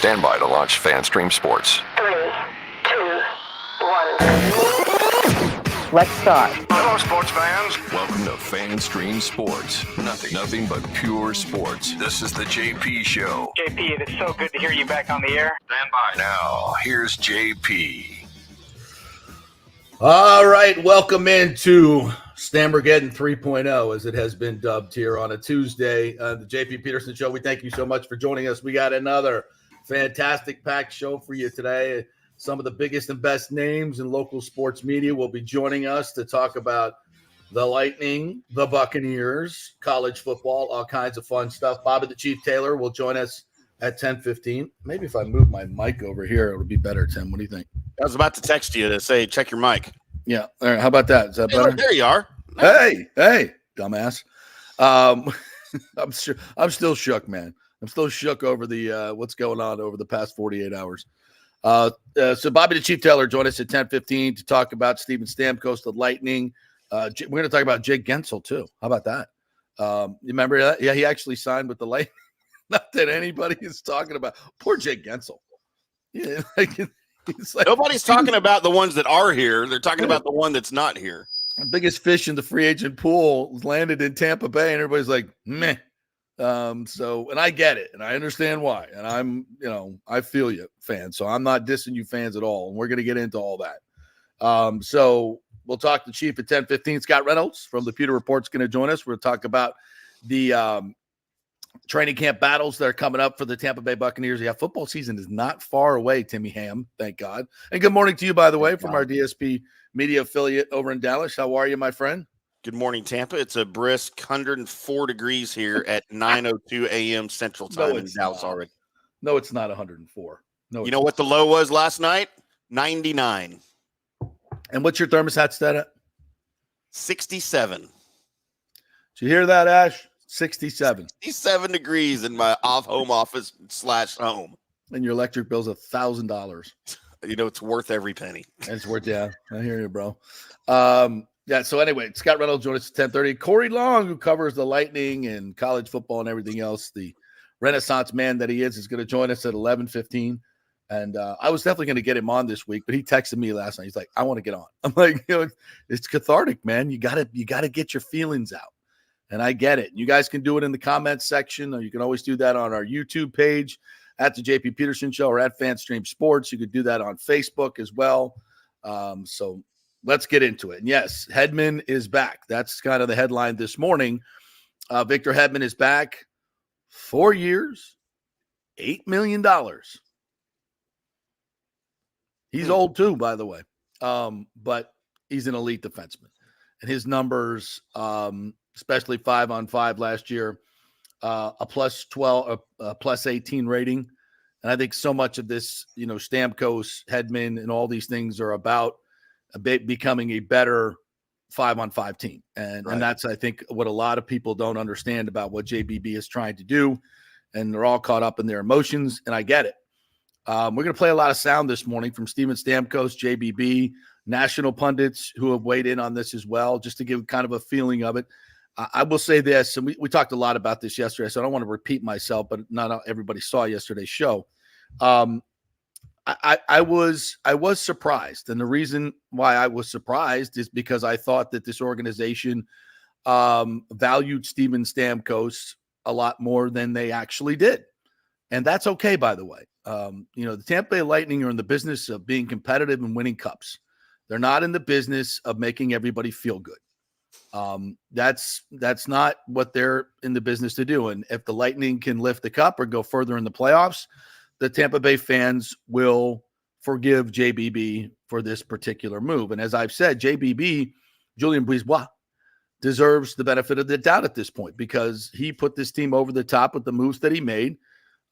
Stand by to launch FanStream Sports. 3, 2, 1. Let's start. Hello, sports fans. Welcome to FanStream Sports. Nothing but pure sports. This is the JP Show. JP, it's so good to hear you back on the air. Stand by. Now, here's JP. All right, welcome into Stammergeddon 3.0, as it has been dubbed here on a Tuesday. The JP Peterson Show. We thank you so much for joining us. We got another fantastic packed show for you today. Some of the biggest and best names in local sports media will be joining us to talk about the Lightning, the Buccaneers, college football, all kinds of fun stuff. Bobby the Chief Taylor will join us at 10:15. Maybe if I move my mic over here, it'll be better, Tim. What do you think? I was about to text you to say, check your mic. Yeah. All right. How about that? Is that better? There you are. Hey, dumbass. I'm still shook, man. I'm still shook over the what's going on over the past 48 hours. So Bobby the Chief Taylor joined us at 10:15 to talk about Steven Stamkos, the Lightning. We're going to talk about Jake Gensel too. How about that? You remember that? Yeah, he actually signed with the Lightning. Not that anybody is talking about poor Jake Gensel. Yeah, Nobody's talking about the ones that are here. They're talking about the one that's not here. The biggest fish in the free agent pool landed in Tampa Bay, and everybody's like, meh. And I get it, and I understand why. And I feel you, fans. So I'm not dissing you fans at all. And we're going to get into all that. So we'll talk to Chief at 10:15. Scott Reynolds from the Pewter Report's going to join us. We'll talk about the training camp battles that are coming up for the Tampa Bay Buccaneers. Yeah, football season is not far away, Timmy Ham. Thank God. And good morning to you, by the way, from our DSP media affiliate over in Dallas. How are you, my friend? Good morning, Tampa. It's a brisk 104 degrees here at 9:02 a.m. Central Time in Dallas already. No, it's not 104. No, you know what the low was last night? 99. And what's your thermostat stat at? 67. Did you hear that, Ash? 67. 67 degrees in my home office / home. And your electric bill's $1,000. You know, it's worth every penny. It's worth, yeah. I hear you, bro. Yeah, so anyway, Scott Reynolds joined us at 10:30. Corey Long, who covers the Lightning and college football and everything else, the Renaissance man that he is going to join us at 11:15. And I was definitely going to get him on this week, but he texted me last night. He's like, I want to get on. I'm like, it's cathartic, man. You gotta get your feelings out. And I get it. You guys can do it in the comments section, or you can always do that on our YouTube page at the JP Peterson Show or at FanStream Sports. You could do that on Facebook as well. So let's get into it. And yes, Hedman is back. That's kind of the headline this morning. Victor Hedman is back. 4 years, $8 million. He's old too, by the way. But he's an elite defenseman. And his numbers, especially 5-on-5 last year, a plus 12, a plus 18 rating. And I think so much of this, Stamkos, Hedman, and all these things are about becoming a better 5-on-5 team. And that's, I think, what a lot of people don't understand about what JBB is trying to do. And they're all caught up in their emotions. And I get it. We're going to play a lot of sound this morning from Steven Stamkos, JBB, national pundits who have weighed in on this as well, just to give kind of a feeling of it. I will say this, and we talked a lot about this yesterday, so I don't want to repeat myself, but not everybody saw yesterday's show. I was surprised, and the reason why I was surprised is because I thought that this organization valued Steven Stamkos a lot more than they actually did, and that's okay, by the way. The Tampa Bay Lightning are in the business of being competitive and winning cups. They're not in the business of making everybody feel good. That's not what they're in the business to do. And if the Lightning can lift the cup or go further in the playoffs, the Tampa Bay fans will forgive JBB for this particular move. And as I've said, JBB, Julien Brisebois, deserves the benefit of the doubt at this point because he put this team over the top with the moves that he made,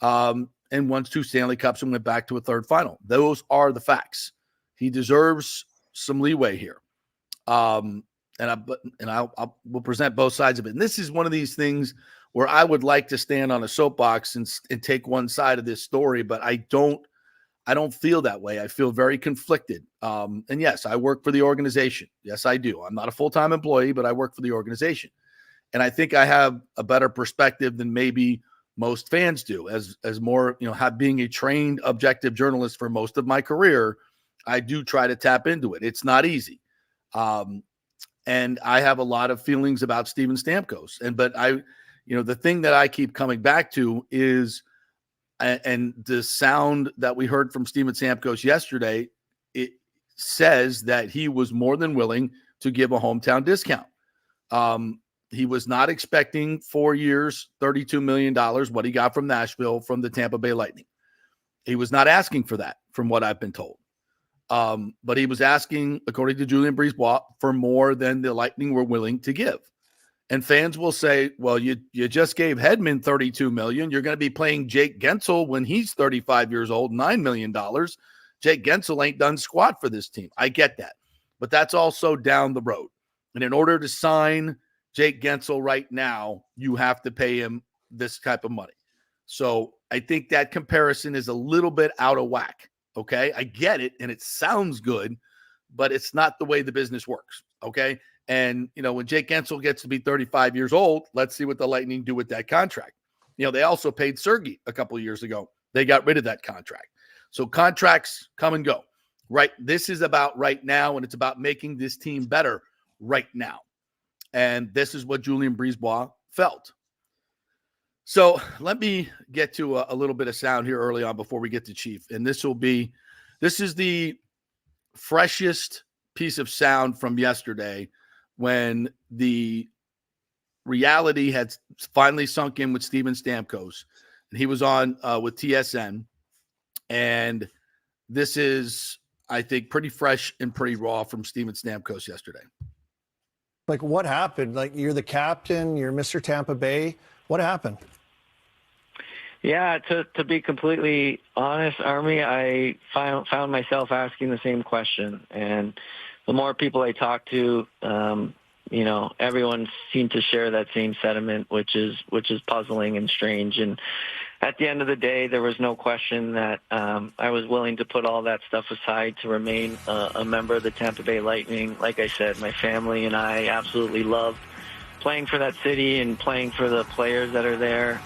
and won 2 Stanley Cups and went back to a third final. Those are the facts. He deserves some leeway here. And we'll present both sides of it. And this is one of these things where I would like to stand on a soapbox and take one side of this story, but I don't feel that way. I feel very conflicted. And yes, I work for the organization. Yes, I do. I'm not a full-time employee, but I work for the organization. And I think I have a better perspective than maybe most fans do. As more, being a trained objective journalist for most of my career, I do try to tap into it. It's not easy. And I have a lot of feelings about Steven Stamkos. But the thing that I keep coming back to is, and the sound that we heard from Steven Stamkos yesterday, it says that he was more than willing to give a hometown discount. He was not expecting 4 years, $32 million, what he got from Nashville from the Tampa Bay Lightning. He was not asking for that, from what I've been told. But he was asking, according to Julien Brisebois, for more than the Lightning were willing to give. And fans will say, well, you just gave Hedman $32 million. You're going to be playing Jake Gensel when he's 35 years old, $9 million. Jake Gensel ain't done squat for this team. I get that. But that's also down the road. And in order to sign Jake Gensel right now, you have to pay him this type of money. So I think that comparison is a little bit out of whack. Okay, I get it, and it sounds good, but it's not the way the business works. Okay, and when Jake Gensel gets to be 35 years old, let's see what the Lightning do with that contract. They also paid Sergei a couple of years ago. They got rid of that contract. So contracts come and go. Right, this is about right now, and it's about making this team better right now. And this is what Julien Brisebois felt. So let me get to a little bit of sound here early on before we get to Chief. And this is the freshest piece of sound from yesterday when the reality had finally sunk in with Steven Stamkos. And he was on with TSN. And this is, I think, pretty fresh and pretty raw from Steven Stamkos yesterday. Like, what happened? Like, you're the captain, you're Mr. Tampa Bay. What happened? Yeah, to be completely honest, Army, I found myself asking the same question. And the more people I talked to, everyone seemed to share that same sentiment, which is puzzling and strange. And at the end of the day, there was no question that I was willing to put all that stuff aside to remain a member of the Tampa Bay Lightning. Like I said, my family and I absolutely loved playing for that city and playing for the players that are there.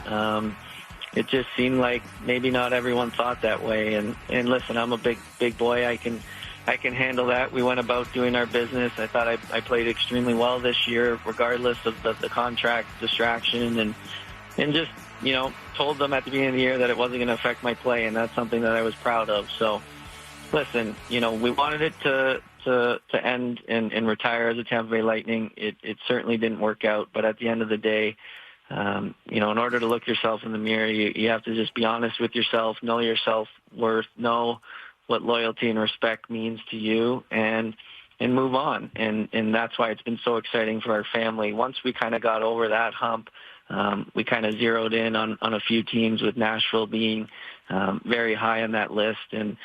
It just seemed like maybe not everyone thought that way. And listen, I'm a big boy. I can handle that. We went about doing our business. I thought I played extremely well this year, regardless of the contract distraction, and just, told them at the beginning of the year that it wasn't going to affect my play, and that's something that I was proud of. So, listen, we wanted it to end and retire as a Tampa Bay Lightning. It certainly didn't work out, but at the end of the day, in order to look yourself in the mirror, you have to just be honest with yourself, know your self-worth, know what loyalty and respect means to you, and move on. And that's why it's been so exciting for our family. Once we kind of got over that hump, we kind of zeroed in on a few teams, with Nashville being very high on that list, and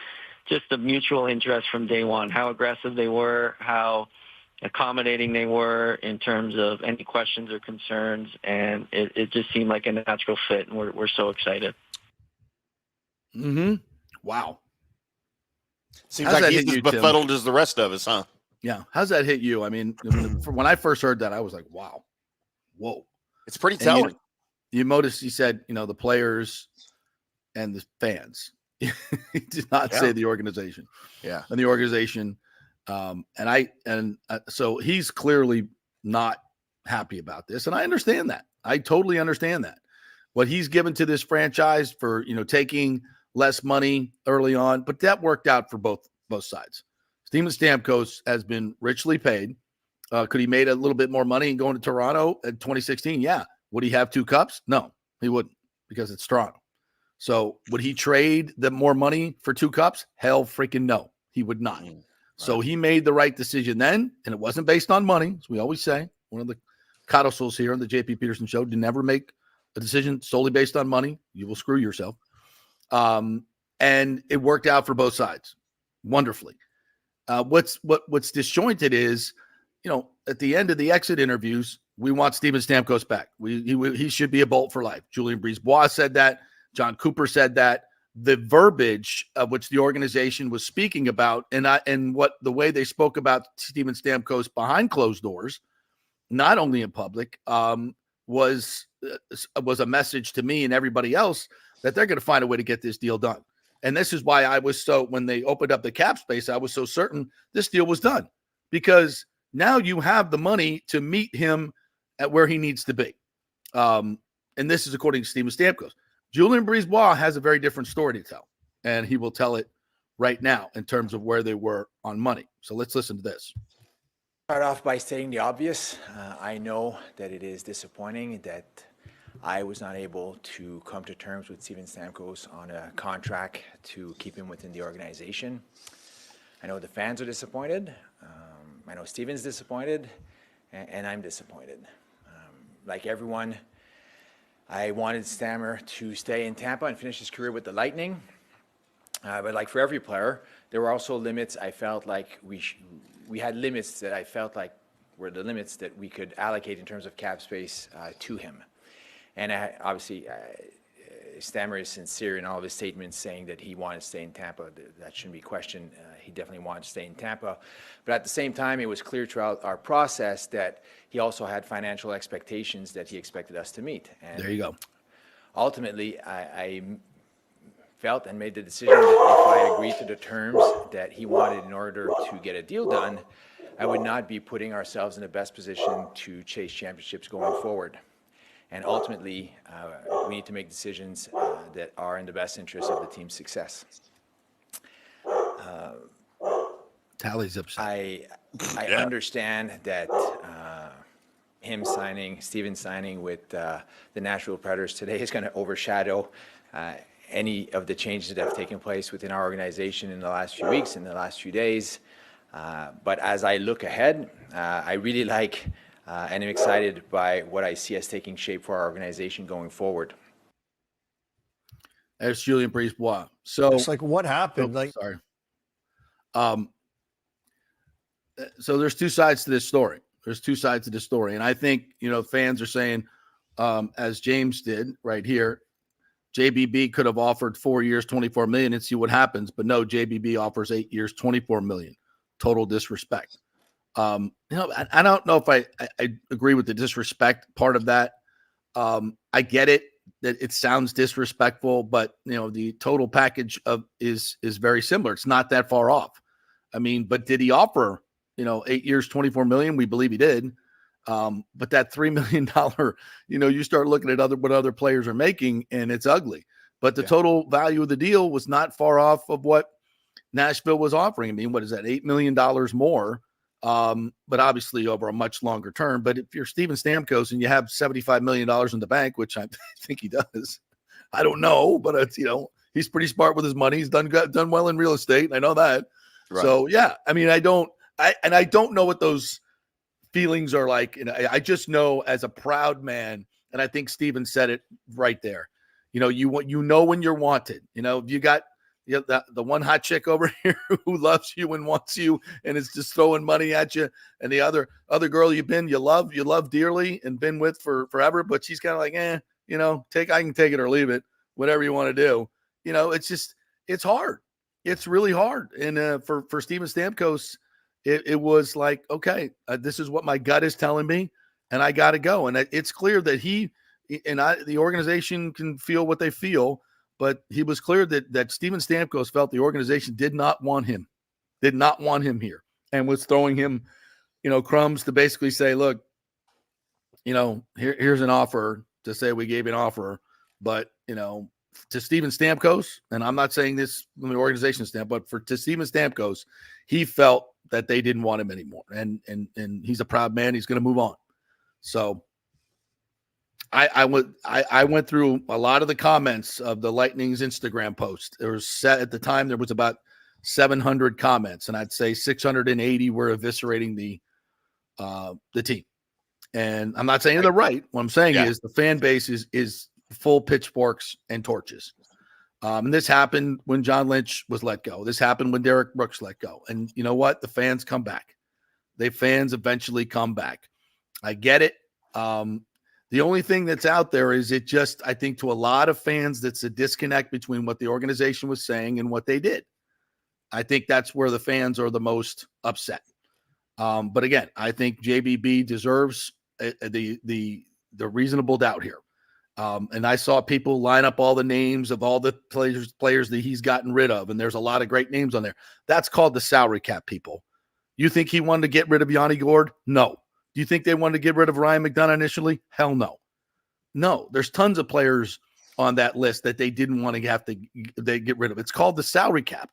just the mutual interest from day one, how aggressive they were, how accommodating they were in terms of any questions or concerns, and it just seemed like a natural fit, and we're so excited. Mm-hmm. Wow. Seems like he's as befuddled as the rest of us, huh? Yeah. How's that hit you? I mean, when I first heard that, I was like, wow, whoa. It's pretty telling. You noticed he said, the players and the fans. He did not say the organization. Yeah. And the organization. So he's clearly not happy about this. And I understand that. I totally understand that. What he's given to this franchise for, taking less money early on, but that worked out for both sides. Steven Stamkos has been richly paid. Could he made a little bit more money going to Toronto in 2016? Yeah. Would he have 2 cups? No, he wouldn't, because it's Toronto. So would he trade the more money for 2 cups? Hell freaking no, he would not. Right. So he made the right decision then, and it wasn't based on money, as we always say. One of the codicils here on the JP Peterson Show: do never make a decision solely based on money. You will screw yourself. And it worked out for both sides wonderfully. What's disjointed is, at the end of the exit interviews, we want Steven Stamkos back. He should be a Bolt for life. Julien Brisebois said that. John Cooper said that. The verbiage of which the organization was speaking about, and what the way they spoke about Steven Stamkos behind closed doors, not only in public, was was a message to me and everybody else that they're going to find a way to get this deal done. And this is why I was so, when they opened up the cap space, I was so certain this deal was done, because now you have the money to meet him at where he needs to be. And this is according to Steven Stamkos. Julien Brisebois has a very different story to tell, and he will tell it right now in terms of where they were on money. So let's listen to this. Start off by stating the obvious. I know that it is disappointing that I was not able to come to terms with Steven Stamkos on a contract to keep him within the organization. I know the fans are disappointed. I know Steven's disappointed, and I'm disappointed. Like everyone, I wanted Stammer to stay in Tampa and finish his career with the Lightning. But like for every player, there were also limits. I felt like we had limits that I felt like were the limits that we could allocate in terms of cap space to him. And obviously, Stammer is sincere in all of his statements saying that he wanted to stay in Tampa. That shouldn't be questioned. He definitely wanted to stay in Tampa. But at the same time, it was clear throughout our process that he also had financial expectations that he expected us to meet. And there you go. Ultimately, I felt and made the decision that if I agreed to the terms that he wanted in order to get a deal done, I would not be putting ourselves in the best position to chase championships going forward. And ultimately, we need to make decisions that are in the best interest of the team's success. Tally's upset. I understand that Steven signing with the Nashville Predators today is going to overshadow any of the changes that have taken place within our organization in the last few weeks, in the last few days. But as I look ahead, I really like and I'm excited by what I see as taking shape for our organization going forward. There's Julien Brisebois. So it's like, what happened? Sorry. So there's two sides to this story. And I think, fans are saying, as James did right here, JBB could have offered 4 years, $24 million and see what happens. But no, JBB offers 8 years, $24 million. Total disrespect. I don't know if I agree with the disrespect part of that. I get it that it sounds disrespectful, but the total package is very similar. It's not that far off. I mean, but did he offer 8 years, $24 million? We believe he did. But that $3 million, you start looking at what other players are making, and it's ugly. But the total value of the deal was not far off of what Nashville was offering. I mean, what is that? $8 million more. But obviously over a much longer term. But if you're Steven Stamkos and you have $75 million in the bank, which I think he does, I don't know, but it's, he's pretty smart with his money. He's done well in real estate. I know that. Right. So yeah, I mean, I don't know what those feelings are like. And I just know as a proud man, and I think Steven said it right there. You know when you're wanted. You got the one hot chick over here who loves you and wants you and is just throwing money at you, and the other girl you love dearly and been with for forever, but she's kind of like, I can take it or leave it, whatever you want to do. It's hard. It's really hard. And for Steven Stamkos, it was like, okay, this is what my gut is telling me, and I got to go. And it's clear that the organization can feel what they feel. But he was clear that Steven Stamkos felt the organization did not want him here, and was throwing him, crumbs to basically say, look, here's an offer to say we gave an offer, but to Steven Stamkos, and I'm not saying this from the organization standpoint, but to Steven Stamkos, he felt that they didn't want him anymore, and he's a proud man. He's going to move on. So. I went through a lot of the comments of the Lightning's Instagram post. At the time there was about 700 comments, and I'd say 680 were eviscerating the team. And I'm not saying they're right. What I'm saying is the fan base is full pitchforks and torches. And this happened when John Lynch was let go. This happened when Derek Brooks let go. And you know what? The fans come back. The fans eventually come back. I get it. The only thing that's out there is I think to a lot of fans, that's a disconnect between what the organization was saying and what they did. I think that's where the fans are the most upset. But again, I think JBB deserves the reasonable doubt here. And I saw people line up all the names of all the players that he's gotten rid of, and there's a lot of great names on there. That's called the salary cap, people. You think he wanted to get rid of Yanni Gourde? No. Do you think they wanted to get rid of Ryan McDonough initially? Hell no. No, there's tons of players on that list that they didn't want to have to get rid of. It's called the salary cap.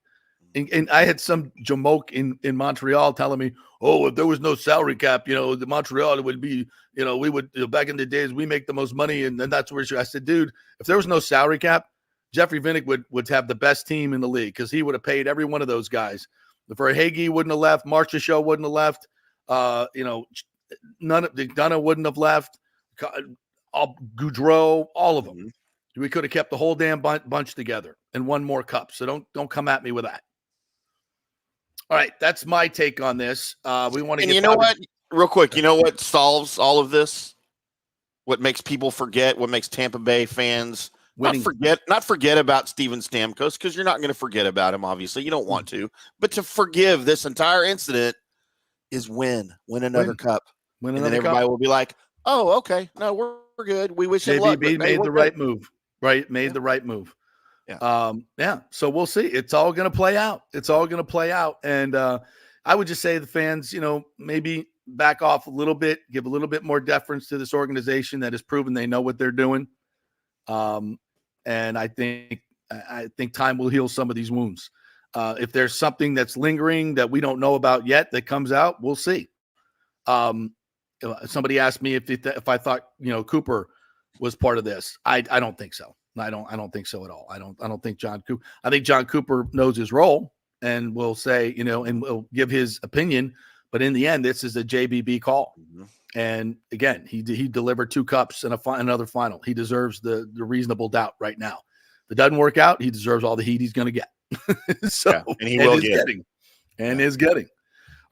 And I had some jamoke in Montreal telling me, oh, if there was no salary cap, the Montreal would be, we would, back in the days, we make the most money. And then that's where I said, dude, if there was no salary cap, Jeffrey Vinnick would have the best team in the league because he would have paid every one of those guys. Verhaeghe wouldn't have left. Marcia Show wouldn't have left. None of McDonough wouldn't have left. Goudreau, all of them. We could have kept the whole damn bunch together and won more cups. So don't come at me with that. All right, that's my take on this. We want to. And you know what? Real quick, you know what solves all of this? What makes people forget? What makes Tampa Bay fans not forget about Steven Stamkos? Because you're not going to forget about him. Obviously, you don't want to. But to forgive this entire incident is win another cup, and then everybody will be like, "Oh, okay, no, we're good. We wish him luck." JBB made the right move. Right, made the right move. Yeah. So we'll see. It's all going to play out. And I would just say the fans, maybe back off a little bit, give a little bit more deference to this organization that has proven they know what they're doing. And I think time will heal some of these wounds. If there's something that's lingering that we don't know about yet that comes out, we'll see. Somebody asked me if I thought, Cooper was part of this. I don't think so. I don't think so at all. I don't think John Cooper. I think John Cooper knows his role and will say, and will give his opinion. But in the end, this is a JBB call. Mm-hmm. And again, he delivered 2 cups and another final. He deserves the reasonable doubt right now. If it doesn't work out, he deserves all the heat he's going to get. And he will get. Is getting.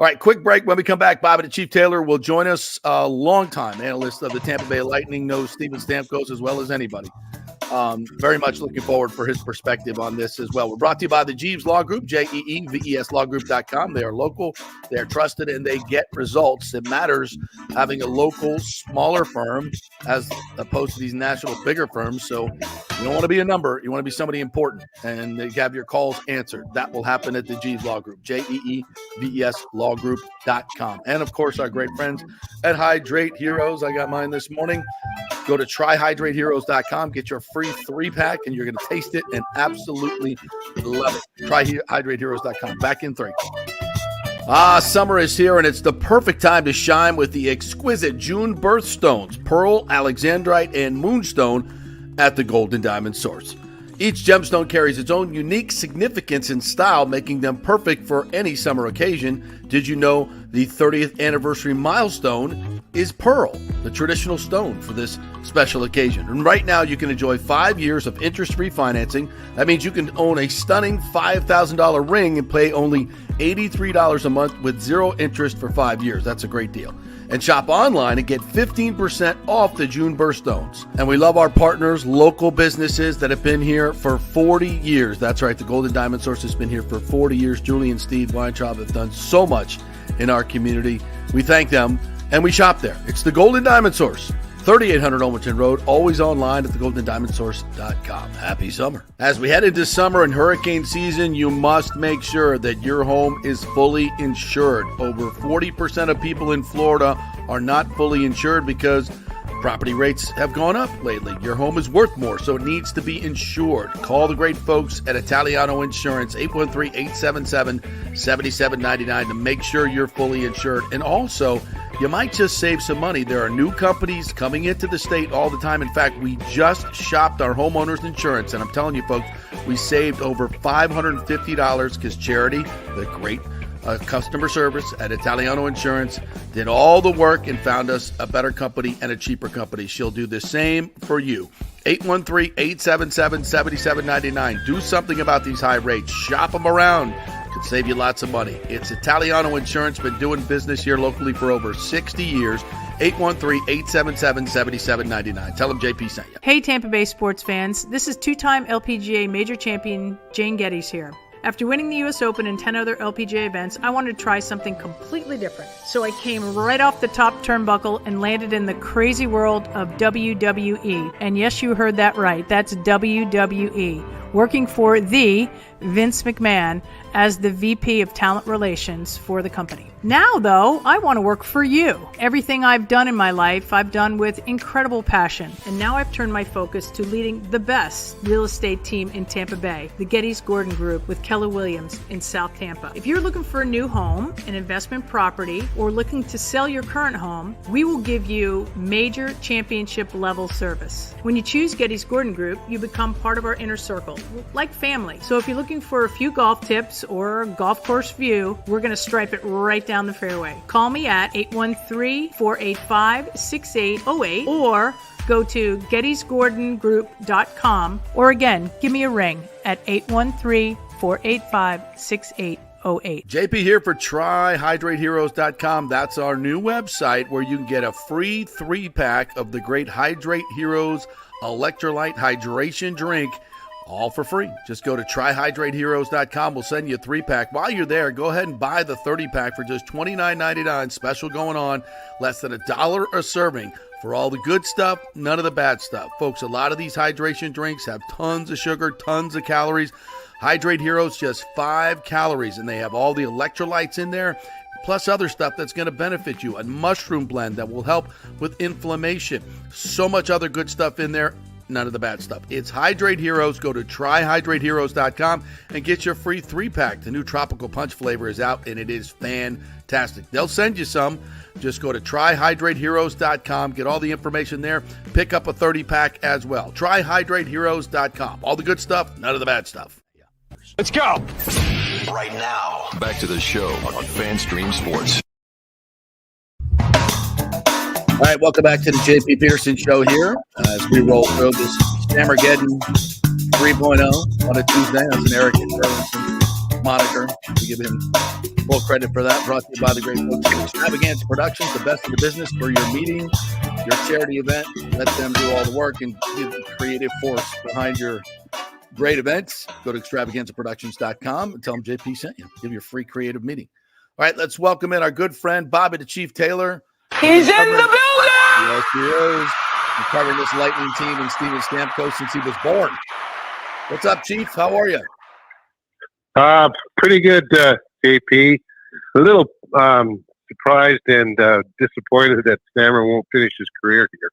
All right, quick break. When we come back, Bobby the Chief Taylor will join us, a longtime analyst of the Tampa Bay Lightning, knows Steven Stamkos as well as anybody. Very much looking forward for his perspective on this as well. We're brought to you by the Jeeves Law Group, JEEVESLawgroup.com. They are local, they are trusted, and they get results. It matters having a local, smaller firm as opposed to these national, bigger firms. So you don't want to be a number. You want to be somebody important, and they have your calls answered. That will happen at the Jeeves Law Group, JEEVESLawgroup.com. And, of course, our great friends at Hydrate Heroes. I got mine this morning. Go to tryhydrateheroes.com, get your free 3-pack, and you're going to taste it and absolutely love it. Tryhydrateheroes.com. Back in 3. Summer is here, and it's the perfect time to shine with the exquisite June birthstones, pearl, alexandrite, and moonstone at the Golden Diamond Source. Each gemstone carries its own unique significance and style, making them perfect for any summer occasion. Did you know the 30th anniversary milestone is pearl, the traditional stone for this special occasion? And right now you can enjoy 5 years of interest-free financing. That means you can own a stunning $5,000 ring and pay only $83 a month with 0 interest for 5 years. That's a great deal. And shop online and get 15% off the June birthstones. And we love our partners, local businesses that have been here for 40 years. That's right, the Golden Diamond Source has been here for 40 years. Julie and Steve Weintraub have done so much in our community. We thank them, and we shop there. It's the Golden Diamond Source, 3800 Olmerton Road, always online at thegoldendiamondsource.com. Happy summer. As we head into summer and hurricane season, you must make sure that your home is fully insured. Over 40% of people in Florida are not fully insured because property rates have gone up lately. Your home is worth more, so it needs to be insured. Call the great folks at Italiano Insurance, 813-877-7799 to make sure you're fully insured. And also, you might just save some money. There are new companies coming into the state all the time. In fact, we just shopped our homeowners insurance, and I'm telling you, folks, we saved over $550 because Charity, the great customer service at Italiano Insurance, did all the work and found us a better company and a cheaper company. She'll do the same for you. 813-877-7799. Do something about these high rates. Shop them around. Could save you lots of money. It's Italiano Insurance. Been doing business here locally for over 60 years. 813-877-7799. Tell them JP sent you. Hey, Tampa Bay sports fans. This is 2-time LPGA major champion Jane Geddes here. After winning the US Open and 10 other LPGA events, I wanted to try something completely different. So I came right off the top turnbuckle and landed in the crazy world of WWE. And yes, you heard that right. That's WWE. Working for the Vince McMahon as the VP of Talent Relations for the company. Now, though, I want to work for you. Everything I've done in my life, I've done with incredible passion. And now I've turned my focus to leading the best real estate team in Tampa Bay, the Gettys Gordon Group with Keller Williams in South Tampa. If you're looking for a new home, an investment property, or looking to sell your current home, we will give you major championship level service. When you choose Gettys Gordon Group, you become part of our inner circle, like family. So if you're looking for a few golf tips or a golf course view, we're going to stripe it right down the fairway. Call me at 813-485-6808 or go to gettysgordongroup.com, or again, give me a ring at 813-485-6808. JP here for TryHydrateHeroes.com. That's our new website where you can get a free 3-pack of the great Hydrate Heroes electrolyte hydration drink, all for free. Just go to TryHydrateHeroes.com. We'll send you a 3-pack. While you're there, go ahead and buy the 30-pack for just $29.99. Special going on, less than $1 a serving. For all the good stuff, none of the bad stuff. Folks, a lot of these hydration drinks have tons of sugar, tons of calories. Hydrate Heroes, just 5 calories, and they have all the electrolytes in there, plus other stuff that's going to benefit you. A mushroom blend that will help with inflammation. So much other good stuff in there. None of the bad stuff. It's Hydrate Heroes. Go to TryHydrateHeroes.com and get your free 3-pack. The new Tropical Punch flavor is out, and it is fantastic. They'll send you some. Just go to TryHydrateHeroes.com. Get all the information there. Pick up a 30-pack as well. TryHydrateHeroes.com. All the good stuff, none of the bad stuff. Let's go. Right now, back to the show on FanStream Sports. All right, welcome back to the JP Pearson Show here as we roll through this Stammergeddon 3.0 on a Tuesday. That's an Eric Burlington moniker. We give him full credit for that. Brought to you by the great folks at Extravaganza Productions, the best in the business for your meeting, your charity event. Let them do all the work and be the creative force behind your great events. Go to extravaganzaproductions.com and tell them JP sent you. Give you a free creative meeting. All right, let's welcome in our good friend, Bobby the Chief Taylor. He's in the building! Yes, he is. He's covering this Lightning team and Steven Stamkos since he was born. What's up, Chief? How are you? Pretty good, JP. A little surprised and disappointed that Stammer won't finish his career here.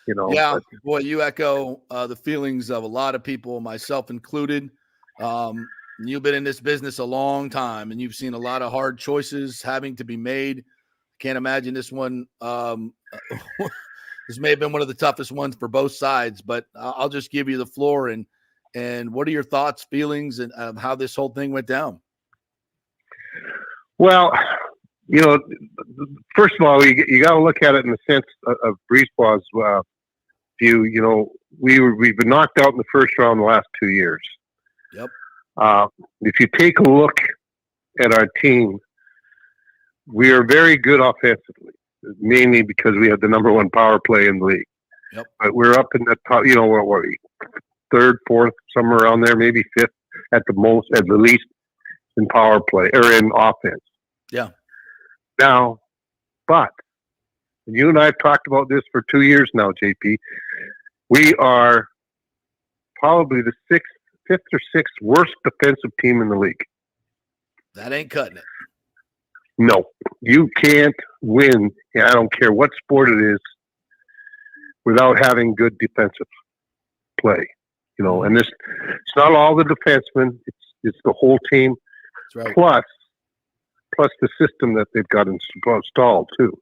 You know, yeah, boy, you echo the feelings of a lot of people, myself included. You've been in this business a long time, and you've seen a lot of hard choices having to be made. Can't imagine this one. This may have been one of the toughest ones for both sides, but I'll just give you the floor. And what are your thoughts, feelings, and how this whole thing went down? Well, you know, first of all, you got to look at it in the sense of Brisebois' view. You know, we've been knocked out in the first round the last 2 years. Yep. If you take a look at our team, we are very good offensively, mainly because we have the number 1 power play in the league. Yep. But we're up in the top, you know, what are we, 3rd, 4th, somewhere around there, maybe 5th at the most, at the least in power play or in offense. Yeah. Now, but you and I have talked about this for 2 years now, JP. We are probably the 5th or 6th worst defensive team in the league. That ain't cutting it. No, you can't win. I don't care what sport it is without having good defensive play. You know, and it's not all the defensemen; it's the whole team. That's right. Plus the system that they've got installed too.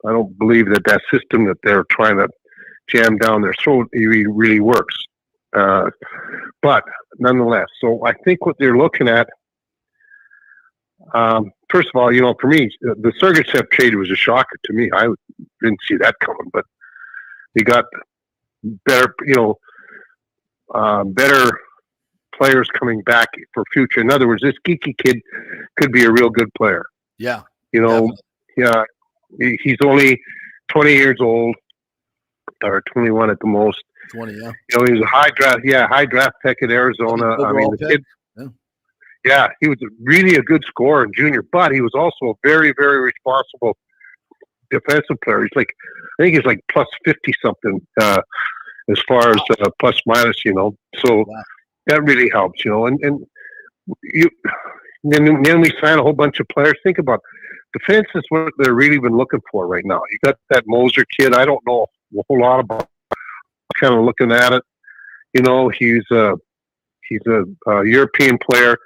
I don't believe that system that they're trying to jam down their throat really works. But nonetheless, so I think what they're looking at. First of all, you know, for me, the Sergachev trade was a shocker to me. I didn't see that coming, but they got better, you know, better players coming back for future. In other words, this geeky kid could be a real good player. Yeah. You know, definitely. Yeah, he's only 20 years old or 21 at the most. 20, yeah. You know, he's a high draft pick at Arizona. I mean, the kid. Yeah, he was really a good scorer in junior, but he was also a very, very responsible defensive player. He's like, I think he's like plus 50 something as far as plus minus, So that really helps, and you. Then we sign a whole bunch of players. Think about defense is what they're really been looking for right now. You got that Moser kid. I don't know a whole lot about. Kind of looking at it, he's a European player,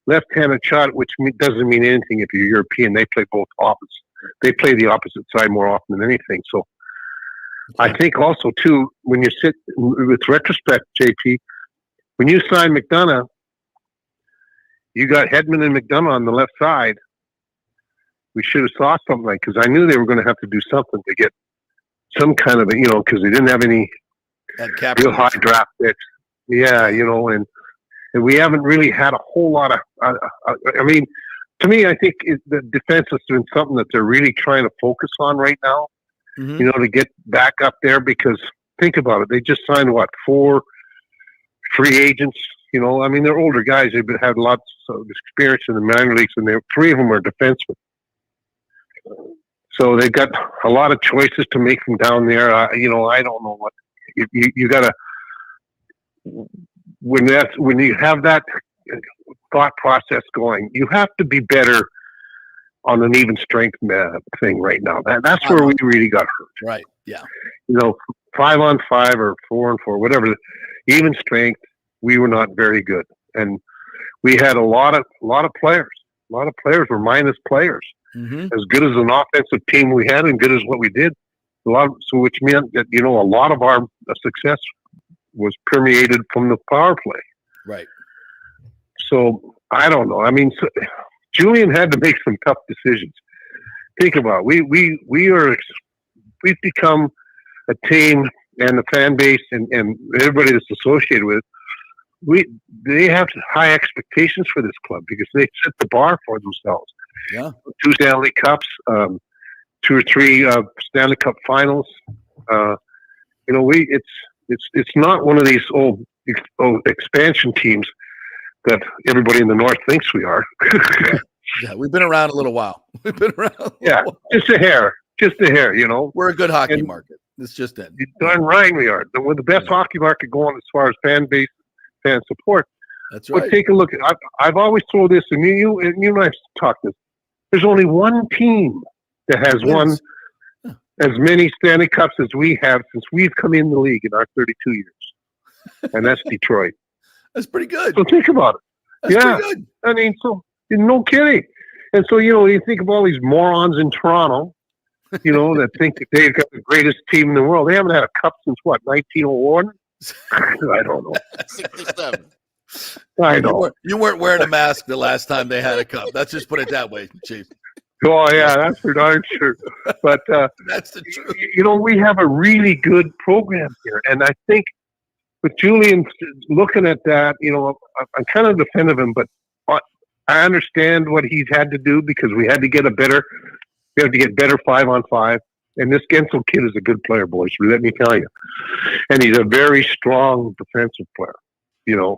left-handed shot, which doesn't mean anything if you're European. They play both opposites. They play the opposite side more often than anything. So I think also too, when you sit with retrospect, JP, when you sign McDonough, you got Hedman and McDonough on the left side. We should have saw something like, because I knew they were going to have to do something to get some kind of, because they didn't have any real high draft picks. Yeah, and we haven't really had a whole lot of. I mean, to me, I think the defense has been something that they're really trying to focus on right now. To get back up there, because think about it, they just signed 4 free agents. I mean, they're older guys. They've had lots of experience in the minor leagues, and 3 of them are defensemen. So they've got a lot of choices to make from down there. I don't know what you got to. When you have that thought process going, you have to be better on an even strength thing right now. That's where we really got hurt. Right. Yeah. 5-on-5 or 4-on-4, whatever. Even strength, we were not very good, and we had a lot of players. A lot of players were minus players. As good as an offensive team we had, and good as what we did. Which meant that a lot of our success was permeated from the power play. Right. So I don't know. I mean, Julian had to make some tough decisions. Think about it. We've become a team, and the fan base and everybody that's associated with it. They have high expectations for this club because they set the bar for themselves. Yeah. 2 Stanley Cups, 2 or 3 Stanley Cup finals. It's not one of these old expansion teams that everybody in the North thinks we are. Yeah, we've been around a little while. Just a hair. We're a good hockey market. It's just it. You're darn right we are. We're the best hockey market going as far as fan base, fan support. That's right. But take a look. I've always told this, and you and I've talked this. There's only one team that has won as many Stanley Cups as we have since we've come in the league in our 32 years, and that's Detroit. That's pretty good. So think about it. That's pretty good. I mean, so no kidding. And so you think of all these morons in Toronto, that think that they've got the greatest team in the world. They haven't had a cup since what, 1901? I don't know. 67. I know. You weren't wearing a mask the last time they had a cup. Let's just put it that way, Chief. Oh, yeah, that's for darn sure. But, that's the truth. We have a really good program here. And I think with Julian looking at that, I'm kind of defensive of him, but I understand what he's had to do because we had to get better 5-on-5. And this Gensel kid is a good player, boys. Let me tell you. And he's a very strong defensive player.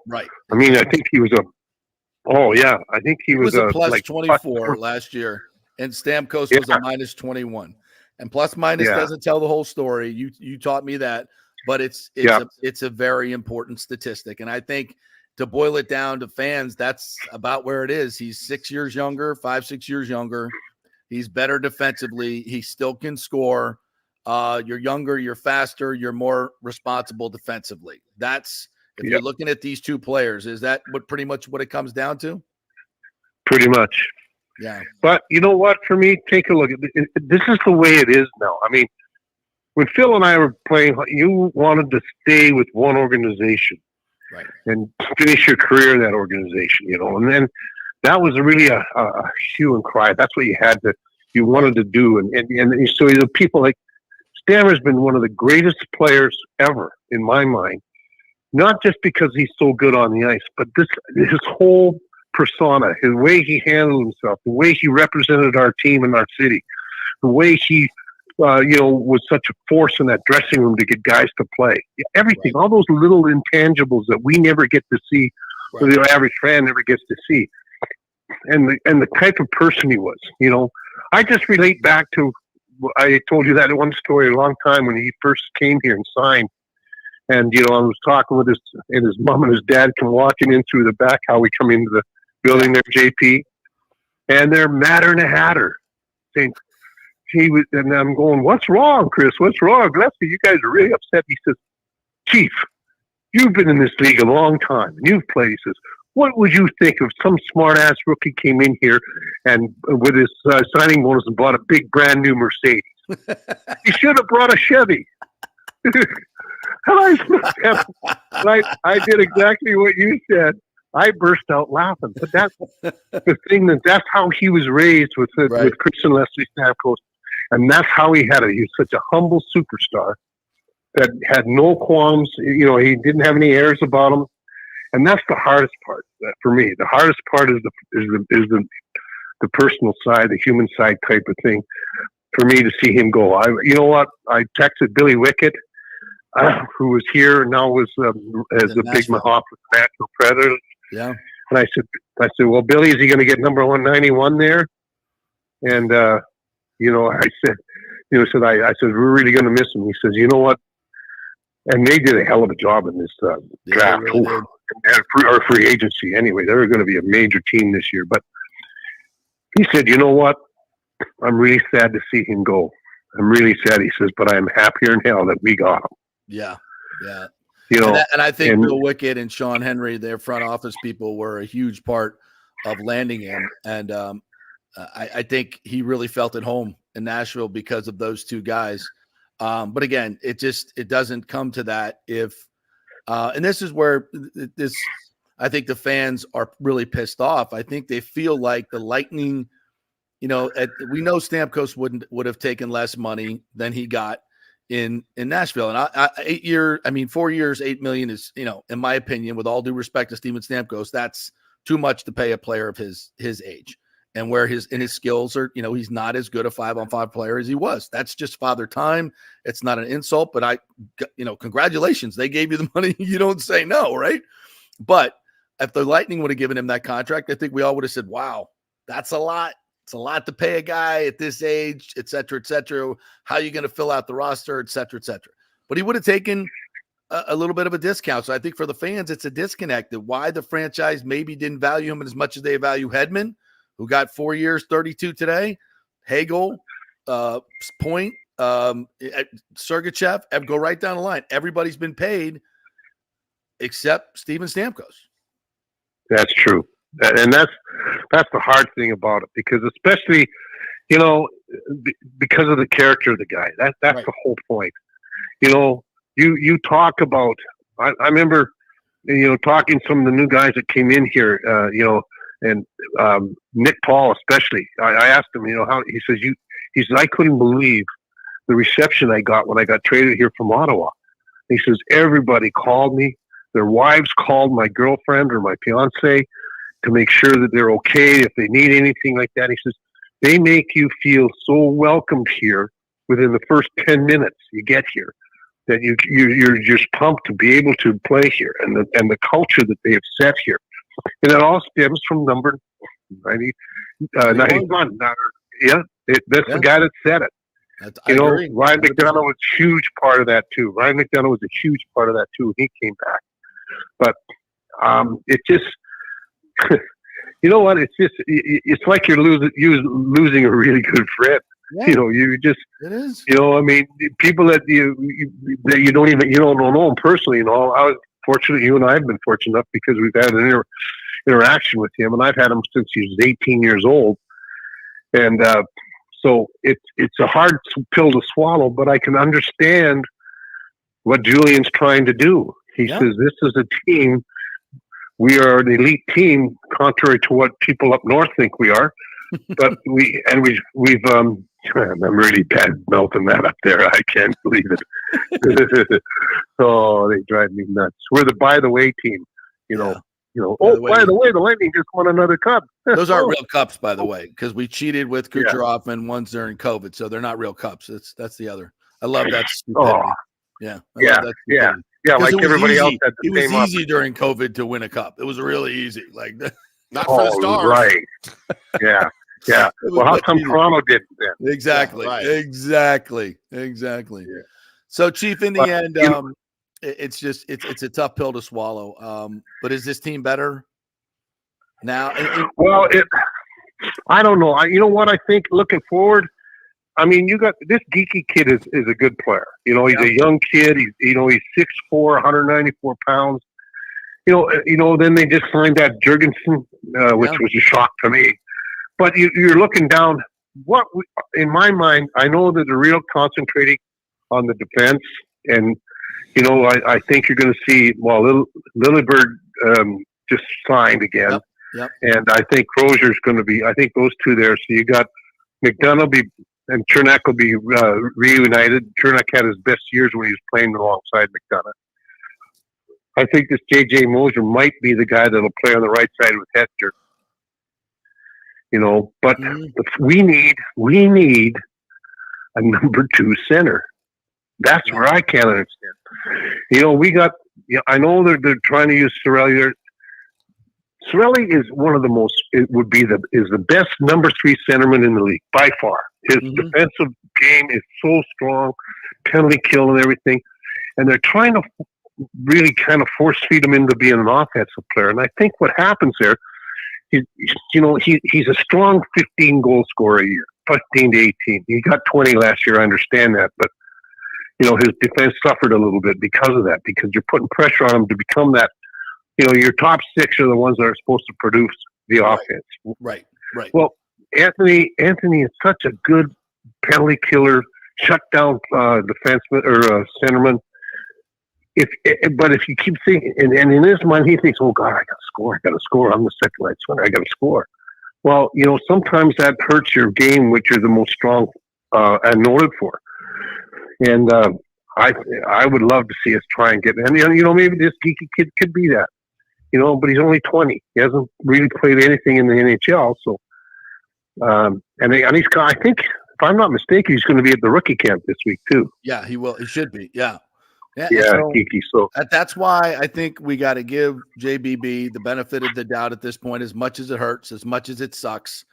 Right. I mean, I think he was I think he was a plus 24 last year, and Stamkos was a minus 21. And plus minus doesn't tell the whole story. You taught me that, but it's a very important statistic. And I think to boil it down to fans, that's about where it is. He's 6 years younger, 5-6 years younger. He's better defensively. He still can score. You're younger, you're faster, you're more responsible defensively. If you're looking at these 2 players, is that pretty much what it comes down to? Pretty much. Yeah. But you know what? For me, take a look. This is the way it is now. I mean, when Phil and I were playing, you wanted to stay with one organization, right, and finish your career in that organization. And then that was really a hue and cry. That's what you wanted to do. And so the people like Stammer's been one of the greatest players ever in my mind. Not just because he's so good on the ice, but his whole persona, his way he handled himself, the way he represented our team in our city, the way he, was such a force in that dressing room to get guys to play. Everything, all those little intangibles that we never get to see, or the average fan never gets to see. the type of person he was. You know, I just relate back to, I told you that one story a long time when he first came here and signed. And, you know, I was talking with his mom and his dad come walking in through the back, how we come into the building there, JP. And they're madder than a hatter. Saying, and I'm going, what's wrong, Chris? What's wrong? Leslie, you guys are really upset. He says, Chief, you've been in this league a long time, and you've played. He says, what would you think if some smart-ass rookie came in here and with his signing bonus and bought a big brand-new Mercedes? He should have brought a Chevy. And I did exactly what you said. I burst out laughing. But that's the thing, that's how he was raised with Chris and Leslie Stamkos. And that's how he had it. He was such a humble superstar that had no qualms. You know, he didn't have any airs about him. And that's the hardest part for me. The hardest part is the personal side, the human side type of thing. For me to see him go, you know what? I texted Billy Wickett, who was here and now was as a big Mahoff with the Nashville Predators. Yeah. And I said, well, Billy, is he going to get number 191 there? And you know, I said, we're really going to miss him. He says, you know what? And they did a hell of a job in this draft. Really or free agency anyway. They were going to be a major team this year. But he said, you know what? I'm really sad to see him go. I'm really sad. He says, but I'm happier in hell that we got him. Yeah. Yeah. You know, and I think Bill Wickett and Sean Henry, their front office people, were a huge part of landing him. And I think he really felt at home in Nashville because of those two guys. But again, it doesn't come to that if, and this is where I think the fans are really pissed off. I think they feel like the Lightning, you know, we know Stamkos would have taken less money than he got in Nashville. And 4 years, $8 million is, you know, in my opinion, with all due respect to Steven Stamkos, that's too much to pay a player of his age. And where his skills are, you know, he's not as good a 5-on-5 player as he was. That's just father time. It's not an insult, but congratulations. They gave you the money. You don't say no, right? But if the Lightning would have given him that contract, I think we all would have said, wow, that's a lot. It's a lot to pay a guy at this age, et cetera, et cetera. How are you going to fill out the roster, et cetera, et cetera? But he would have taken a little bit of a discount. So I think for the fans, it's a disconnect. Why the franchise maybe didn't value him as much as they value Hedman, who got 4 years, 32 today, Hagel, Point, Sergachev, go right down the line. Everybody's been paid except Steven Stamkos. That's true. And that's the hard thing about it, because especially, you know, because of the character of the guy, that's right. The whole point. You know, you talk about, I remember, you know, talking to some of the new guys that came in here, you know, and Nick Paul especially. I asked him, you know, how he says he says, I couldn't believe the reception I got when I got traded here from Ottawa. He says everybody called me. Their wives called my girlfriend or my fiance to make sure that they're okay if they need anything like that. He says they make you feel so welcomed here within the first 10 minutes you get here, that you're just pumped to be able to play here, and the culture that they have set here. And it all stems from number 91. That's the guy that said it. Ryan McDonough was a huge part of that too. Ryan McDonough was a huge part of that too. He came back, but it just, you know what? It's like you're losing a really good friend. Yeah. You know, it is. You know, I mean, people that you don't know them personally. You know, I was fortunate. You and I have been fortunate enough because we've had an interaction with him, and I've had him since he was 18 years old. And so it's a hard pill to swallow, but I can understand what Julian's trying to do. He says this is a team. We are an elite team, contrary to what people up north think we are. But we've I'm really bad melting that up there. I can't believe it. Oh, they drive me nuts. We're the by the way team, you know. You know, by the way, the Lightning just won another cup. Those aren't real cups, by the way, because we cheated with Kucherov and ones during COVID, so they're not real cups. That's the other. I love that stupidity. Yeah. Like everybody else had the same. It was same easy during COVID to win a cup. It was really easy. Like Not for the Stars. Right. Yeah. Yeah. Well, how come Toronto didn't then? Exactly. Yeah, right. Exactly. Yeah. So, Chief, in the But, end, you know, it's a tough pill to swallow. But is this team better now? well, I don't know. You know what I think looking forward? I mean, you got this geeky kid is a good player. You know, he's a young kid. He's 6'4", 194 pounds. You know. Then they just signed that Jurgensen, which was a shock to me. But you're looking down. In my mind, I know that they're real concentrating on the defense, and I think you're going to see. Well, Lillibird just signed again, and I think Crozier's going to be. I think those two there. So you got McDonough and Chernak will be reunited. Chernak had his best years when he was playing alongside McDonough. I think this J.J. Moser might be the guy that'll play on the right side with Hector. But we need a number 2 center. That's where I can't understand. We got. I know they're trying to use Cirelli. Cirelli is one of the most. It would be the best number 3 centerman in the league by far. His defensive game is so strong, penalty kill and everything, and they're trying to really kind of force feed him into being an offensive player. And I think what happens there. He's a strong 15 goal scorer a year, 15 to 18. He got 20 last year. I understand that, but his defense suffered a little bit because of that. Because you're putting pressure on him to become that. Your top 6 are the ones that are supposed to produce the offense. Right. Well, Anthony is such a good penalty killer, shutdown defenseman or centerman. But if you keep thinking, and in his mind, he thinks, "Oh God, I got to score. I'm the second line center. I got to score." Well, sometimes that hurts your game, which you're the most strong and noted for. And I would love to see us try and get. And maybe this geeky kid could be that. But he's only 20. He hasn't really played anything in the NHL. So, and he's. I think, if I'm not mistaken, he's going to be at the rookie camp this week too. Yeah, he will. He should be. Yeah. Geeky. So that's why I think we got to give JBB the benefit of the doubt at this point. As much as it hurts, as much as it sucks,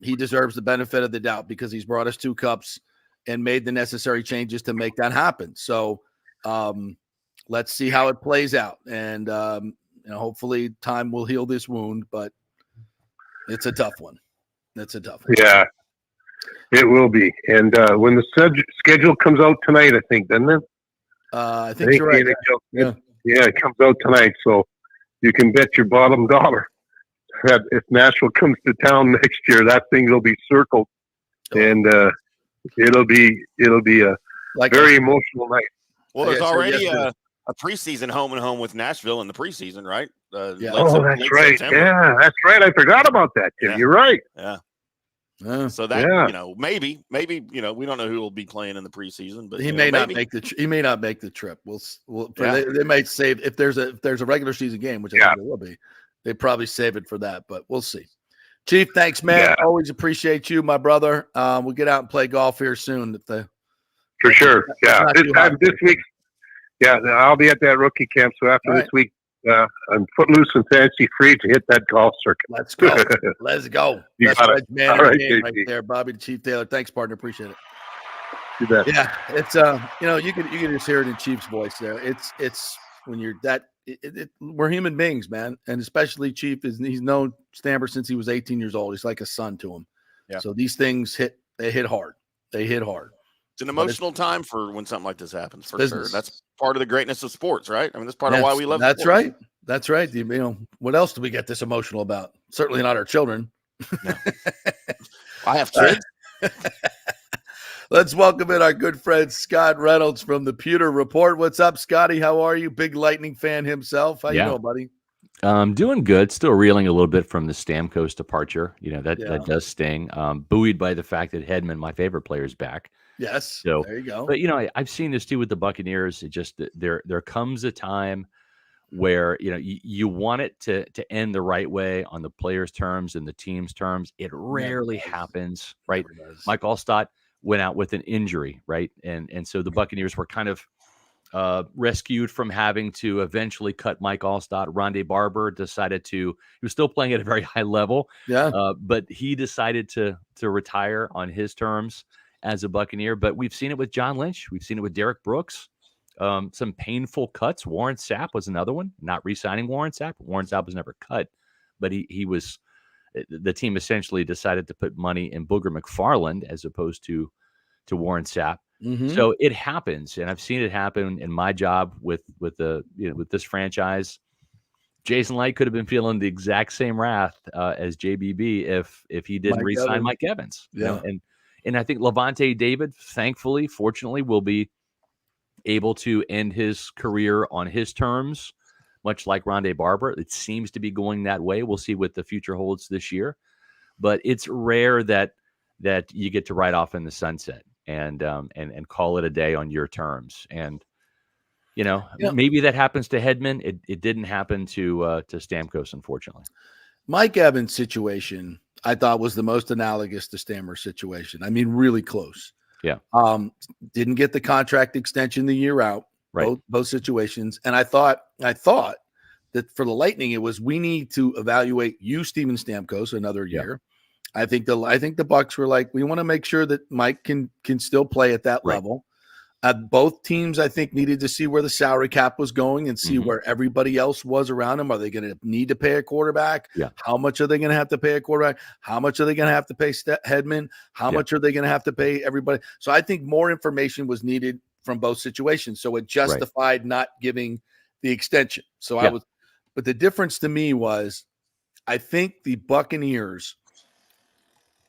he deserves the benefit of the doubt because he's brought us 2 cups and made the necessary changes to make that happen. So let's see how it plays out, and hopefully time will heal this wound. But it's a tough one. Yeah, it will be. And when the schedule comes out tonight, I think, doesn't it? I think you're right. Yeah, it comes out tonight, so you can bet your bottom dollar that if Nashville comes to town next year, that thing will be circled, and it'll be a very emotional night. Well, there's already a preseason home and home with Nashville in the preseason, right? That's right. September. Yeah, that's right. I forgot about that, Tim. Yeah. You're right. Yeah. So that maybe we don't know who will be playing in the preseason, but he may not make the trip. They might save if there's a regular season game, which I think there will be. They probably save it for that, but we'll see. Chief, thanks, man. Yeah. Always appreciate you, my brother. We'll get out and play golf here soon. For sure. Yeah, this week. Yeah, I'll be at that rookie camp. So after this week, I'm footloose and fancy free to hit that golf circuit. Let's go. Let's go. That's man. All right, there, Bobby the Chief Taylor. Thanks, partner. Appreciate it. You bet. Yeah, it's you can just hear it in Chief's voice there. It's when you're that. We're human beings, man, and especially Chief he's known Stamper since he was 18 years old. He's like a son to him. Yeah. So these things hit hard. They hit hard. It's an emotional time for when something like this happens, for sure. That's part of the greatness of sports, right? I mean, that's part of why we love sports. Right. That's right. What else do we get this emotional about? Certainly not our children. No. I have kids. Let's welcome in our good friend Scott Reynolds from the Pewter Report. What's up, Scotty? How are you? Big Lightning fan himself. How you doing, buddy? Doing good. Still reeling a little bit from the Stamkos departure. That does sting. Buoyed by the fact that Hedman, my favorite player, is back. Yes. So there you go. But I've seen this too with the Buccaneers. It just there comes a time where you want it to end the right way on the players' terms and the team's terms. It rarely happens, right? Mike Allstott went out with an injury, right? And so the Buccaneers were kind of rescued from having to eventually cut Mike Allstott. Rondé Barber decided he was still playing at a very high level. Yeah. But he decided to retire on his terms as a Buccaneer. But we've seen it with John Lynch. We've seen it with Derek Brooks. Some painful cuts. Warren Sapp was another one, not re-signing Warren Sapp. Warren Sapp was never cut, but the team essentially decided to put money in Booger McFarland as opposed to Warren Sapp. Mm-hmm. So it happens, and I've seen it happen in my job with this franchise. Jason Light could have been feeling the exact same wrath as JBB if he didn't re-sign Mike Evans. Yeah, and I think Levante David, fortunately, will be able to end his career on his terms, much like Rondé Barber. It seems to be going that way. We'll see what the future holds this year, but it's rare that you get to ride off in the sunset and call it a day on your terms. And maybe that happens to Hedman. It didn't happen to Stamkos, unfortunately. Mike Evans' situation, I thought, was the most analogous to Stammer's situation. I mean, really close. Yeah. Didn't get the contract extension the year out. Right. Both situations. And I thought that for the Lightning, it was, we need to evaluate you, Steven Stamkos, another year. Yeah. I think the Bucks were like, we want to make sure that Mike can still play at that level. Both teams, I think, needed to see where the salary cap was going and see where everybody else was around them. Are they going to need to pay a quarterback? Yeah. How much are they going to have to pay a quarterback? How much are they going to have to pay Hedman? How much are they going to have to pay everybody? So I think more information was needed from both situations. So it justified not giving the extension. So but the difference to me was, I think the Buccaneers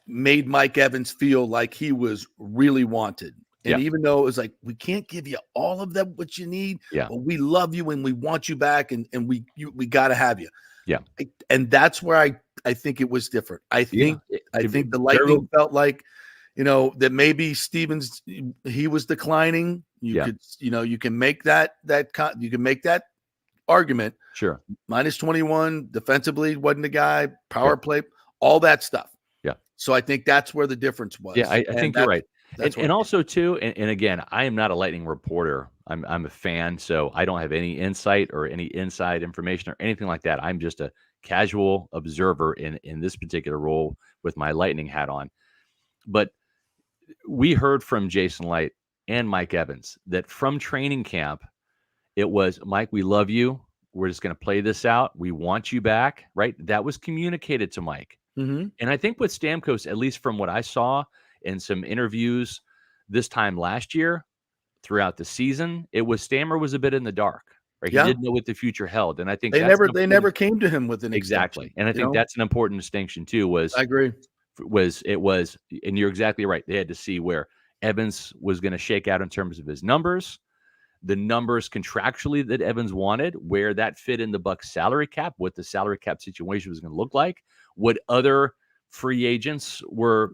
made Mike Evans feel like he was really wanted. And even though it was like, we can't give you all of that, what you need, but we love you and we want you back and we got to have you. Yeah. And that's where I think it was different. I think the Lightning felt like, that maybe Stevens, he was declining. You can make that argument. Sure. Minus 21 defensively wasn't the guy, power play, all that stuff. Yeah. So I think that's where the difference was. Yeah. I think you're right. And also too, and again, I am not a Lightning reporter. I'm a fan, so I don't have any insight or any inside information or anything like that. I'm just a casual observer in this particular role with my Lightning hat on. But we heard from Jason Light and Mike Evans that from training camp, it was, Mike, we love you. We're just going to play this out. We want you back, right? That was communicated to Mike. Mm-hmm. And I think with Stamkos, at least from what I saw in some interviews this time last year throughout the season, it was Stammer was a bit in the dark, right? He didn't know what the future held. And I think they never came to him with an exactly. extension, and I think that's an important distinction too, I agree. And you're exactly right. They had to see where Evans was going to shake out in terms of his numbers, the numbers contractually that Evans wanted, where that fit in the Bucs salary cap, what the salary cap situation was going to look like, what other free agents were,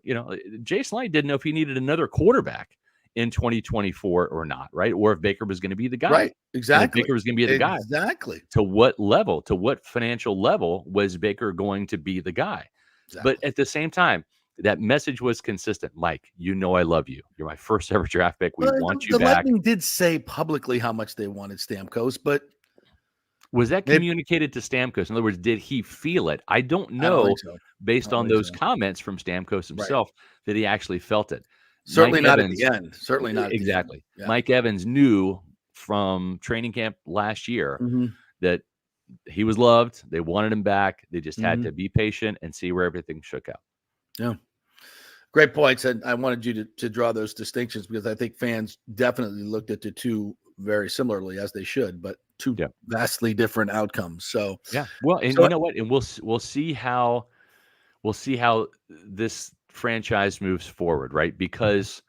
Jason Light didn't know if he needed another quarterback in 2024 or not, right? Or if Baker was going to be the guy. Right, exactly. Baker was going to be the guy. Exactly. To what level, to what financial level was Baker going to be the guy? Exactly. But at the same time, that message was consistent. Mike, I love you. You're my first ever draft pick. We want you back. The Lightning did say publicly how much they wanted Stamkos, but was that communicated to Stamkos? In other words, did he feel it? I don't know, based on those comments from Stamkos himself, that he actually felt it. Certainly not at the end. Certainly not exactly. Yeah. Mike Evans knew from training camp last year that he was loved. They wanted him back. They just had to be patient and see where everything shook out. Yeah. Great points. And I wanted you to draw those distinctions because I think fans definitely looked at the two very similarly, as they should, but two vastly different outcomes. So well, and you know what? And we'll see how this franchise moves forward, right? Because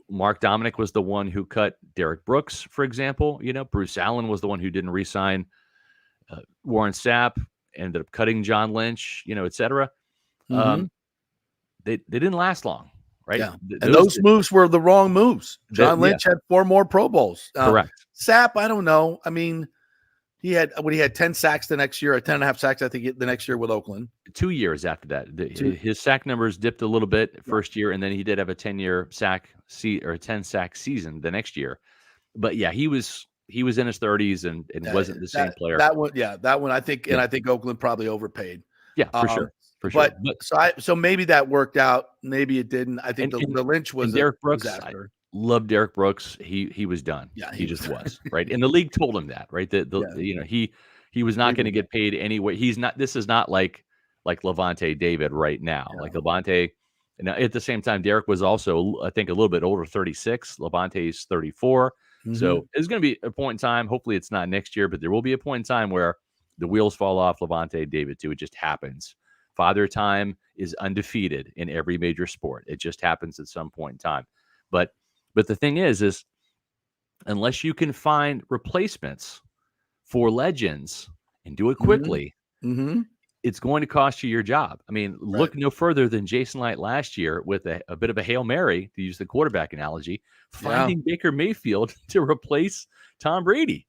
Mark Dominic was the one who cut Derek Brooks, for example. Bruce Allen was the one who didn't re-sign Warren Sapp, ended up cutting John Lynch, et cetera. They didn't last long. Right. Yeah. And those moves were the wrong moves. John Lynch had 4 more Pro Bowls. Correct. Sapp, I don't know. I mean, he had 10 sacks the next year, or 10.5 sacks, I think, the next year with Oakland. 2 years after that. His sack numbers dipped a little bit first year, and then he did have a 10-year sack or 10 sack season the next year. but yeah, he was in his 30s and wasn't the same player. That one I think, and I think Oakland probably overpaid. Yeah, for sure. But so maybe that worked out. Maybe it didn't. I think the Lynch was Derek Brooks. disaster. Love Derek Brooks. He was done. Yeah, he just was right. And the league told him that, right? He was not going to get paid anyway. He's not. This is not like Levante David right now. Yeah. Like Levante. Now at the same time, Derek was also, I think, a little bit older, 36. Levante's 34. Mm-hmm. So it's going to be a point in time. Hopefully, it's not next year, but there will be a point in time where the wheels fall off Levante David too. It just happens. Father Time is undefeated in every major sport. It just happens at some point in time. But the thing is unless you can find replacements for legends and do it quickly, it's going to cost you your job. I mean, look no further than Jason Light last year with a bit of a Hail Mary, to use the quarterback analogy, finding Baker Mayfield to replace Tom Brady.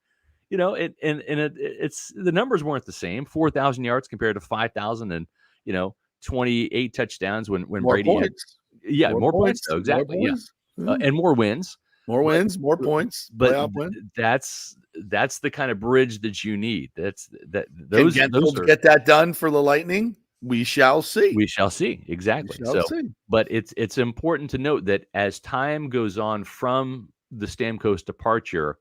It's the numbers weren't the same. 4,000 yards compared to 5,000 and 28 touchdowns when Brady points. Had more points. So exactly. More points. Yeah. And more wins. More wins, more points. But that's the kind of bridge that you need. Those get that done for the Lightning. We shall see. We shall see. Exactly. But it's important to note that as time goes on from the Stamkos departure,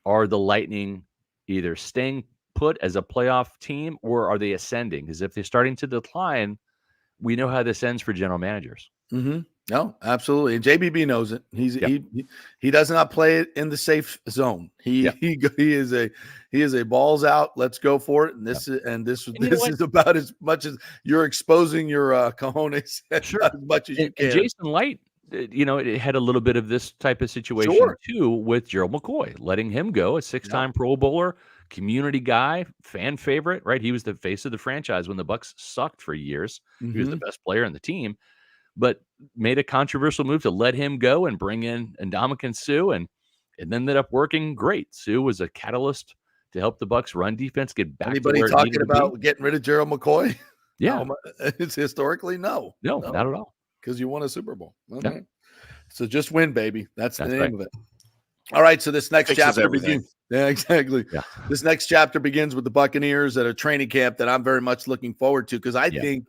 are the Lightning either staying put as a playoff team or are they ascending? Because if they're starting to decline, we know how this ends for general managers. Mm-hmm. No, absolutely. And JBB knows it. He does not play it in the safe zone. He is a balls out. Let's go for it. And this is about as much as you're exposing your cojones as much as you can. And Jason Light, it had a little bit of this type of situation too with Gerald McCoy, letting him go, a 6-time Pro Bowler, community guy, fan favorite, right? He was the face of the franchise when the Bucs sucked for years. Mm-hmm. He was the best player on the team, but made a controversial move to let him go and bring in Ndamukong Suh, and it ended up working great. Suh was a catalyst to help the Bucs run defense get back. Anybody to where talking about getting rid of Gerald McCoy? Yeah, it's historically no, not at all. Because you won a Super Bowl. Okay. Yeah. So just win, baby. That's the name right. of it. All right. So this next chapter begins. Yeah, exactly. Yeah. This next chapter begins with the Buccaneers at a training camp that I'm very much looking forward to, because I think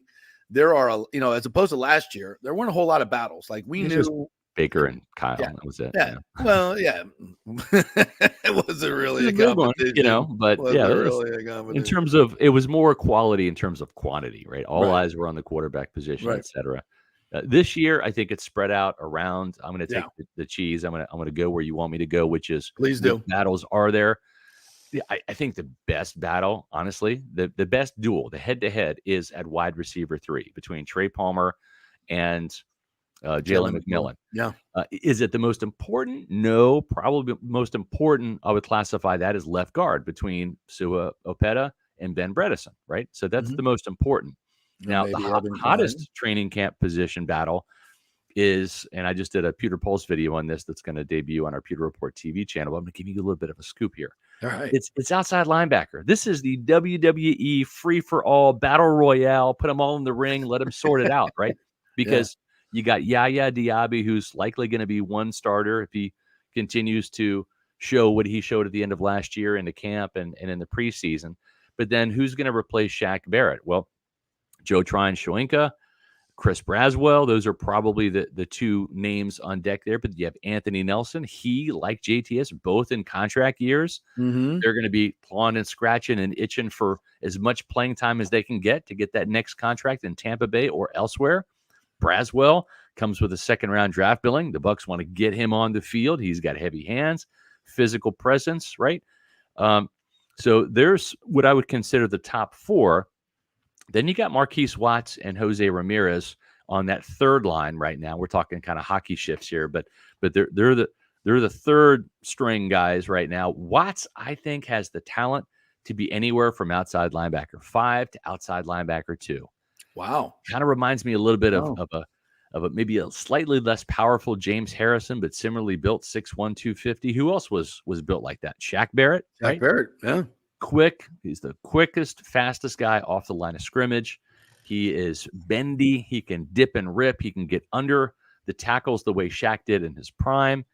there are, as opposed to last year, there weren't a whole lot of battles. Like we knew Baker and Kyle. That was it. Yeah. Well, yeah. It wasn't really a competition. But in terms of, it was more quality in terms of quantity, right? All eyes were on the quarterback position, et cetera. This year, I think it's spread out around. I'm going to take the cheese. I'm going to go where you want me to go, which is please do. Battles are there. I think the best battle, honestly, the best duel, the head-to-head is at wide receiver 3 between Trey Palmer and Jalen McMillan. Yeah. Is it the most important? No, probably most important. I would classify that as left guard between Sua Opeta and Ben Bredesen, right? So that's the most important. Now, the hottest training camp position battle is, and I just did a Pewter Pulse video on this that's going to debut on our Pewter Report TV channel. I'm going to give you a little bit of a scoop here. All right. It's outside linebacker. This is the WWE free-for-all battle royale. Put them all in the ring. Let them sort it out, right? Because you got Yaya Diaby, who's likely going to be one starter if he continues to show what he showed at the end of last year in the camp and in the preseason. But then who's going to replace Shaq Barrett? Well, Joe Tryon-Shoyinka, Chris Braswell, those are probably the two names on deck there. But you have Anthony Nelson. He, like JTS, both in contract years. Mm-hmm. They're going to be clawing and scratching and itching for as much playing time as they can get to get that next contract in Tampa Bay or elsewhere. Braswell comes with a second-round draft billing. The Bucs want to get him on the field. He's got heavy hands, physical presence, right? So there's what I would consider the top 4. Then you got Marquise Watts and Jose Ramirez on that third line right now. We're talking kind of hockey shifts here, but they're the third string guys right now. Watts, I think, has the talent to be anywhere from outside linebacker 5 to outside linebacker 2. Wow, kind of reminds me a little bit of a maybe a slightly less powerful James Harrison, but similarly built 6'1", 250. Who else was built like that? Shaq Barrett. Shaq Barrett, yeah. Quick. He's the quickest, fastest guy off the line of scrimmage. He is bendy. He can dip and rip. He can get under the tackles the way Shaq did in his prime.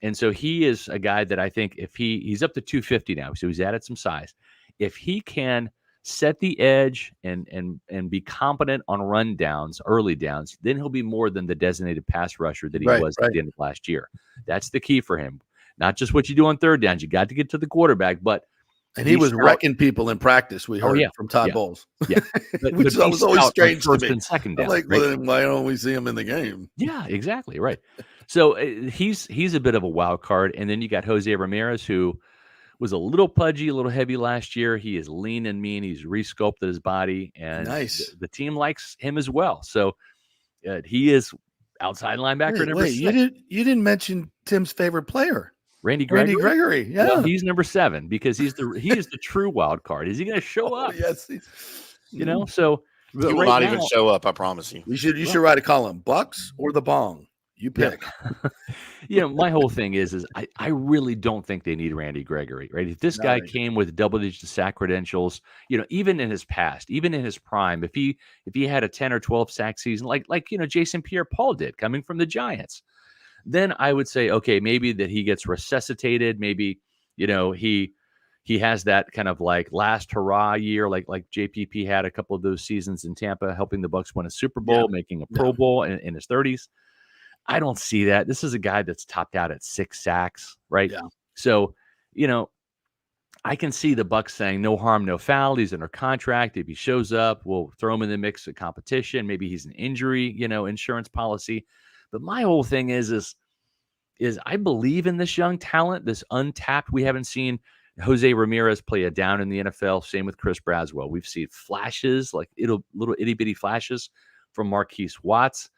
And so he is a guy that I think if he's up to 250 now, so he's added some size. If he can set the edge and be competent on run downs, early downs, then he'll be more than the designated pass rusher that he was at the end of last year. That's the key for him. Not just what you do on third downs. You got to get to the quarterback, but he was wrecking people in practice. We heard from Todd Bowles. Yeah, which was always strange to me. And second down, like, well, then why don't we see him in the game? Yeah, exactly right. So he's a bit of a wild card, and then you got Jose Ramirez, who was a little pudgy, a little heavy last year. He is lean and mean. He's resculpted his body, and the team likes him as well. So he is outside linebacker number 6. You didn't mention Tim's favorite player. Randy Gregory. Yeah. Well, he's number 7 because he is the true wild card. Is he going to show up? Yes. So he will not even show up, I promise you. You should write a column, Bucks or the Bong. You pick. My whole thing is I really don't think they need Randy Gregory, right? If this guy came with double-digit sack credentials, even in his past, even in his prime, if he had a 10 or 12 sack season, like Jason Pierre-Paul did coming from the Giants, then I would say, okay, maybe that he gets resuscitated. Maybe, he has that kind of like last hurrah year, like JPP had a couple of those seasons in Tampa, helping the Bucs win a Super Bowl, making a Pro Bowl in his 30s. I don't see that. This is a guy that's topped out at 6 sacks, right? Yeah. So, I can see the Bucs saying no harm, no foul. He's under contract. If he shows up, we'll throw him in the mix of competition. Maybe he's an injury, insurance policy. But my whole thing is I believe in this young talent, this untapped. We haven't seen Jose Ramirez play a down in the NFL. Same with Chris Braswell. We've seen flashes, like little itty bitty flashes from Marquise Watts.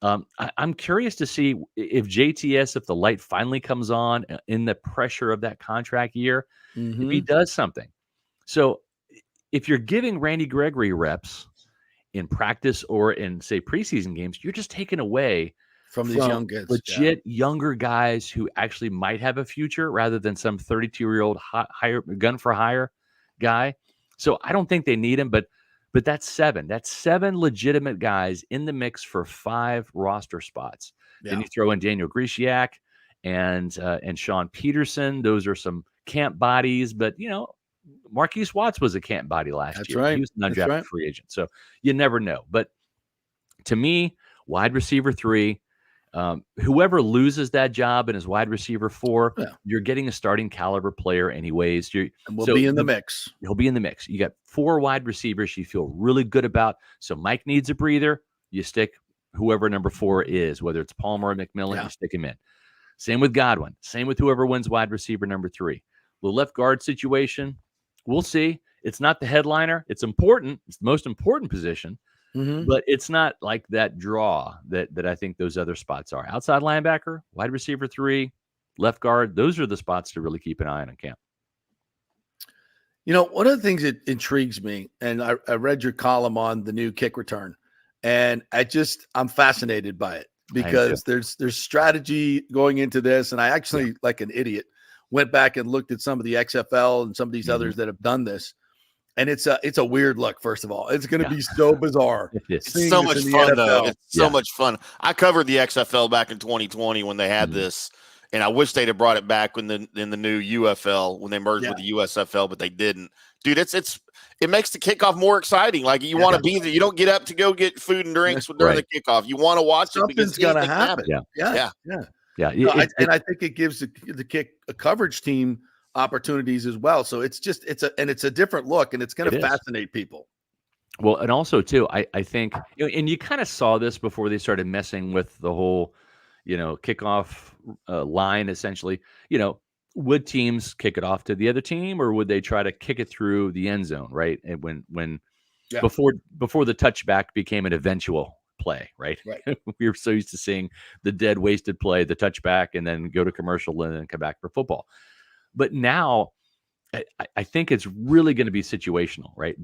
I'm curious to see if JTS, if the light finally comes on in the pressure of that contract year, if he does something. So if you're giving Randy Gregory reps in practice or in, say, preseason games, you're just taking away from these young kids, legit younger guys who actually might have a future rather than some 32-year-old gun for hire guy. So I don't think they need him, but that's 7. That's 7 legitimate guys in the mix for 5 roster spots. Yeah. Then you throw in Daniel Grisiak and Sean Peterson. Those are some camp bodies, but Marquise Watts was a camp body last year. Right. He was an undrafted free agent, so you never know. But to me, wide receiver 3. Whoever loses that job and is wide receiver 4, you're getting a starting caliber player anyways. We'll be in the mix. He'll be in the mix. You got 4 wide receivers you feel really good about. So Mike needs a breather. You stick whoever number 4 is, whether it's Palmer or McMillan, you stick him in. Same with Godwin. Same with whoever wins wide receiver number 3. The left guard situation, we'll see. It's not the headliner. It's important. It's the most important position. But it's not like that draw that I think those other spots are. Outside linebacker, wide receiver 3, left guard. Those are the spots to really keep an eye on in camp. One of the things that intrigues me, and I read your column on the new kick return, and I'm fascinated by it because there's strategy going into this. And I actually, like an idiot, went back and looked at some of the XFL and some of these others that have done this. And it's a weird look, first of all. It's going to be so bizarre. It's so much fun, though. It's so much fun. I covered the XFL back in 2020 when they had this, and I wish they'd have brought it back in the new UFL when they merged with the USFL, but they didn't. Dude, it makes the kickoff more exciting. Like, you want to be there. You don't get up to go get food and drinks during the kickoff. You want to watch it because something's going to happen. Yeah. I think it gives the kick a coverage team opportunities as well. So it's a different look, and it's going to fascinate people. Well, and also too, I think, and you kind of saw this before they started messing with the whole, kickoff line. Essentially, would teams kick it off to the other team, or would they try to kick it through the end zone? Right, and before the touchback became an eventual play, right? We were so used to seeing the dead wasted play, the touchback, and then go to commercial and then come back for football. But now I think it's really going to be situational, right?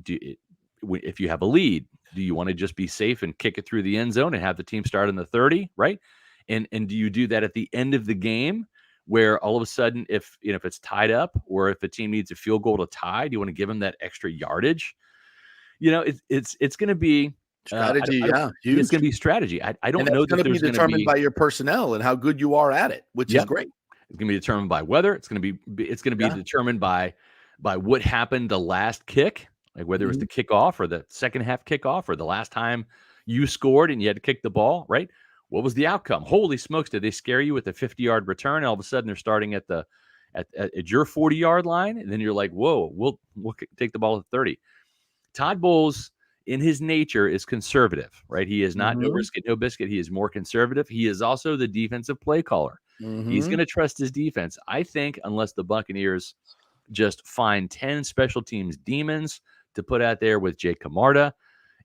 If you have a lead, do you want to just be safe and kick it through the end zone and have the team start in the 30, right? And do you do that at the end of the game where all of a sudden, if it's tied up or if a team needs a field goal to tie, do you want to give them that extra yardage? It's going to be strategy. It's going to be strategy. I don't know that it's going to be determined by your personnel and how good you are at it, which is great. It's going to be determined by weather. It's going to be determined by what happened the last kick, like whether it was the kickoff or the second half kickoff or the last time you scored and you had to kick the ball, right? What was the outcome? Holy smokes, did they scare you with a 50-yard return? And all of a sudden they're starting at your 40-yard line, and then you're like, whoa, we'll take the ball at 30. Todd Bowles, in his nature, is conservative, right? He is not no risk it, no biscuit. He is more conservative. He is also the defensive play caller. He's going to trust his defense. I think unless the Buccaneers just find 10 special teams demons to put out there with Jake Camarda,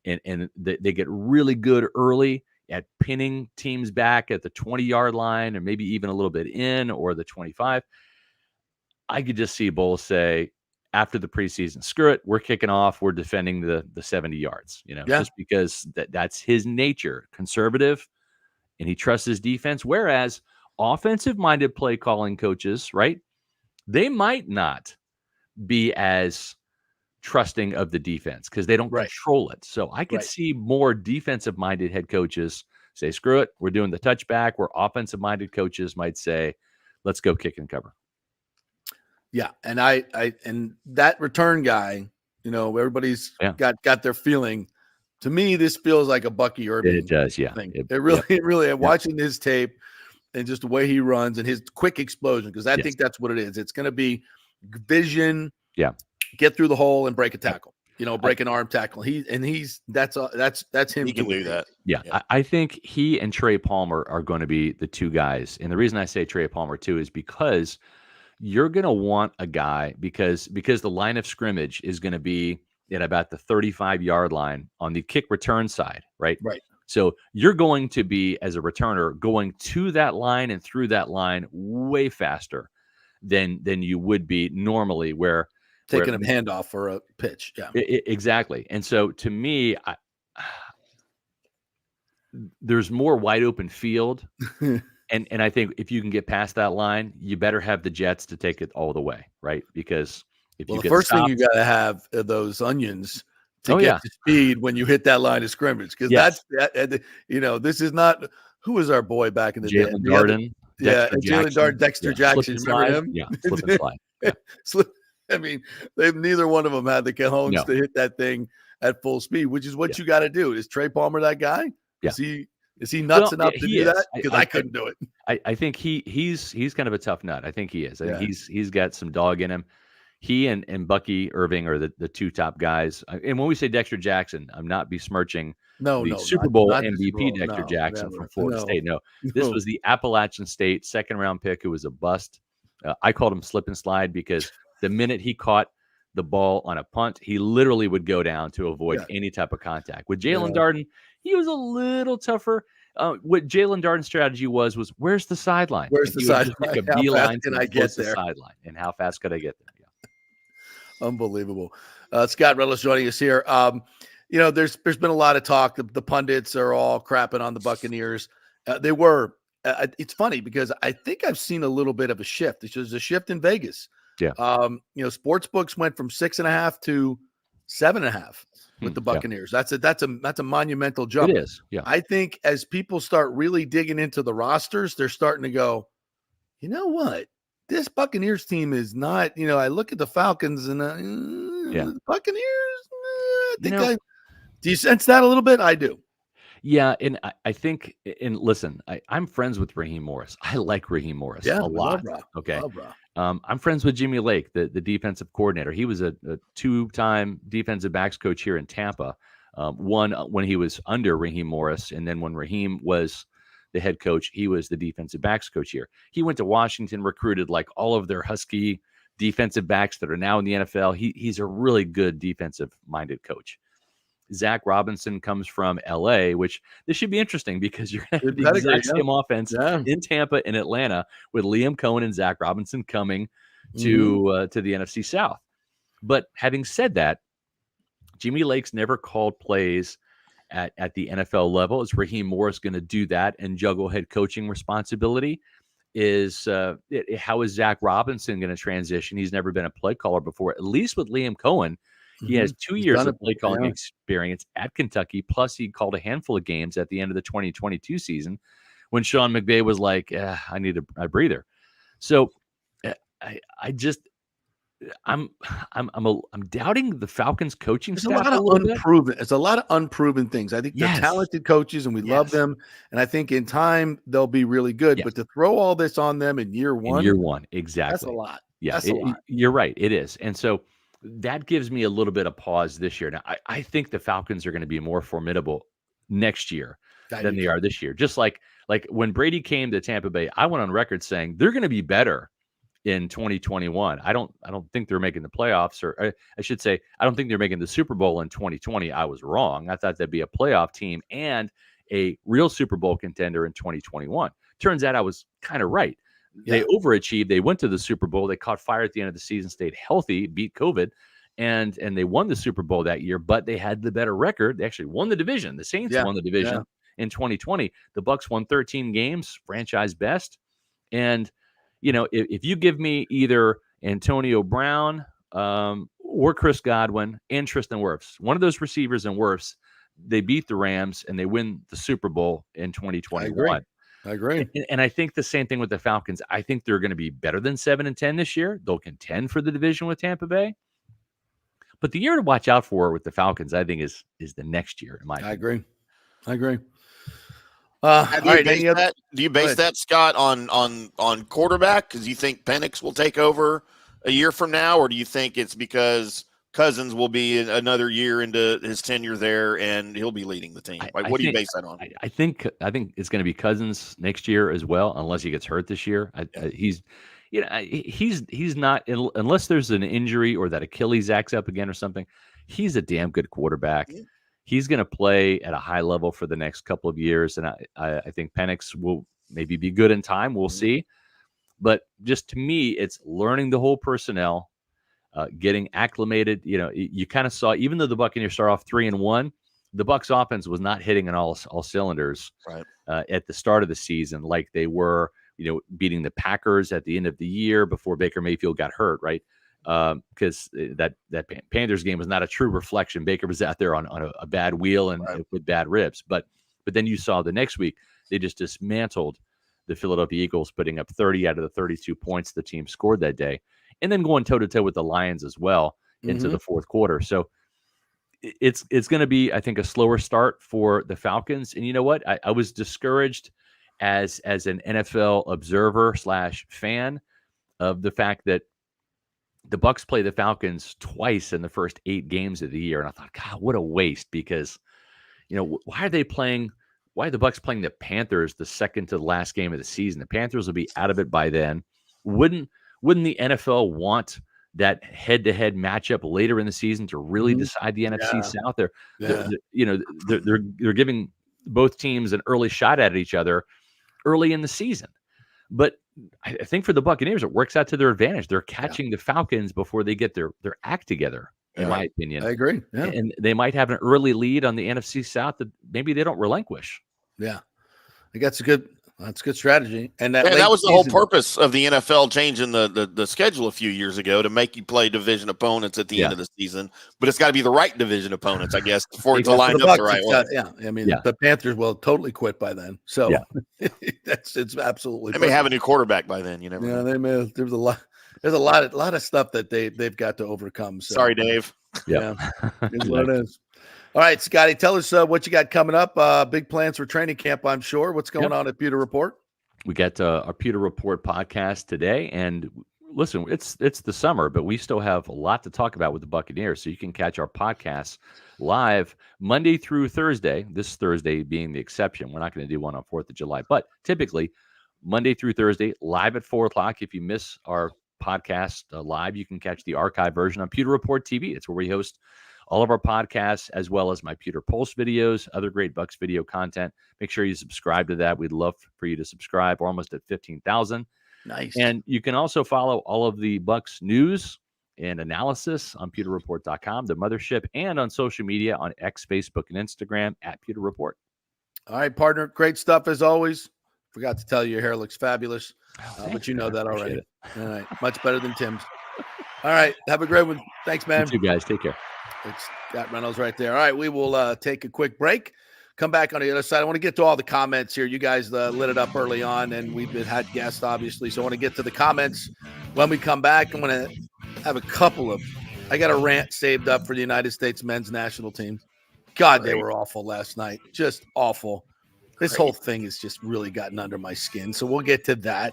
and they get really good early at pinning teams back at the 20-yard line or maybe even a little bit in or the 25, I could just see Bowles say after the preseason, screw it, we're kicking off, we're defending the 70 yards, just because that's his nature, conservative, and he trusts his defense. Whereas offensive-minded play calling coaches, right, they might not be as trusting of the defense because they don't control it. So I could see more defensive-minded head coaches say, screw it, we're doing the touchback, where offensive-minded coaches might say, let's go kick and cover. Yeah, and I and that return guy, everybody's got their feeling. To me, this feels like a Bucky Irving. It does, yeah. Thing. It really. Watching his tape and just the way he runs and his quick explosion, because I think that's what it is. It's going to be vision. Yeah, get through the hole and break a tackle. Break an arm tackle. That's him. He can do that. Yeah, I think he and Trey Palmer are going to be the two guys, and the reason I say Trey Palmer too is because you're going to want a guy because the line of scrimmage is going to be at about the 35-yard line on the kick return side, right? Right. So you're going to be, as a returner, going to that line and through that line way faster than you would be normally, where taking a handoff for a pitch. Yeah, exactly. And so to me, there's more wide open field. And I think if you can get past that line, you better have the Jets to take it all the way, right? Because if you the first thing you got to have are those onions to get to speed when you hit that line of scrimmage. Because this is not who was our boy back in the day. Jalen Darden. Jalen Darden, Dexter Jackson. Remember him? Yeah, slip and slide. Yeah. I mean, neither one of them had the cojones to hit that thing at full speed, which is what you got to do. Is Trey Palmer that guy? Yeah. Is he nuts enough to do that? Because I couldn't do it. I think he's kind of a tough nut. I think he is. I think he's got some dog in him. He and Bucky Irving are the two top guys. And when we say Dexter Jackson, I'm not besmirching the Super Bowl MVP Dexter Jackson from Florida State. No, this was the Appalachian State second-round pick who was a bust. I called him slip and slide because the minute he caught the ball on a punt, he literally would go down to avoid any type of contact. With Jalen Darden, he was a little tougher. What Jalen Darden's strategy was where's the sideline? Where's the sideline? Make a beeline to the sideline, and how fast could I get there? Yeah. Unbelievable. Scott Relis joining us here. There's been a lot of talk. The pundits are all crapping on the Buccaneers. They were. It's funny because I think I've seen a little bit of a shift. There's a shift in Vegas. Yeah. Sports books went from 6.5 to 7.5 with the Buccaneers. That's a monumental jump. It is. Yeah. I think as people start really digging into the rosters, they're starting to go, you know what? This Buccaneers team is not, I look at the Falcons and the Buccaneers. Do you sense that a little bit? I do. Yeah, and I think, and listen, I'm friends with Raheem Morris. I like Raheem Morris a lot. Okay. I'm friends with Jimmy Lake, the defensive coordinator. He was a two-time defensive backs coach here in Tampa. One when he was under Raheem Morris, and then when Raheem was the head coach, he was the defensive backs coach here. He went to Washington, recruited like all of their Husky defensive backs that are now in the NFL. He's a really good defensive-minded coach. Zach Robinson comes from LA, which this should be interesting because you're going to have the exact same offense in Tampa and Atlanta with Liam Cohen and Zach Robinson coming to the NFC South. But having said that, Jimmy Lake's never called plays at the NFL level. Is Raheem Morris going to do that and juggle head coaching responsibility? How is Zach Robinson going to transition? He's never been a play caller before, at least with Liam Cohen. He has 2 years of play calling experience at Kentucky. Plus, he called a handful of games at the end of the 2022 season when Sean McVay was like, I need a breather. So I just I'm doubting the Falcons coaching There's staff a a lot little of bit. unproven. It's a lot of unproven things. I think they're Yes. talented coaches, and we love Yes. them. And I think in time they'll be really good. Yes. But to throw all this on them in year one, exactly. that's a lot. Yeah, That's a lot. You're right. It is. And so that gives me a little bit of pause this year. Now, I think the Falcons are going to be more formidable next year than they are this year. Just like when Brady came to Tampa Bay, I went on record saying they're going to be better in 2021. I don't think they're making the playoffs, or I should say, I don't think they're making the Super Bowl in 2020. I was wrong. I thought they'd be a playoff team and a real Super Bowl contender in 2021. Turns out I was kind of right. They overachieved. They went to the Super Bowl. They caught fire at the end of the season, stayed healthy, beat COVID, and they won the Super Bowl that year. But they had the better record. They actually won the division. The Saints won the division in 2020. The Bucs won 13 games, franchise best. And if you give me either Antonio Brown or Chris Godwin and Tristan Wirfs, one of those receivers and Wirfs, they beat the Rams and they win the Super Bowl in 2021. I agree. And I think the same thing with the Falcons. I think they're going to be better than 7-10 this year. They'll contend for the division with Tampa Bay. But the year to watch out for with the Falcons, I think, is the next year. In my opinion. I agree. Do you base that, Scott, on quarterback? Because you think Penix will take over a year from now, or do you think it's because Cousins will be another year into his tenure there and he'll be leading the team? What do you base that on? I think it's going to be Cousins next year as well, unless he gets hurt this year. He's not, unless there's an injury or that Achilles acts up again or something. He's a damn good quarterback. Yeah. He's going to play at a high level for the next couple of years, and I think Penix will maybe be good in time. We'll see. But just to me, it's learning the whole personnel. Getting acclimated, you kind of saw, even though the Buccaneers start off 3-1, the Bucs offense was not hitting on all cylinders at the start of the season, like they were, beating the Packers at the end of the year before Baker Mayfield got hurt, right? Because that Panthers game was not a true reflection. Baker was out there on a bad wheel and with bad ribs, but then you saw the next week they just dismantled the Philadelphia Eagles, putting up 30 out of the 32 points the team scored that day. And then going toe-to-toe with the Lions as well into the fourth quarter. So it's going to be, I think, a slower start for the Falcons. And you know what? I was discouraged as an NFL observer / fan of the fact that the Bucs play the Falcons twice in the first 8 games of the year. And I thought, God, what a waste, because, why are the Bucs playing the Panthers the second to the last game of the season? The Panthers will be out of it by then. Wouldn't the NFL want that head-to-head matchup later in the season to really decide the NFC South? They're giving both teams an early shot at each other early in the season. But I think for the Buccaneers, it works out to their advantage. They're catching the Falcons before they get their act together, in my opinion. I agree. Yeah. And they might have an early lead on the NFC South that maybe they don't relinquish. Yeah. I think that's a good strategy. And that was the whole purpose of the NFL changing the schedule a few years ago, to make you play division opponents at the end of the season. But it's got to be the right division opponents, I guess, for it to line up the right way. The Panthers will totally quit by then. So it's absolutely. They may have a new quarterback by then. You never know. They may. There's a lot of stuff that they've got to overcome. So. Sorry, Dave. It's what it is. All right, Scotty, tell us what you got coming up. Big plans for training camp, I'm sure. What's going on at Pewter Report? We got our Pewter Report podcast today. And listen, it's the summer, but we still have a lot to talk about with the Buccaneers. So you can catch our podcasts live Monday through Thursday, this Thursday being the exception. We're not going to do one on 4th of July, but typically Monday through Thursday, live at 4 o'clock. If you miss our podcast live, you can catch the archive version on Pewter Report TV. It's where we host all of our podcasts, as well as my Pewter Pulse videos, other great Bucs video content. Make sure you subscribe to that. We'd love for you to subscribe. We're almost at 15,000. Nice. And you can also follow all of the Bucs news and analysis on pewterreport.com, the mothership, and on social media on X, Facebook, and Instagram at Pewter Report. All right, partner. Great stuff as always. Forgot to tell you, your hair looks fabulous, but you know that already. All right. Much better than Tim's. All right. Have a great one. Thanks, man. You too, guys. Take care. It's Scott Reynolds right there. All right, we will take a quick break. Come back on the other side. I want to get to all the comments here. You guys lit it up early on, and we've had guests, obviously. So I want to get to the comments when we come back. I'm going to have I got a rant saved up for the United States men's national team. God, they were awful last night. Just awful. This whole thing has just really gotten under my skin. So we'll get to that.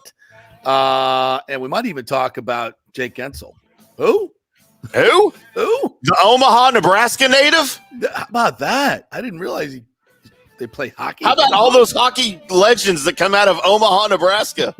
And we might even talk about Jake Gensel. Who? The Omaha, Nebraska native? How about that? I didn't realize they play hockey. How about all those hockey legends that come out of Omaha, Nebraska?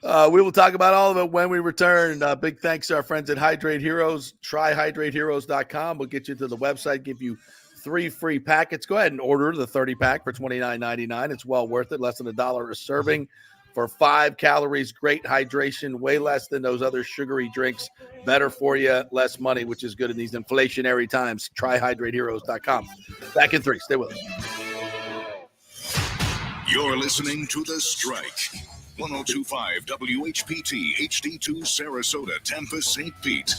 We will talk about all of it when we return. Big thanks to our friends at Hydrate Heroes. Try HydrateHeroes.com. We'll get you to the website, give you 3 free packets. Go ahead and order the 30-pack for $29.99. It's well worth it. Less than $1 a serving for 5 calories. Great hydration, way less than those other sugary drinks. Better for you, less money, which is good in these inflationary times. Try HydrateHeroes.com. Back in 3. Stay with us. You're listening to The Strike. 102.5 WHPT HD2 Sarasota, Tampa, St. Pete.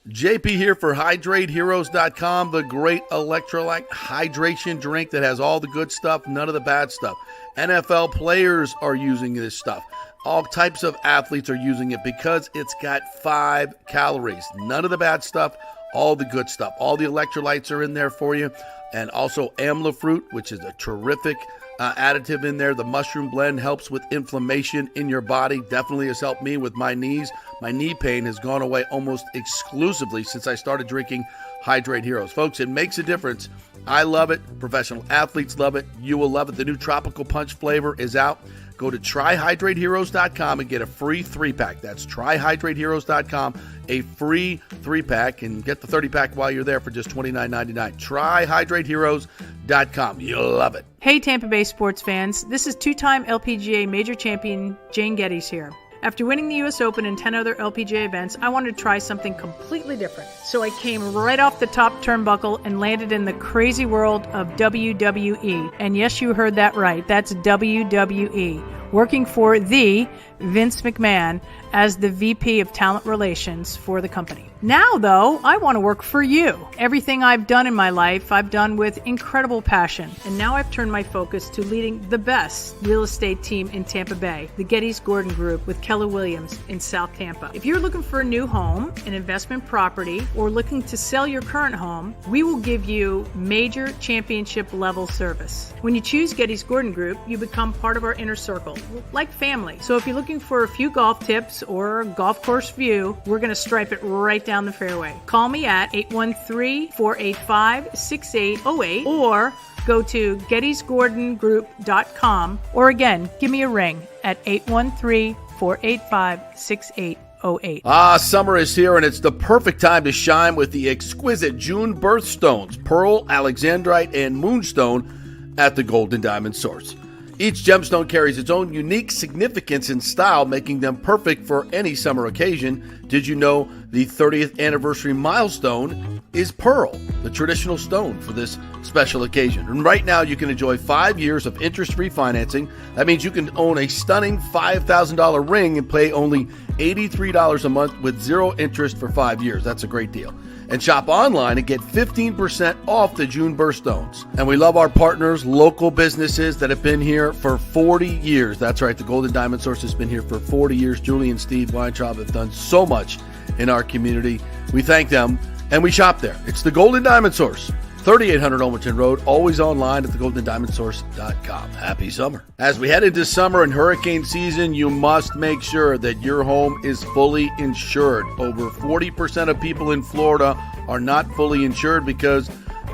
JP here for HydrateHeroes.com, the great electrolyte hydration drink that has all the good stuff, none of the bad stuff. NFL players are using this stuff. All types of athletes are using it because it's got 5 calories. None of the bad stuff, all the good stuff. All the electrolytes are in there for you. And also amla fruit, which is a terrific additive in there. The mushroom blend helps with inflammation in your body. Definitely has helped me with my knees. My knee pain has gone away almost exclusively since I started drinking Hydrate Heroes. Folks, it makes a difference. I love it. Professional athletes love it. You will love it. The new Tropical Punch flavor is out. Go to tryhydrateheroes.com and get a free 3-pack. That's tryhydrateheroes.com, a free 3-pack, and get the 30-pack while you're there for just $29.99. Tryhydrateheroes.com. You'll love it. Hey Tampa Bay sports fans, this is 2-time LPGA major champion Jane Geddes here. After winning the US Open and 10 other LPGA events, I wanted to try something completely different. So I came right off the top turnbuckle and landed in the crazy world of WWE. And yes, you heard that right. That's WWE. Working for the Vince McMahon as the VP of Talent Relations for the company. Now, though, I want to work for you. Everything I've done in my life, I've done with incredible passion. And now I've turned my focus to leading the best real estate team in Tampa Bay, the Geddes Gordon Group with Keller Williams in South Tampa. If you're looking for a new home, an investment property, or looking to sell your current home, we will give you major championship level service. When you choose Geddes Gordon Group, you become part of our inner circle, like family. So if you're looking for a few golf tips or a golf course view, we're going to stripe it right down the fairway. Call me at 813-485-6808 or go to gettysgordongroup.com, or again, give me a ring at 813-485-6808. Summer is here, and it's the perfect time to shine with the exquisite June birthstones, Pearl, Alexandrite, and Moonstone at the Golden Diamond Source. Each gemstone carries its own unique significance and style, making them perfect for any summer occasion. Did you know the 30th anniversary milestone is Pearl, the traditional stone for this special occasion? And right now, you can enjoy 5 years of interest-free financing. That means you can own a stunning $5,000 ring and pay only $83 a month with 0 interest for 5 years. That's a great deal. And shop online and get 15% off the June birthstones. And we love our partners, local businesses that have been here for 40 years. That's right, the Golden Diamond Source has been here for 40 years. Julie and Steve Weintraub have done so much in our community. We thank them, and we shop there. It's the Golden Diamond Source, 3800 Olmerton Road, always online at thegoldendiamondsource.com. Happy summer. As we head into summer and hurricane season, you must make sure that your home is fully insured. Over 40% of people in Florida are not fully insured because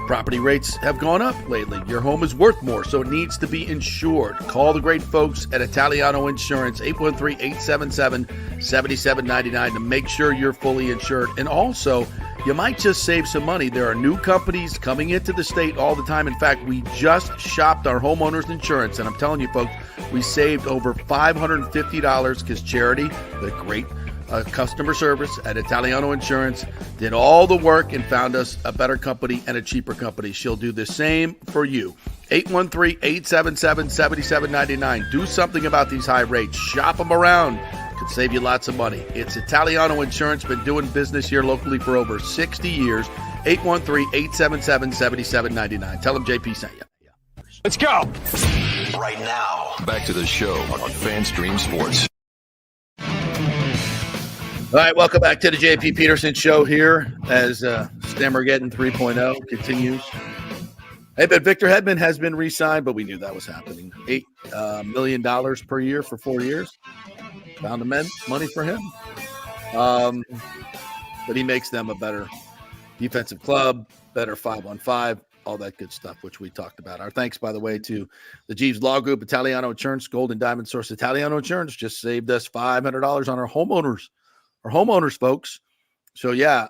property rates have gone up lately. Your home is worth more, so it needs to be insured. Call the great folks at Italiano Insurance, 813-877-7799 to make sure you're fully insured. And also, you might just save some money. There are new companies coming into the state all the time. In fact, we just shopped our homeowners insurance, and I'm telling you, folks, we saved over $550 because Charity, the great customer service at Italiano Insurance, did all the work and found us a better company and a cheaper company. She'll do the same for you. 813-877-7799. Do something about these high rates. Shop them around. Could save you lots of money. It's Italiano Insurance, been doing business here locally for over 60 years. 813-877-7799. Tell them JP sent you. Let's go. Right now, back to the show on FanStream Sports. All right, welcome back to the JP Peterson Show here as Stammergeddon 3.0 continues. Hey, but Victor Hedman has been re-signed, but we knew that was happening. $8 million per year for 4 years. Found the money for him. But he makes them a better defensive club, better 5-on-5, all that good stuff, which we talked about. Our thanks, by the way, to the Jeeves Law Group, Italiano Insurance, Gold and Diamond Source Italiano Insurance just saved us $500 on our homeowners, folks. So, yeah,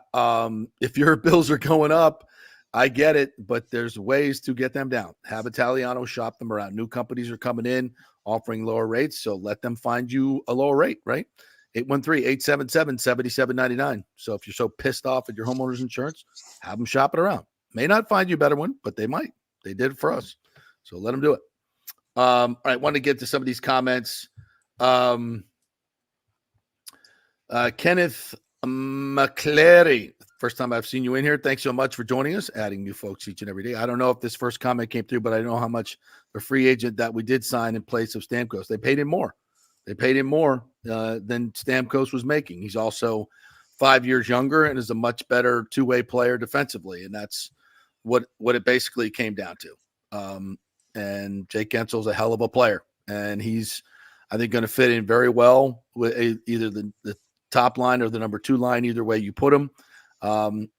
if your bills are going up, I get it, but there's ways to get them down. Have Italiano shop them around. New companies are coming in, offering lower rates, so let them find you a lower rate, right? 813-877-7799. So if you're so pissed off at your homeowner's insurance, have them shop it around. May not find you a better one, but they might. They did it for us. So let them do it. All right, want to get to some of these comments. Kenneth McClary, first time I've seen you in here. Thanks so much for joining us, adding new folks each and every day. I don't know if this first comment came through, but I know how much the free agent that we did sign in place of Stamkos. They paid him more. They paid him more than Stamkos was making. He's also 5 years younger and is a much better two-way player defensively, and that's what it basically came down to. And Jake Gensel's a hell of a player, and he's, I think, going to fit in very well with either the top line or the number 2 line, either way you put him.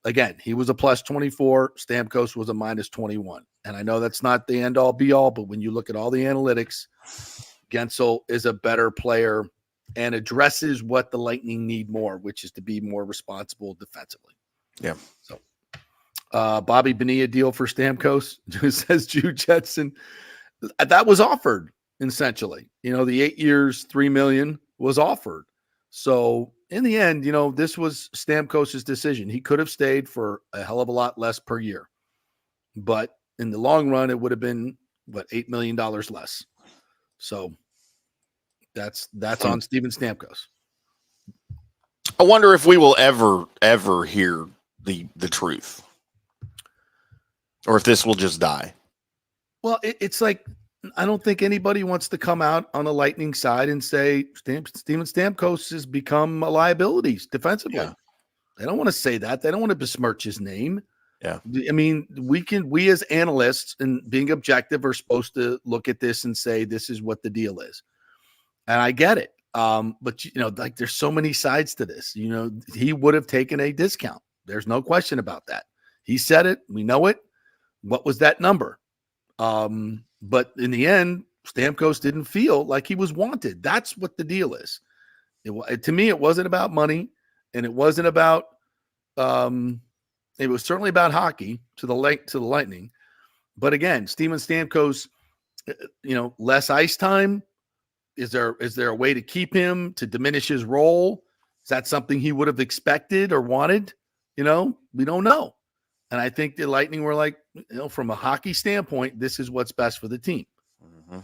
Again, he was a plus 24. Stamkos was a minus 21. And I know that's not the end-all, be-all, but when you look at all the analytics, Gensel is a better player and addresses what the Lightning need more, which is to be more responsible defensively. Yeah. So, Bobby Bonilla deal for Stamkos, says Jude Jetson. That was offered, essentially. The 8 years, $3 million was offered. So, in the end, this was Stamkos' decision. He could have stayed for a hell of a lot less per year. But in the long run, it would have been, $8 million less. So, that's on Steven Stamkos. I wonder if we will ever hear the truth, or if this will just die. Well, it's like, I don't think anybody wants to come out on the Lightning side and say Steven Stamkos has become a liability defensively. Yeah. They don't want to say that. They don't want to besmirch his name. Yeah. I mean, we as analysts and being objective are supposed to look at this and say, this is what the deal is. And I get it. But there's so many sides to this. He would have taken a discount. There's no question about that. He said it. We know it. What was that number? But in the end, Stamkos didn't feel like he was wanted. That's what the deal is. To me, it wasn't about money, and it wasn't about. It was certainly about hockey to the Lightning, but again, Steven Stamkos, less ice time. Is there a way to keep him, to diminish his role? Is that something he would have expected or wanted? We don't know. And I think the Lightning were like, from a hockey standpoint, this is what's best for the team. Mm-hmm.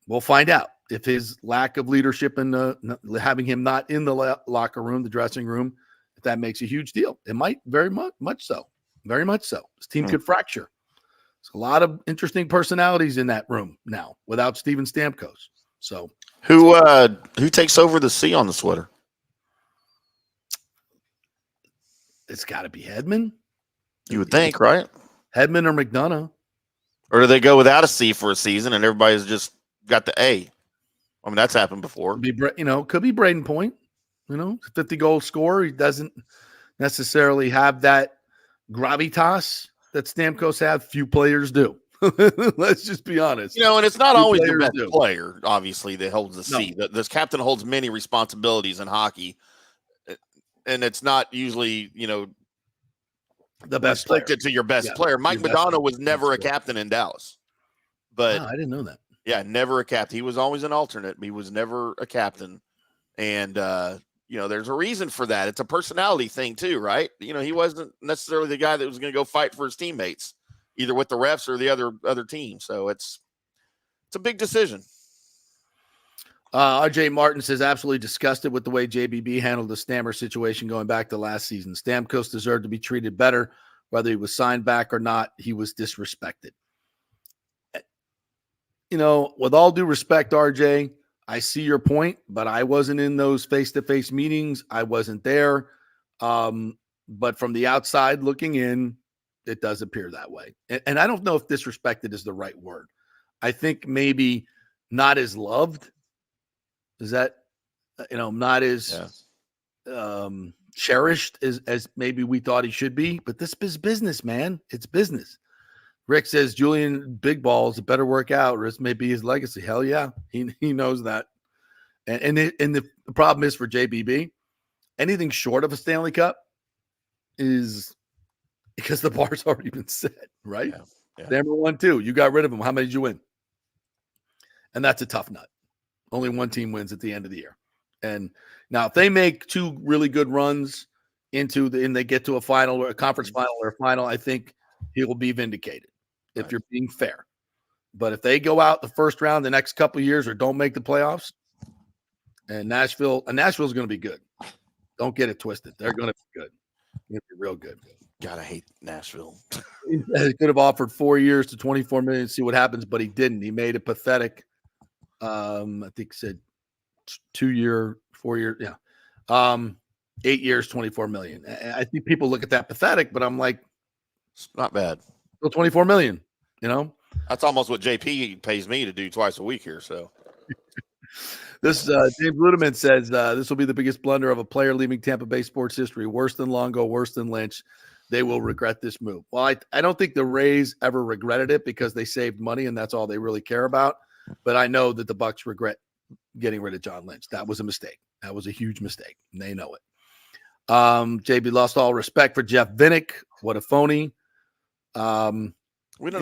We'll find out if his lack of leadership and having him not in the locker room, the dressing room, if that makes a huge deal. It might very much so. Very much so. This team could fracture. There's a lot of interesting personalities in that room now without Steven Stamkos. So who takes over the C on the sweater? It's got to be Hedman. You would think, right? Hedman or McDonough. Or do they go without a C for a season and everybody's just got the A? I mean, that's happened before. Could be Braden Point. 50-goal scorer. He doesn't necessarily have that gravitas that Stamkos have. Few players do. Let's just be honest. And it's not always the best player, obviously, that holds the C. This captain holds many responsibilities in hockey, and it's not usually, the best player to your best player. Mike Modano was never a captain in Dallas, but I didn't know that. Yeah, never a captain. He was always an alternate. He was never a captain, and there's a reason for that. It's a personality thing too, right? He wasn't necessarily the guy that was going to go fight for his teammates, either with the refs or the other team. So it's a big decision. RJ Martin says, absolutely disgusted with the way JBB handled the Stammer situation going back to last season. Stamkos deserved to be treated better whether he was signed back or not, he was disrespected. With all due respect, RJ, I see your point, but I wasn't in those face-to-face meetings. I wasn't there. But from the outside looking in, it does appear that way. And I don't know if disrespected is the right word. I think maybe not as loved. Is that, not as cherished as maybe we thought he should be. But this is business, man. It's business. Rick says Julian Big Balls it better work out, or this may be his legacy. Hell yeah, he knows that. And the problem is for JBB, anything short of a Stanley Cup is because the bar's already been set, right? Yeah. Number 1, 2, you got rid of him. How many did you win? And that's a tough nut. Only one team wins at the end of the year. And now if they make 2 really good runs and they get to a final or a conference final or a final, I think he will be vindicated if you're being fair. But if they go out the first round the next couple of years or don't make the playoffs, and Nashville's going to be good. Don't get it twisted. They're going to be good. They're going to be real good. God, I hate Nashville. He could have offered 4 years to $24 million to see what happens, but he didn't. He made a pathetic, I think he said 2 year, 4 year, 8 years, $24 million. I think people look at that pathetic, but I'm like, it's not bad. Still $24 million, That's almost what JP pays me to do twice a week here. So this James Ludeman says this will be the biggest blunder of a player leaving Tampa Bay sports history. Worse than Longo, worse than Lynch. They will regret this move. Well, I don't think the Rays ever regretted it because they saved money and that's all they really care about. But I know that the Bucks regret getting rid of John Lynch. That was a mistake. That was a huge mistake. And they know it. JB lost all respect for Jeff Vinnick. What a phony. We don't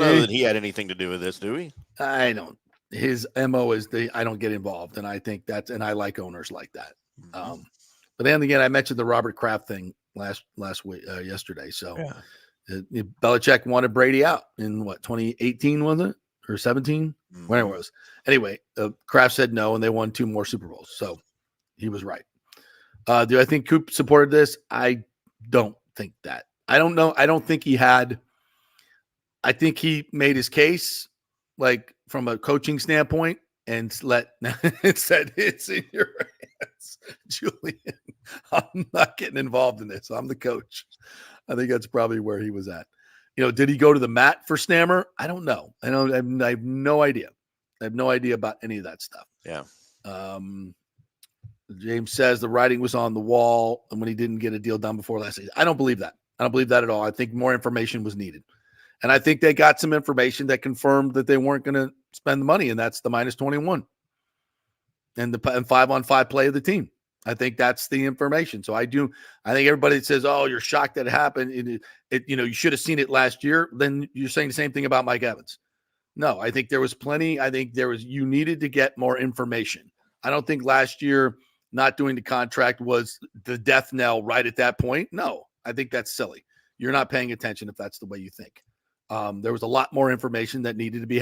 know that he had anything to do with this, do we? I don't. His MO is I don't get involved, and I think and I like owners like that. But then again, I mentioned the Robert Kraft thing last week, yesterday. So Belichick wanted Brady out in 2018 was it or 17? Whatever it was. Anyway, Kraft said no, and they won 2 more Super Bowls. So he was right. Do I think Coop supported this? I don't think that. I don't know. I don't think he had. I think he made his case, like from a coaching standpoint, and said, "It's in your hands, Julian. I'm not getting involved in this. I'm the coach." I think that's probably where he was at. Did he go to the mat for Stammer? I don't know. I have no idea. I have no idea about any of that stuff. Yeah. James says the writing was on the wall and when he didn't get a deal done before last season. I don't believe that. I don't believe that at all. I think more information was needed. And I think they got some information that confirmed that they weren't going to spend the money, and that's the -21 and the 5-on-5 play of the team. I think that's the information. So I think everybody that says, "Oh, you're shocked that it happened," you should have seen it last year. Then you're saying the same thing about Mike Evans. No, I think there was plenty. I think you needed to get more information. I don't think last year not doing the contract was the death knell right at that point. No, I think that's silly. You're not paying attention if that's the way you think. There was a lot more information that needed to be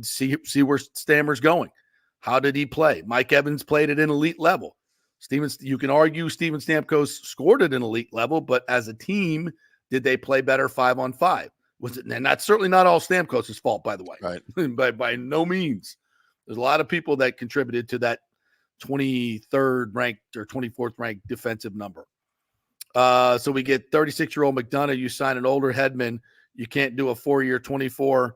see where Stammer's going. How did he play? Mike Evans played at an elite level. You can argue Steven Stamkos scored at an elite level, but as a team, did they play better 5-on-5? Was it? And that's certainly not all Stamkos' fault, by the way. Right. by no means. There's a lot of people that contributed to that 23rd ranked or 24th ranked defensive number. So we get 36-year-old McDonough. You sign an older Hedman. You can't do a 4-year 24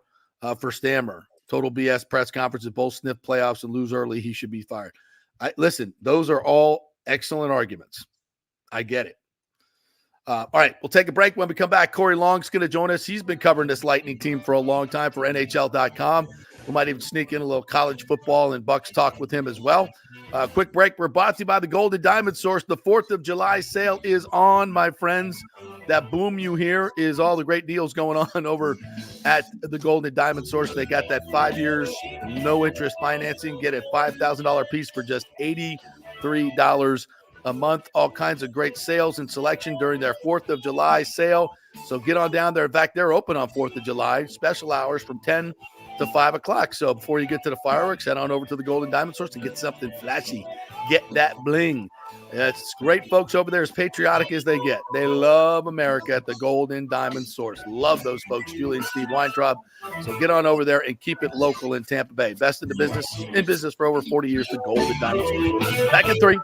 for Stammer. Total BS press conferences, both sniff playoffs and lose early. He should be fired. Listen, those are all excellent arguments. I get it. All right, we'll take a break. When we come back, Corey Long's going to join us. He's been covering this Lightning team for a long time for NHL.com. We might even sneak in a little college football and Bucks talk with him as well. Quick break. We're brought to you by the Golden Diamond Source. The 4th of July sale is on, my friends. That boom you hear is all the great deals going on over at the Golden Diamond Source. They got that 5 years, no interest financing. Get a $5,000 piece for just $83 a month. All kinds of great sales and selection during their 4th of July sale. So get on down there. In fact, they're open on 4th of July, special hours from 10 to 5 o'clock. So before you get to the fireworks, head on over to the Golden Diamond Source and get something flashy. Get that bling. Yeah, it's great folks over there, as patriotic as they get. They love America at the Golden Diamond Source. Love those folks, Julie and Steve Weintraub. So get on over there and keep it local in Tampa Bay. Best in the business, in business for over 40 years, the Golden Diamond Source. Back in 3.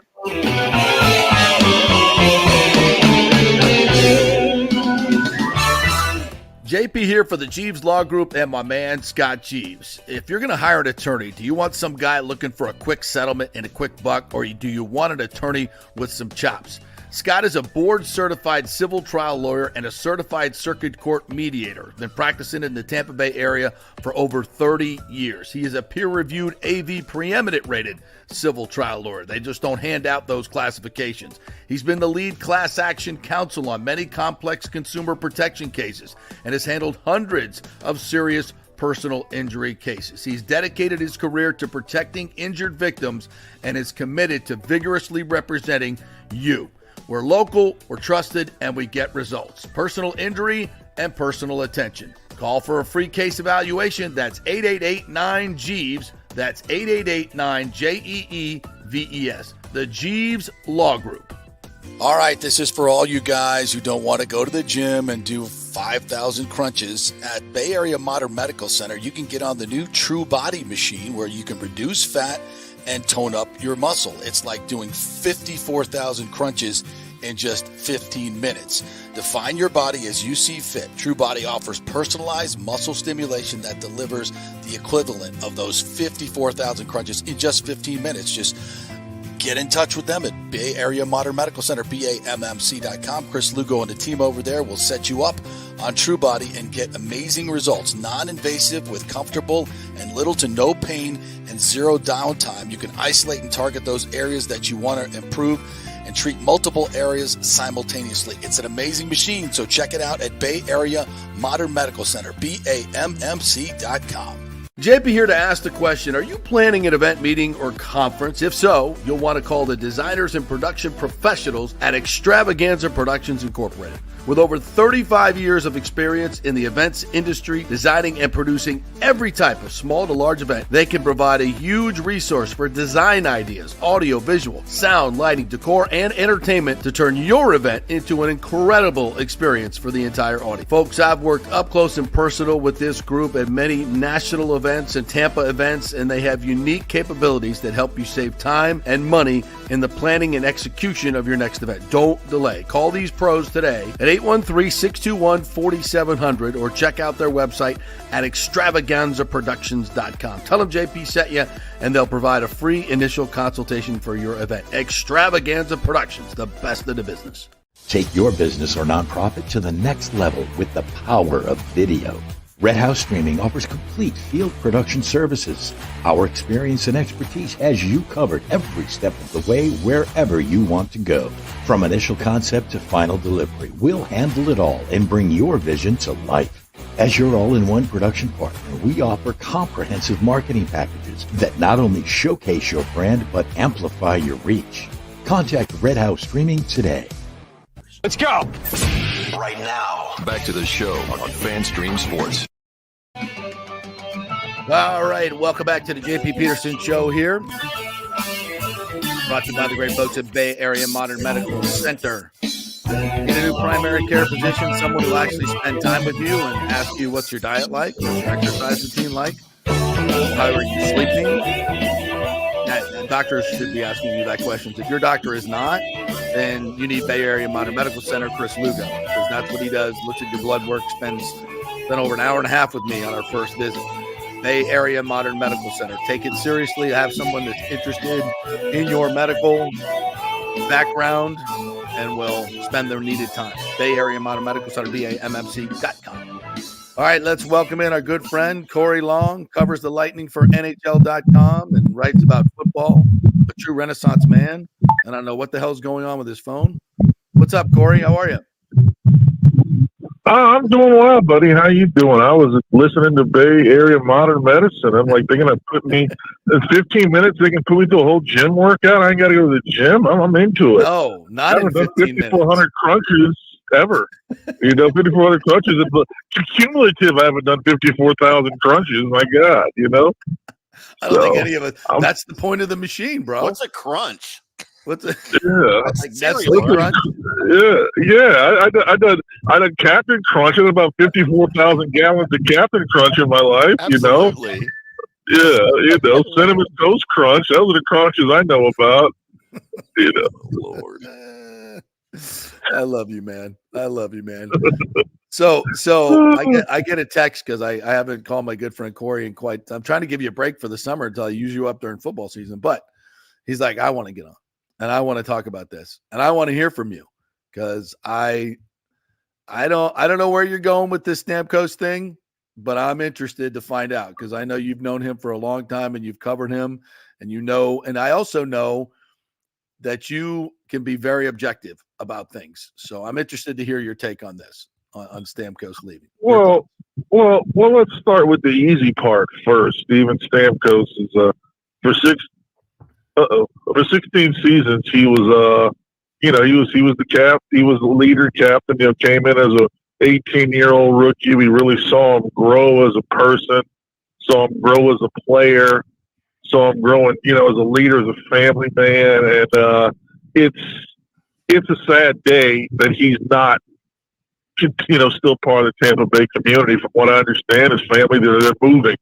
JP here for the Jeeves Law Group and my man, Scott Jeeves. If you're going to hire an attorney, do you want some guy looking for a quick settlement and a quick buck, or do you want an attorney with some chops? Scott is a board-certified civil trial lawyer and a certified circuit court mediator. Been practicing in the Tampa Bay area for over 30 years. He is a peer-reviewed AV preeminent-rated civil trial lawyer. They just don't hand out those classifications. He's been the lead class action counsel on many complex consumer protection cases and has handled hundreds of serious personal injury cases. He's dedicated his career to protecting injured victims and is committed to vigorously representing you. We're local, we're trusted, and we get results. Personal injury and personal attention. Call for a free case evaluation. That's 888-9-JEEVES. That's 888-9-JEEVES. The Jeeves Law Group. All right, this is for all you guys who don't want to go to the gym and do 5,000 crunches. At Bay Area Modern Medical Center, you can get on the new True Body machine where you can reduce fat and tone up your muscle. It's like doing 54,000 crunches in just 15 minutes. Define your body as you see fit. True Body offers personalized muscle stimulation that delivers the equivalent of those 54,000 crunches in just 15 minutes. Just get in touch with them at Bay Area Modern Medical Center, BAMMC.com. Chris Lugo and the team over there will set you up on True Body and get amazing results. Non-invasive with comfortable and little to no pain and zero downtime. You can isolate and target those areas that you want to improve and treat multiple areas simultaneously. It's an amazing machine, so check it out at Bay Area Modern Medical Center, BAMMC.com. JP here to ask the question, are you planning an event, meeting, or conference? If so, you'll want to call the designers and production professionals at Extravaganza Productions Incorporated. With over 35 years of experience in the events industry, designing and producing every type of small to large event, they can provide a huge resource for design ideas, audio, visual, sound, lighting, decor, and entertainment to turn your event into an incredible experience for the entire audience. Folks, I've worked up close and personal with this group at many national events and Tampa events, and they have unique capabilities that help you save time and money in the planning and execution of your next event. Don't delay. Call these pros today at 813-621-4700 or check out their website at extravaganzaproductions.com. Tell them JP sent you, and they'll provide a free initial consultation for your event. Extravaganza Productions, the best of the business. Take your business or nonprofit to the next level with the power of video. Red House Streaming offers complete field production services. Our experience and expertise has you covered every step of the way wherever you want to go. From initial concept to final delivery, we'll handle it all and bring your vision to life. As your all-in-one production partner, we offer comprehensive marketing packages that not only showcase your brand, but amplify your reach. Contact Red House Streaming today. Let's go! Right now. Back to the show on FanStream Sports. All right, welcome back to the JP Peterson Show here. Brought to you by the great folks at Bay Area Modern Medical Center. Need a new primary care physician, someone who will actually spend time with you and ask you what's your diet like, what's your exercise routine like, how are you sleeping? Doctors should be asking you that question. If your doctor is not, then you need Bay Area Modern Medical Center, Chris Lugo, because that's what he does. Looks at your blood work, spent over an hour and a half with me on our first visit. Bay Area Modern Medical Center. Take it seriously. Have someone that's interested in your medical background and will spend their needed time. Bay Area Modern Medical Center, BAMMC.com. All right, let's welcome in our good friend, Corey Long, covers the Lightning for NHL.com and writes about football, a true Renaissance man. I don't know what the hell's going on with his phone. What's up, Corey? How are you? I'm doing well, buddy. How you doing? I was listening to Bay Area Modern Medicine. I'm like, they're going to put me in 15 minutes. They can put me through a whole gym workout. I ain't got to go to the gym. I'm into it. No, not in 15 minutes. 5,400 crunches ever. 5,400 crunches. It's cumulative. I haven't done 54,000 crunches. My God, I don't think any of it. That's the point of the machine, bro. What's a crunch? What's a, Yeah. like Nestle Crunch? Yeah. I done Captain Crunch and about 54,000 gallons of Captain Crunch in my life. Absolutely. Cinnamon Toast Crunch. Those are the crunches I know about. Lord. I love you, man. So I get a text because I haven't called my good friend Corey in quite. I'm trying to give you a break for the summer until I use you up during football season. But he's like, I want to get on and I want to talk about this and I want to hear from you because I don't know where you're going with this Stamkos thing, but I'm interested to find out because I know you've known him for a long time and you've covered him and and I also know that you can be very objective about things. So I'm interested to hear your take on this, on Stamkos leaving. Well, let's start with the easy part first. Steven Stamkos is for 16 seasons he was he was the leader captain. Came in as a 18-year-old rookie. We really saw him grow as a person, saw him grow as a player, saw him growing, as a leader, as a family man, and it's a sad day that he's not, still part of the Tampa Bay community. From what I understand, his family they're moving,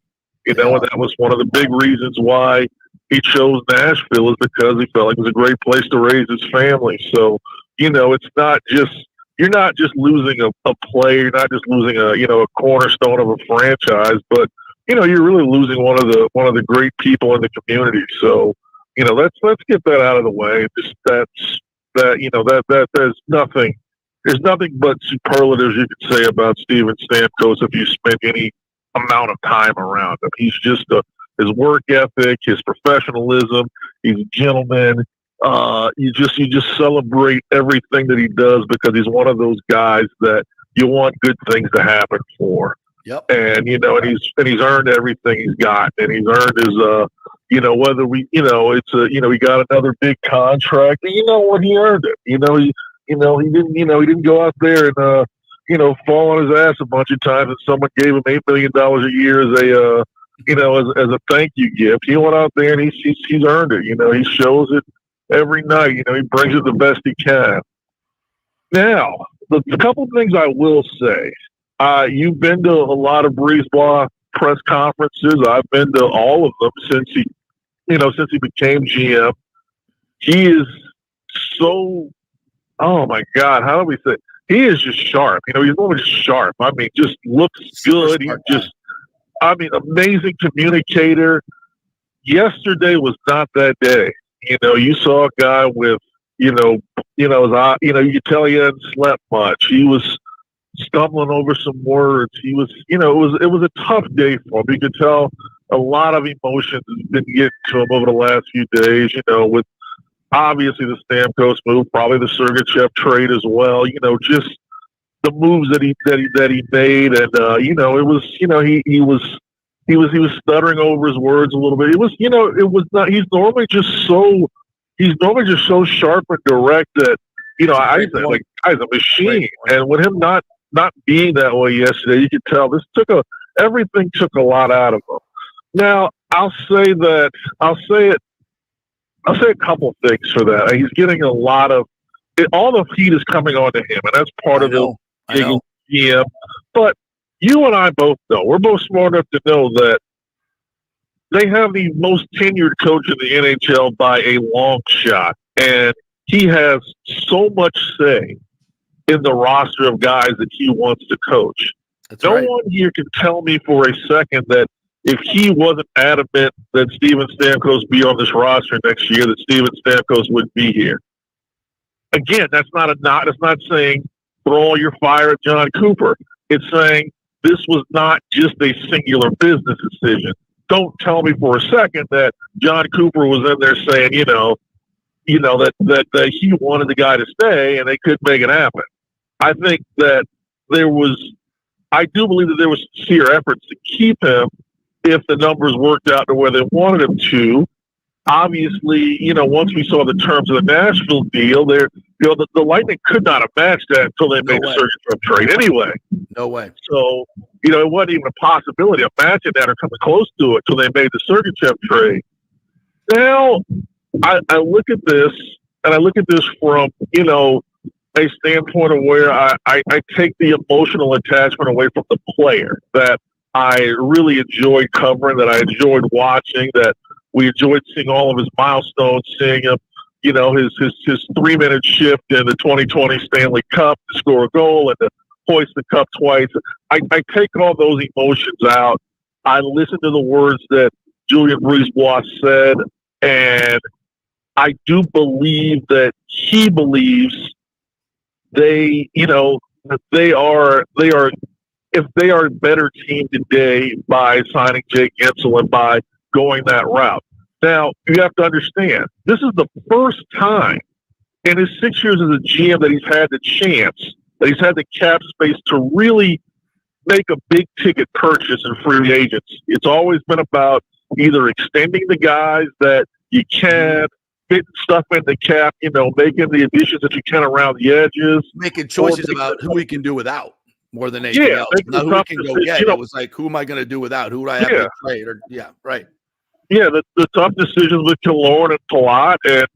and that was one of the big reasons why he chose Nashville is because he felt like it was a great place to raise his family. So, it's not just you're not just losing a player, you're not just losing a cornerstone of a franchise, but you're really losing one of the great people in the community. So, let's get that out of the way. Just there's nothing but superlatives you can say about Steven Stamkos if you spend any amount of time around him. He's just his work ethic, his professionalism. He's a gentleman. You just celebrate everything that he does because he's one of those guys that you want good things to happen for. Yep. And he's earned everything he's got, and he's earned his whether we he got another big contract. And he earned it. He didn't go out there and fall on his ass a bunch of times and someone gave him $8 million a year as a thank you gift. He went out there and he's earned it. He shows it every night. He brings it the best he can. Now, the couple things I will say. You've been to a lot of Brisebois press conferences. I've been to all of them since he became GM. He is so, oh my God, how do we say? He is just sharp. He's always sharp. I mean, just looks good. Amazing communicator. Yesterday was not that day. You saw a guy with, you could tell he hadn't slept much. He was stumbling over some words. He was, it was a tough day for him. You could tell a lot of emotions has been getting to him over the last few days, with obviously the Stamkos move, probably the Sergachev trade as well, just the moves that he made. And, he was stuttering over his words a little bit. It was not, he's normally just so sharp and direct that, I said, like, guy's a machine. And with him not being that way yesterday, you could tell everything took a lot out of him. Now, I'll say a couple things for that. He's getting a lot of all the heat is coming onto him, and that's part of the GM. But you and I both know, we're both smart enough to know that they have the most tenured coach in the NHL by a long shot, and he has so much say in the roster of guys that he wants to coach. No one here can tell me for a second that if he wasn't adamant that Steven Stamkos be on this roster next year, that Steven Stamkos would be here. Again, that's not saying throw all your fire at John Cooper. It's saying this was not just a singular business decision. Don't tell me for a second that John Cooper was in there saying, that he wanted the guy to stay and they couldn't make it happen. I think that I do believe that there was sincere efforts to keep him if the numbers worked out to where they wanted him to. Obviously, once we saw the terms of the Nashville deal, the Lightning could not have matched that until they made the Sergachev trade anyway. No way. So, it wasn't even a possibility of matching that or coming close to it until they made the Sergachev trade. Now, I look at this, and I look at this from, a standpoint of where I take the emotional attachment away from the player that I really enjoyed covering, that I enjoyed watching, that we enjoyed seeing all of his milestones, seeing him, his 3-minute shift in the 2020 Stanley Cup to score a goal and to hoist the cup twice. I take all those emotions out. I listen to the words that Julien Brisebois said, and I do believe that he believes that they are if they are a better team today by signing Jake Gensel and by going that route. Now, you have to understand, this is the first time in his 6 years as a GM that he's had the chance, that he's had the cap space to really make a big ticket purchase in free agents. It's always been about either extending the guys that you can, fitting stuff in the cap, making the additions that you can around the edges. Making choices about who we can do without more than anything else. Not who we can go get. It was like, who am I going to do without? Who do I have to trade? Right. Yeah, the tough decisions with Killorn and Palat and,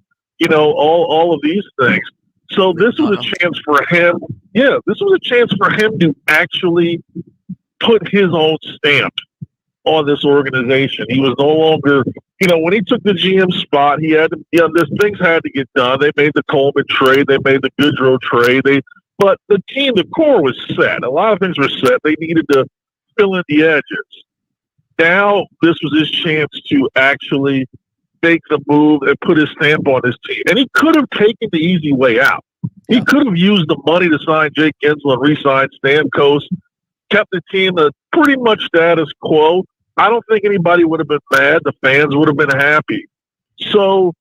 all of these things. So this was a chance for him. Yeah, this was a chance for him to actually put his own stamp on this organization. He was no longer, when he took the GM spot, he had to, things had to get done. They made the Coleman trade. They made the Goodrow trade. But the team, the core was set. A lot of things were set. They needed to fill in the edges. Now this was his chance to actually make the move and put his stamp on his team. And he could have taken the easy way out. He could have used the money to sign Jake Gensel and re-sign Stamkos, kept the team at pretty much status quo. I don't think anybody would have been mad. The fans would have been happy. So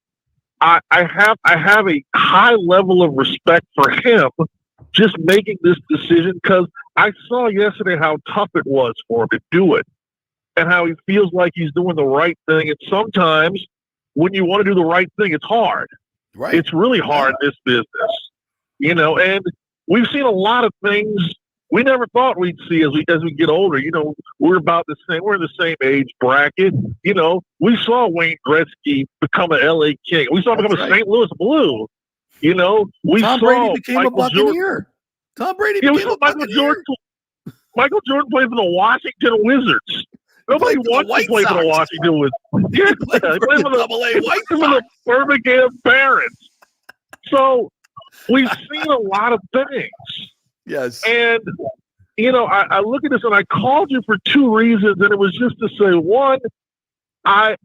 I have a high level of respect for him just making this decision, because I saw yesterday how tough it was for him to do it and how he feels like he's doing the right thing. And sometimes when you want to do the right thing, it's hard. Right. It's really hard in this business, and we've seen a lot of things we never thought we'd see as we get older. We're about the same. We're in the same age bracket. We saw Wayne Gretzky become an LA King. We saw him become a St. Louis Blue. We Tom saw Brady became Michael a Buccaneer. Tom Brady became a Buccaneer. Michael Jordan played for the Washington Wizards. Nobody wants to play for the Washington Wizards. Yeah, he played for the Birmingham Barons. So we've seen a lot of things. Yes. And, I look at this and I called you for two reasons. And it was just to say, one, I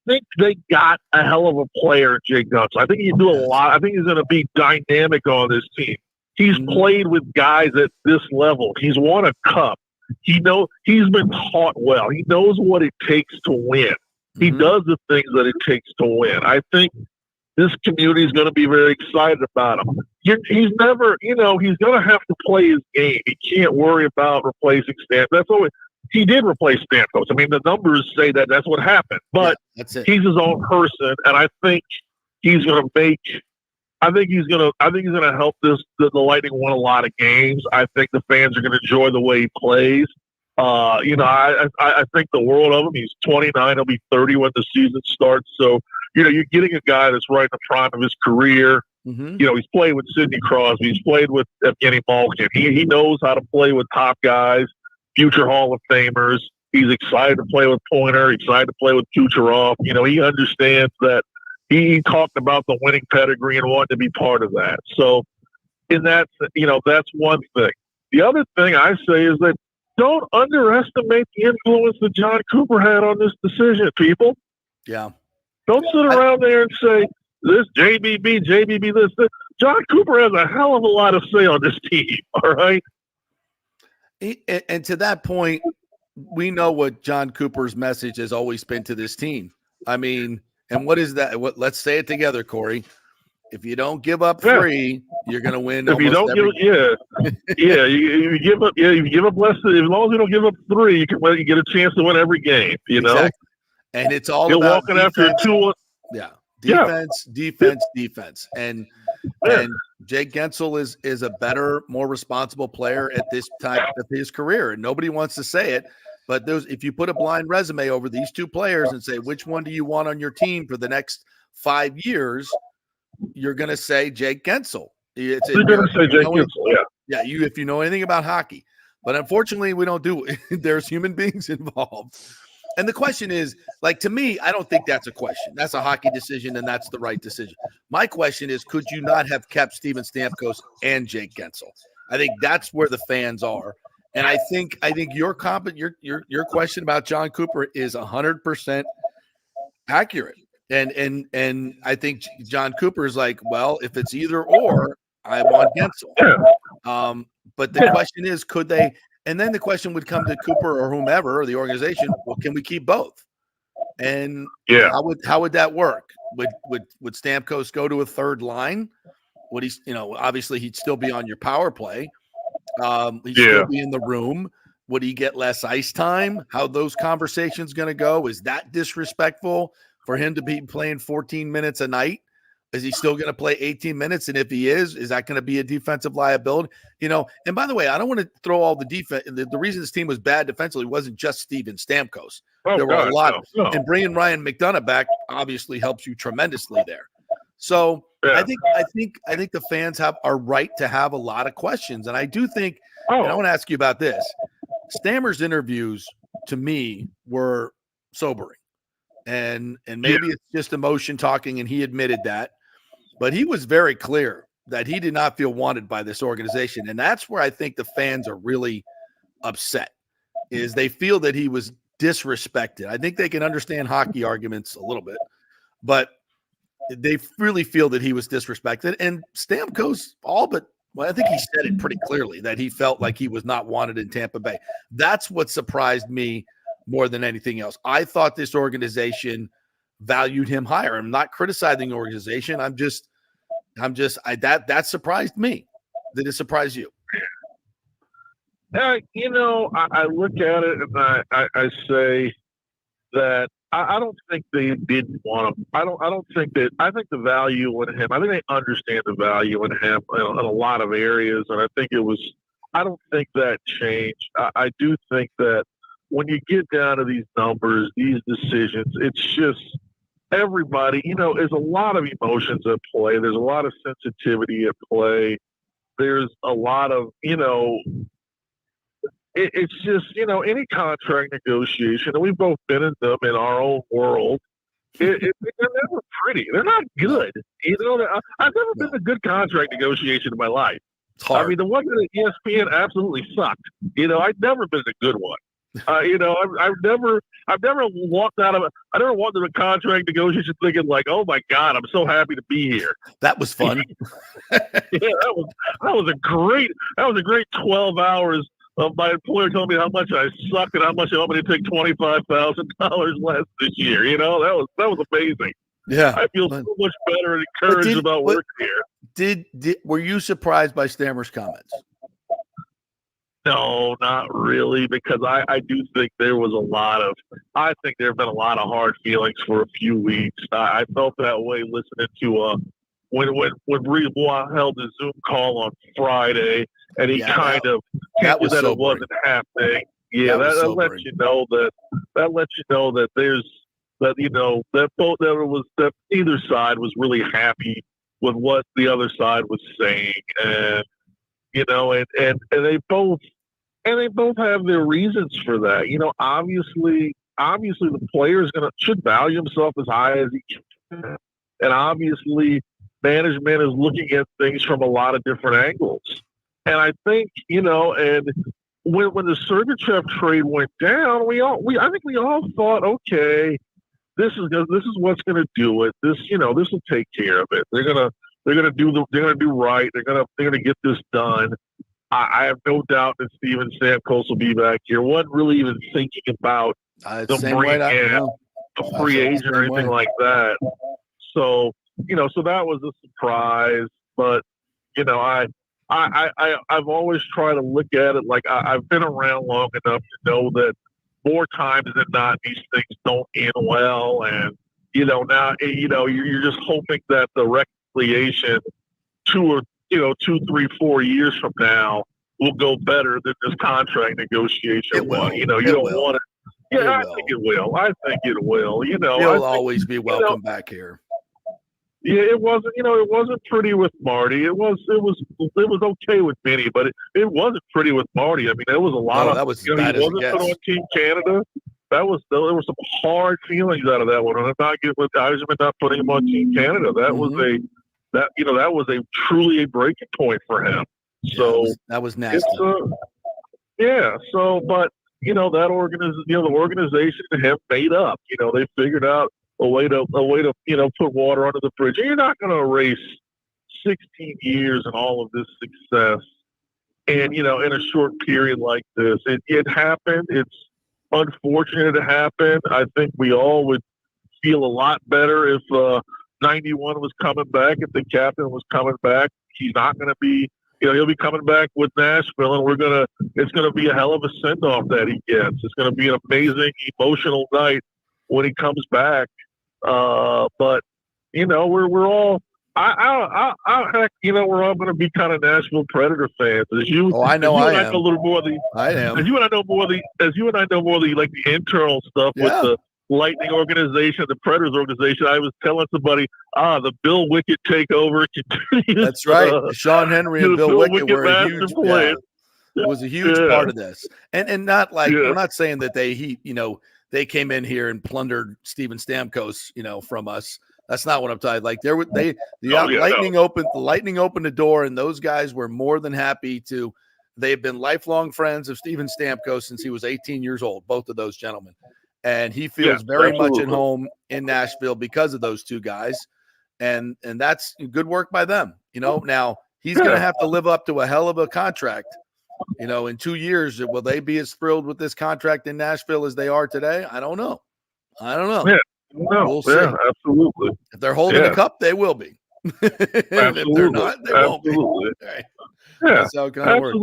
think they got a hell of a player, Jake Gensel. I think he can do a lot. I think he's going to be dynamic on this team. He's played with guys at this level. He's won a cup. He's been taught well. He knows what it takes to win. He does the things that it takes to win. I think this community is going to be very excited about him. He's never, he's going to have to play his game. He can't worry about replacing Stamkos. That's always, he did replace Stamkos. I mean, the numbers say that that's what happened. But that's it. He's his own person, and I think he's going to make. I think he's going to help the Lightning win a lot of games. I think the fans are going to enjoy the way he plays. I think the world of him. He's 29. He'll be 30 when the season starts. So, you're getting a guy that's right in the prime of his career. He's played with Sidney Crosby. He's played with Evgeny Malkin. He knows how to play with top guys, future Hall of Famers. He's excited to play with Pointer, excited to play with Kucherov. He understands that he talked about the winning pedigree and wanted to be part of that. So that's one thing. The other thing I say is that don't underestimate the influence that John Cooper had on this decision, people. Yeah. Don't sit around there and say, this JBB, this. John Cooper has a hell of a lot of say on this team, all right? And to that point, we know what John Cooper's message has always been to this team. I mean, and what is that? Let's say it together, Corey. If you don't give up three, you're going to win. If you don't you give up. Yeah, you give up less. As long as you don't give up three, you get a chance to win every game. Exactly. And it's all you're about walking after a 2-1. Yeah, defense, and Jake Gensel is a better, more responsible player at this time of his career, and nobody wants to say it. But if you put a blind resume over these two players and say which one do you want on your team for the next 5 years, you're going to say Jake Gensel. You're going to say Jake Gensel, yeah. Yeah, if you know anything about hockey. But unfortunately, we don't do it. There's human beings involved. And the question is, like, to me, I don't think that's a question. That's a hockey decision, and that's the right decision. My question is, could you not have kept Steven Stamkos and Jake Gensel? I think that's where the fans are. And I think your question about John Cooper is 100% accurate. And I think John Cooper is like, well, if it's either or, I want Gensel. But the question is, could they? And then the question would come to Cooper or whomever or the organization. Well, can we keep both? And how would that work? Would Stamkos go to a third line? Would he? Obviously he'd still be on your power play. He'd still be in the room. Would he get less ice time? How those conversations going to go? Is that disrespectful for him to be playing 14 minutes a night? Is he still going to play 18 minutes? And if he is that going to be a defensive liability? And by the way, I don't want to throw all the defense. The reason this team was bad defensively wasn't just Steven Stamkos. There were a lot. No. And bringing Ryan McDonough back obviously helps you tremendously there. So I think the fans are right to have a lot of questions. And I do think, and I want to ask you about this. Stammer's interviews to me were sobering. And maybe it's just emotion talking, and he admitted that. But he was very clear that he did not feel wanted by this organization. And that's where I think the fans are really upset, is they feel that he was disrespected. I think they can understand hockey arguments a little bit, but they really feel that he was disrespected. And Stamkos I think he said it pretty clearly that he felt like he was not wanted in Tampa Bay. That's what surprised me more than anything else. I thought this organization valued him higher. I'm not criticizing the organization. That surprised me. Did it surprise you? I look at it and I say that I don't think they didn't want him. I think the value in him, I think they understand the value in him in a lot of areas. And I don't think that changed. I do think that when you get down to these numbers, these decisions, it's just everybody, there's a lot of emotions at play. There's a lot of sensitivity at play. There's a lot of, it's just, any contract negotiation, and we've both been in them in our own world, they're never pretty. They're not good. I've never been in a good contract negotiation in my life. I mean, the one at ESPN absolutely sucked. I've never been in a good one. I've never walked out of a contract negotiation thinking like, oh my God, I'm so happy to be here. That was fun. that was a great 12 hours of my employer telling me how much I suck and how much they want me to take $25,000 less this year. That was amazing. Yeah, I feel so much better and encouraged about working here. Were you surprised by Stammer's comments? No, not really, because I do think there have been a lot of hard feelings for a few weeks. I felt that way listening to when Riot held the Zoom call on Friday, and he that was that it wasn't happening. Yeah, that lets you know that there's that either side was really happy with what the other side was saying, and they both have their reasons for that. Obviously the player should value himself as high as he can, and obviously management is looking at things from a lot of different angles. And I think and when the Sergachev trade went down, I think we all thought, okay, this is what's going to do it. This will take care of it. They're gonna do right. They're gonna get this done. I have no doubt that Steven Stamkos will be back here. Wasn't really even thinking about the bringing in a free agent or anything like that. So so that was a surprise. But I've always tried to look at it like I've been around long enough to know that more times than not these things don't end well, and now you're just hoping that the reconciliation 2, 3, 4 years from now will go better than this contract negotiation one. You don't want it. Yeah, I think it will. I think it will. He'll always be welcome back here. Yeah, it wasn't. It wasn't pretty with Marty. It was okay with Vinny, but it wasn't pretty with Marty. I mean, there was a lot of. That was He wasn't put on Team Canada. There was some hard feelings out of that one. And I'm not getting with Eisenman not putting him on Team Canada. That was a truly a breaking point for him. So that was nasty. Yeah. So, but that the organization and him made up. They figured out a way to put water under the bridge. And you're not going to erase 16 years and all of this success, and in a short period like this. It happened. It's unfortunate it happened. I think we all would feel a lot better if 91 was coming back, if the captain was coming back. He's not going to be. He'll be coming back with Nashville, and it's going to be a hell of a send-off that he gets. It's going to be an amazing, emotional night when he comes back. But we're all. Heck, we're all going to be kind of Nashville Predator fans. I know I am. I am. As you and I know more of the like the internal stuff with the Lightning organization, the Predators organization. I was telling somebody, the Bill Wickett takeover continues. That's right. Sean Henry and Bill Wickett were a huge. It was a huge part of this, and not like we're not saying that they came in here and plundered Steven Stamkos, from us. That's not what I'm talking. Like Lightning opened the door, and those guys were more than happy to. They've been lifelong friends of Steven Stamkos since he was 18 years old. Both of those gentlemen, and he feels very much at home in Nashville because of those two guys, and that's good work by them. Now he's going to have to live up to a hell of a contract. In 2 years, will they be as thrilled with this contract in Nashville as they are today? I don't know. Yeah. No, we'll see. Absolutely. If they're holding the cup, they will be. If they're not, they won't be. All right. Yeah, that's how it kind of works.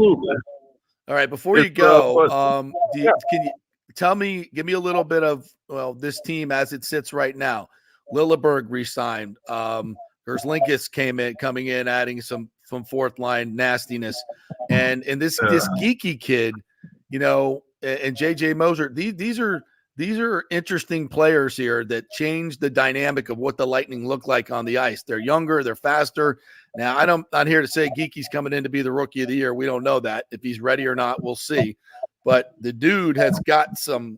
All right. Before you go, can you give me a little bit of this team as it sits right now? Lilleberg re-signed. Gerslinkis coming in, adding some fourth line nastiness, and this geeky kid, and JJ Moser. These are interesting players here that change the dynamic of what the Lightning look like on the ice. They're younger, they're faster. Now, I'm not here to say Geeky's coming in to be the rookie of the year. We don't know that. If he's ready or not, we'll see. But the dude has got some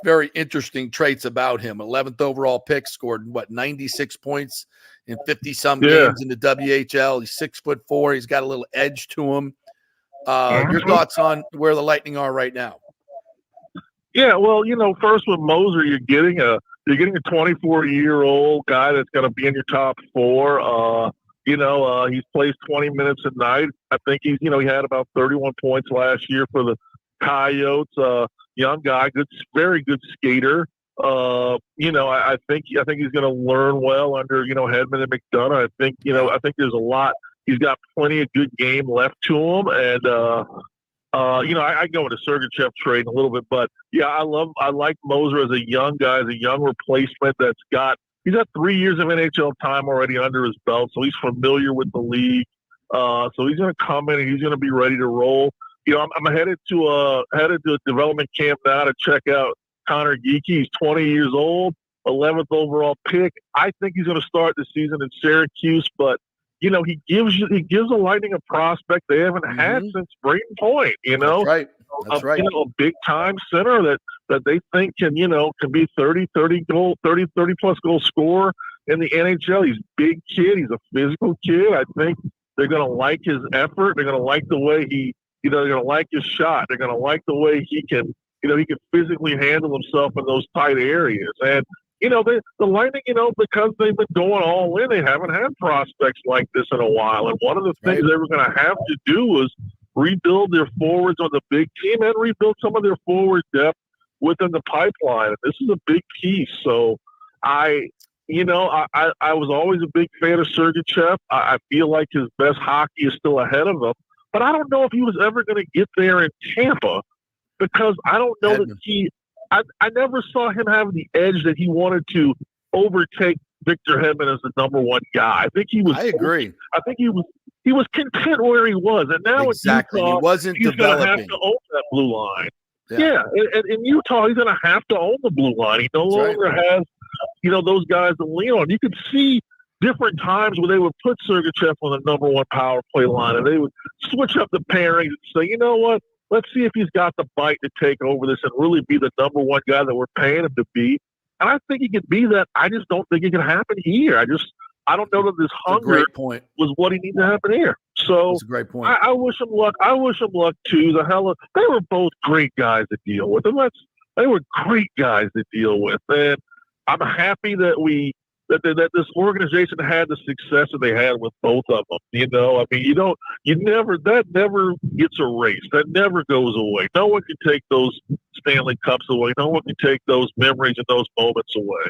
very interesting traits about him. 11th overall pick, scored 96 points in 50-some games in the WHL. He's 6'4". He's got a little edge to him. Your thoughts on where the Lightning are right now? Yeah, well, first with Moser, you're getting a 24-year-old guy that's going to be in your top four. He's plays 20 minutes a night. I think he had about 31 points last year for the Coyotes. Young guy, very good skater. I think he's going to learn well under Hedman and McDonough. I think there's a lot. He's got plenty of good game left to him, and I go into Sergachev trade a little bit, but I like Moser as a young guy, as a young replacement he's got 3 years of NHL time already under his belt, so he's familiar with the league. So he's going to come in and he's going to be ready to roll. I'm headed to a development camp now to check out Connor Geeky. He's 20 years old, 11th overall pick. I think he's going to start the season in Syracuse, but he gives the Lightning a prospect they haven't had since Brayden Point. That's right. A big time center that they think can be 30 plus goal scorer in the NHL. He's a big kid. He's a physical kid. I think they're going to like his effort. They're going to like the way they're going to like his shot. They're going to like the way he can physically handle himself in those tight areas. And the Lightning, because they've been going all in, they haven't had prospects like this in a while. And one of the things they were going to have to do was rebuild their forwards on the big team and rebuild some of their forward depth within the pipeline. And this is a big piece. So I was always a big fan of Sergachev. I feel like his best hockey is still ahead of him. But I don't know if he was ever going to get there in Tampa, because I don't know that I never saw him have the edge that he wanted to overtake Victor Hedman as the number one guy. I agree. I think he was content where he was, and now exactly in Utah, he wasn't he's going to have developing. to own that blue line. Yeah. And in Utah, he's going to have to own the blue line. He no longer has, those guys to lean on. You could see different times where they would put Sergachev on the number one power play line, and they would switch up the pairings and say, you know what, let's see if he's got the bite to take over this and really be the number one guy that we're paying him to be. And I think he can be that. I just don't think it can happen here. I don't know that this hunger was what he needs to happen here. So that's a great point. I wish him luck. I wish him luck too. They were both great guys to deal with, and they were great guys to deal with. And I'm happy that that this organization had the success that they had with both of them. You know, I mean, that never gets erased. That never goes away. No one can take those Stanley Cups away. No one can take those memories and those moments away.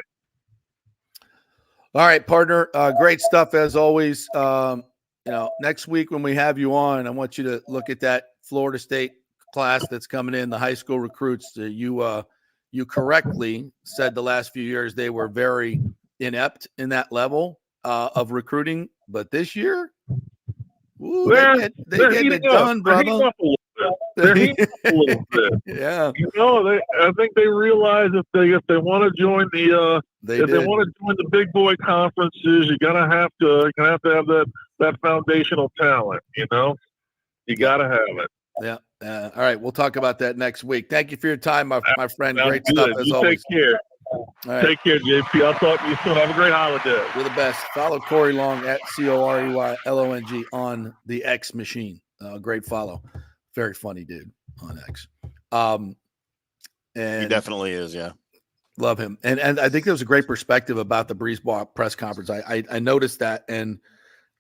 All right, partner. Great stuff as always. Next week when we have you on, I want you to look at that Florida State class that's coming in, the high school recruits. You correctly said the last few years they were very inept in that level of recruiting, but this year, they get it done, brother. They're heating up a little bit. Yeah, I think they realize if they want to join they want to join the big boy conferences, you're gonna have to have that foundational talent. You gotta have it. Yeah. All right, we'll talk about that next week. Thank you for your time, my friend. Sounds Great good. stuff as always. Take care. All right. Take care, JP. I'll talk to you soon. Have a great holiday. You're the best. Follow Corey Long at COREYLONG on the X machine. Great follow. Very funny dude on X. And he definitely is. Yeah. Love him. And I think there was a great perspective about the Breezeball press conference. I noticed that, and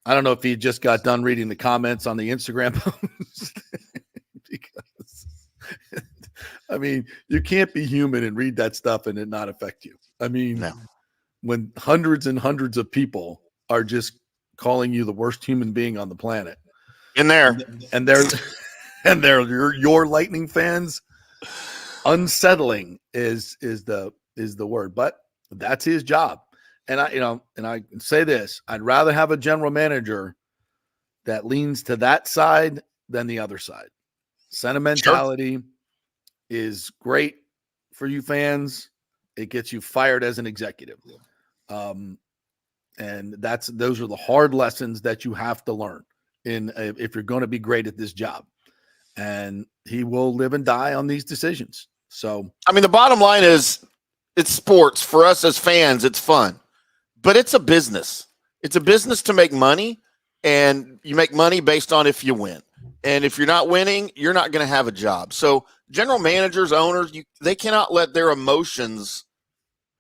I don't know if he just got done reading the comments on the Instagram post. Because I mean, you can't be human and read that stuff and it not affect you. I mean, when hundreds and hundreds of people are just calling you the worst human being on the planet, and they're your Lightning fans, unsettling is the word, but that's his job. And I can say this: I'd rather have a general manager that leans to that side than the other side. Sentimentality is great for you fans. It gets you fired as an executive. And those are the hard lessons that you have to learn if you're going to be great at this job. And he will live and die on these decisions. So, I mean, the bottom line is it's sports. For us as fans, it's fun, but it's a business. It's a business to make money, and you make money based on if you win. And if you're not winning, you're not going to have a job. So general managers, owners, they cannot let their emotions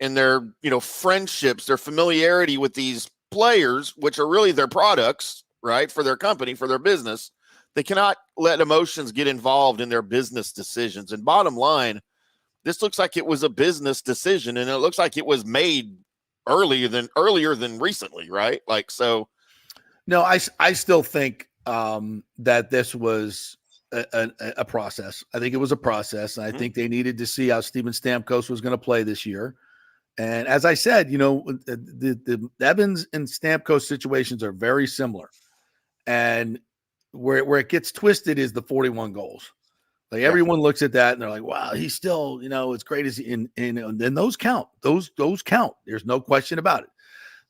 and their, friendships, their familiarity with these players, which are really their products, right, for their company, for their business. They cannot let emotions get involved in their business decisions. And bottom line, this looks like it was a business decision, and it looks like it was made earlier than recently, right? Like, so. No, I still think that this was a process. I think it was a process. And I think they needed to see how Steven Stamkos was going to play this year. And as I said, the Evans and Stamkos situations are very similar. And where it gets twisted is the 41 goals. Like everyone looks at that and they're like, wow, he's still, as great as and those count. Those count. There's no question about it.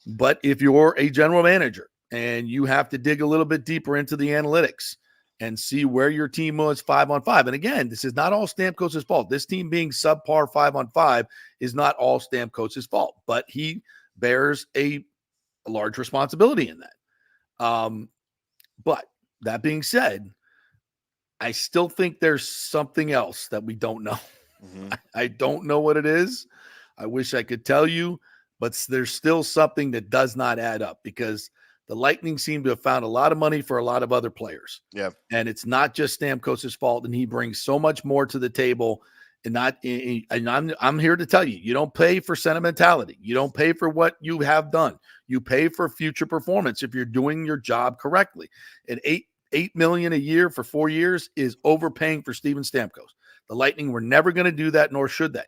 But if you're a general manager and you have to dig a little bit deeper into the analytics and see where your team was 5-on-5. And again, this is not all Stamkos' fault. This team being subpar 5-on-5 is not all Stamkos' fault, but he bears a large responsibility in that. But that being said, I still think there's something else that we don't know. I don't know what it is. I wish I could tell you, but there's still something that does not add up because the Lightning seem to have found a lot of money for a lot of other players. Yeah. And it's not just Stamkos' fault. And he brings so much more to the table. And I'm here to tell you, you don't pay for sentimentality. You don't pay for what you have done. You pay for future performance if you're doing your job correctly. And $8 million a year for 4 years is overpaying for Steven Stamkos. The Lightning were never going to do that, nor should they.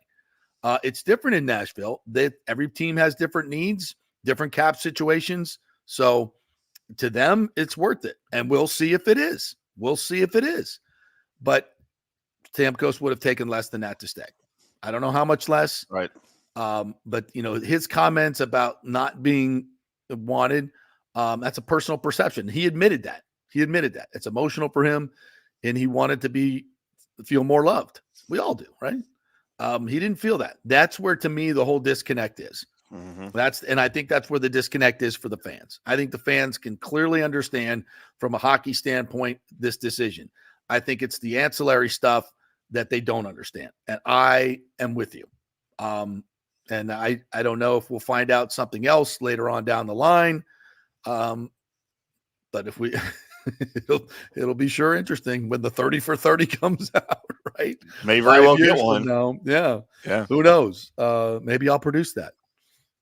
It's different in Nashville. Every team has different needs, different cap situations. So to them, it's worth it. And we'll see if it is. But Stamkos would have taken less than that to stay. I don't know how much less. Right. But his comments about not being wanted. That's a personal perception. He admitted that. It's emotional for him, and he wanted to feel more loved. We all do, right? He didn't feel that. That's where, to me, the whole disconnect is. And I think that's where the disconnect is for the fans. I think the fans can clearly understand from a hockey standpoint this decision. I think it's the ancillary stuff that they don't understand. And I am with you. And I don't know if we'll find out something else later on down the line. But if we it'll be sure interesting when the 30 for 30 comes out, right? May very well get one. Yeah. Yeah. Who knows? Maybe I'll produce that.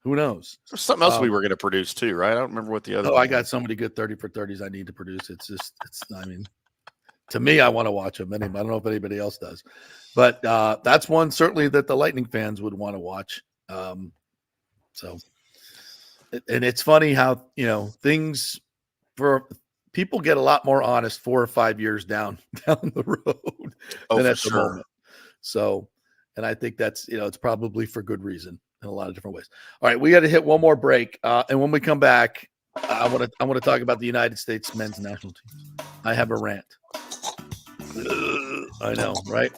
Who knows? There's something else we were going to produce too, right? I don't remember what the other. I got so many good 30 for 30s I need to produce. To me, I want to watch them. Anyway, I don't know if anybody else does, but that's one certainly that the Lightning fans would want to watch. And it's funny how, things for people get a lot more honest 4 or 5 years down the road than at the moment. So, and I think that's, it's probably for good reason in a lot of different ways. All right, we got to hit one more break. And when we come back, I want to talk about the United States men's national team. I have a rant. I know, right?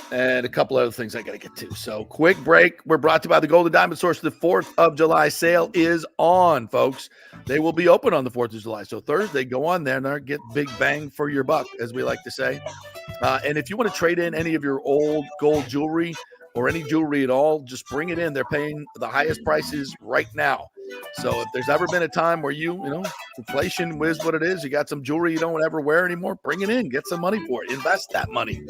And a couple other things I got to get to. So quick break. We're brought to you by the Golden Diamond Source. The 4th of July sale is on, folks. They will be open on the 4th of July. So Thursday, go on there and get big bang for your buck, as we like to say. And if you want to trade in any of your old gold jewelry or any jewelry at all, just bring it in. They're paying the highest prices right now. So if there's ever been a time where inflation is what it is, you got some jewelry you don't ever wear anymore, bring it in, get some money for it, invest that money,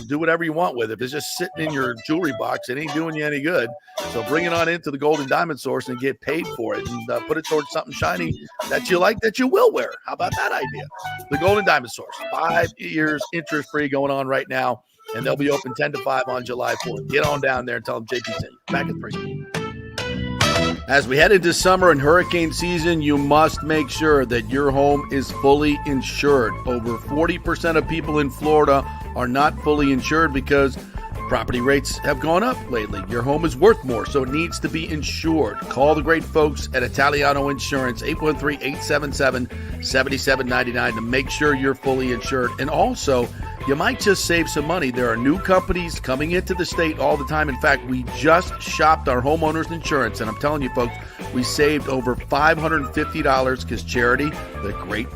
do whatever you want with it. If it's just sitting in your jewelry box, it ain't doing you any good. So bring it on into the Golden Diamond Source and get paid for it and put it towards something shiny that you like, that you will wear. How about that idea? The Golden Diamond Source, 5 years interest-free going on right now, and they'll be open 10 to 5 on July 4th. Get on down there and tell them JP sent you. Back at 3. As we head into summer and hurricane season, you must make sure that your home is fully insured. Over 40% of people in Florida are not fully insured because property rates have gone up lately. Your home is worth more, so it needs to be insured. Call the great folks at Italiano Insurance, 813-877-7799 to make sure you're fully insured. And also, you might just save some money. There are new companies coming into the state all the time. In fact, we just shopped our homeowners insurance, and I'm telling you, folks, we saved over $550 because Charity, the great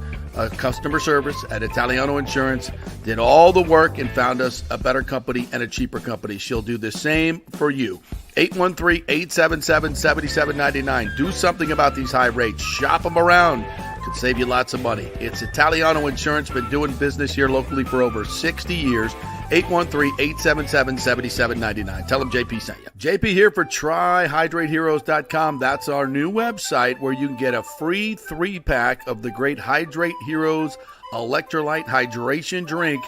customer service at Italiano Insurance, did all the work and found us a better company and a cheaper company. She'll do the same for you. 813-877-7799. Do something about these high rates. Shop them around. Could save you lots of money. It's Italiano Insurance, been doing business here locally for over 60 years. 813-877-7799. Tell them JP sent you. JP here for TryHydrateHeroes.com. That's our new website where you can get a free 3-pack of the great Hydrate Heroes Electrolyte Hydration Drink,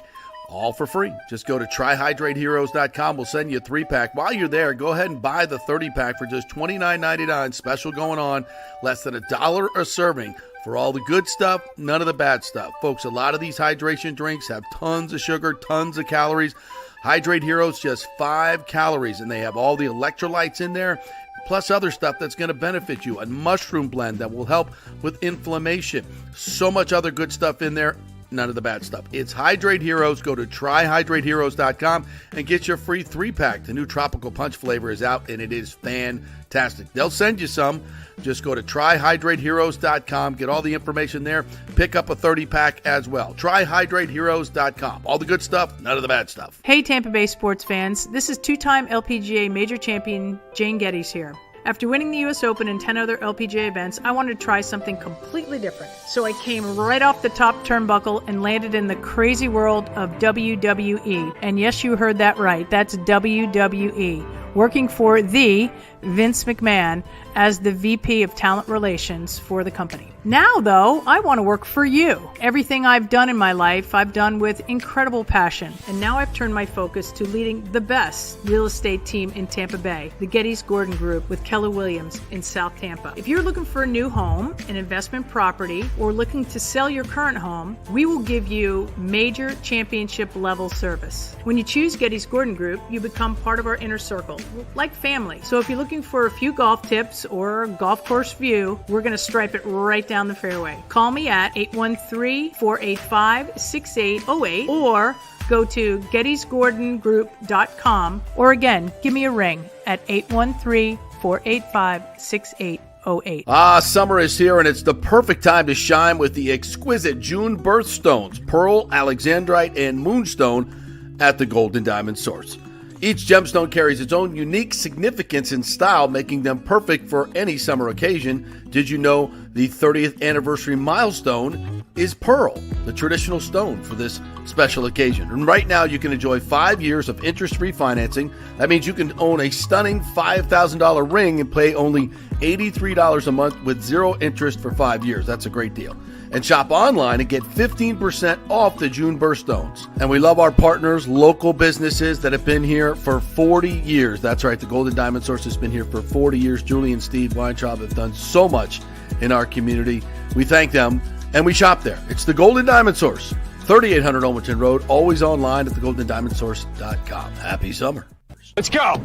all for free. Just go to TryHydrateHeroes.com. We'll send you a 3-pack. While you're there, go ahead and buy the 30-pack for just $29.99. Special going on. Less than $1 a serving. For all the good stuff, none of the bad stuff. Folks, a lot of these hydration drinks have tons of sugar, tons of calories. Hydrate Heroes, just 5 calories, and they have all the electrolytes in there, plus other stuff that's going to benefit you. A mushroom blend that will help with inflammation. So much other good stuff in there. None of the bad stuff. It's Hydrate Heroes. Go to TryHydrateHeroes.com and get your free 3-pack. The new Tropical Punch flavor is out, and it is fantastic. They'll send you some. Just go to TryHydrateHeroes.com. Get all the information there. Pick up a 30-pack as well. TryHydrateHeroes.com. All the good stuff, none of the bad stuff. Hey, Tampa Bay sports fans. This is 2-time LPGA major champion Jane Geddes here. After winning the US Open and 10 other LPGA events, I wanted to try something completely different. So I came right off the top turnbuckle and landed in the crazy world of WWE. And yes, you heard that right. That's WWE. Working for the Vince McMahon as the VP of Talent Relations for the company. Now, though, I want to work for you. Everything I've done in my life, I've done with incredible passion. And now I've turned my focus to leading the best real estate team in Tampa Bay, the Geddes Gordon Group with Keller Williams in South Tampa. If you're looking for a new home, an investment property, or looking to sell your current home, we will give you major championship level service. When you choose Geddes Gordon Group, you become part of our inner circle, like family. So if you're looking looking for a few golf tips or a golf course view, we're going to stripe it right down the fairway. Call me at 813-485-6808 or go to gettysgordongroup.com, or again, give me a ring at 813-485-6808. Summer is here, and it's the perfect time to shine with the exquisite June birthstones, Pearl, Alexandrite, and Moonstone at the Golden Diamond Source. Each gemstone carries its own unique significance and style, making them perfect for any summer occasion. Did you know the 30th anniversary milestone is Pearl, the traditional stone for this special occasion? And right now you can enjoy 5 years of interest-free financing. That means you can own a stunning $5,000 ring and pay only $83 a month with zero interest for 5 years. That's a great deal. And shop online and get 15% off the June birthstones. And we love our partners, local businesses that have been here for 40 years. That's right, the Golden Diamond Source has been here for 40 years. Julie and Steve Weintraub have done so much in our community. We thank them, and we shop there. It's the Golden Diamond Source, 3800 Olmerton Road, always online at thegoldendiamondsource.com. Happy summer. Let's go.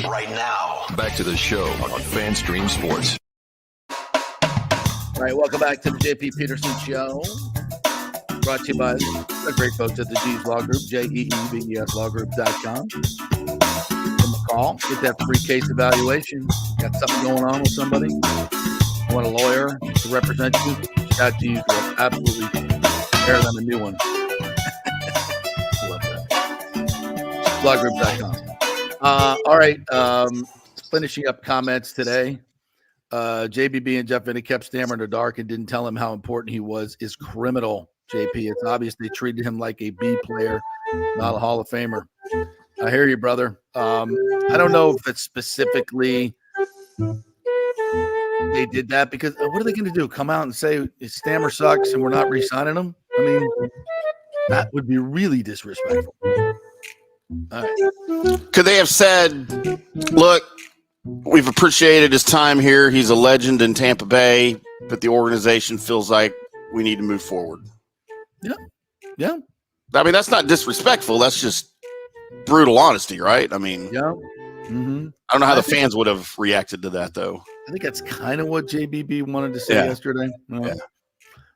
Right now, back to the show on FanStream Sports. All right, welcome back to the JP Peterson Show. Brought to you by the great folks at the G's Law Group, JEEBESLawGroup.com. Give them a call, get that free case evaluation. Got something going on with somebody? You want a lawyer to represent you? Shout to you. Absolutely tear them a new one. Love that. Lawgroup.com. All right, finishing up comments today. JBB and Jeff Vinny kept stammering in the dark and didn't tell him how important he was is criminal, JP. It's obvious they treated him like a B player, not a Hall of Famer. I hear you, brother. I don't know if it's specifically they did that because what are they going to do? Come out and say Stammer sucks and we're not re-signing him? I mean, that would be really disrespectful. All right. Could they have said, look, we've appreciated his time here. He's a legend in Tampa Bay, but the organization feels like we need to move forward. Yeah. Yeah. I mean, that's not disrespectful. That's just brutal honesty, right? I mean, yeah. Mm-hmm. I don't know how the fans would have reacted to that, though. I think that's kind of what JBB wanted to say Yeah. yesterday. Yeah.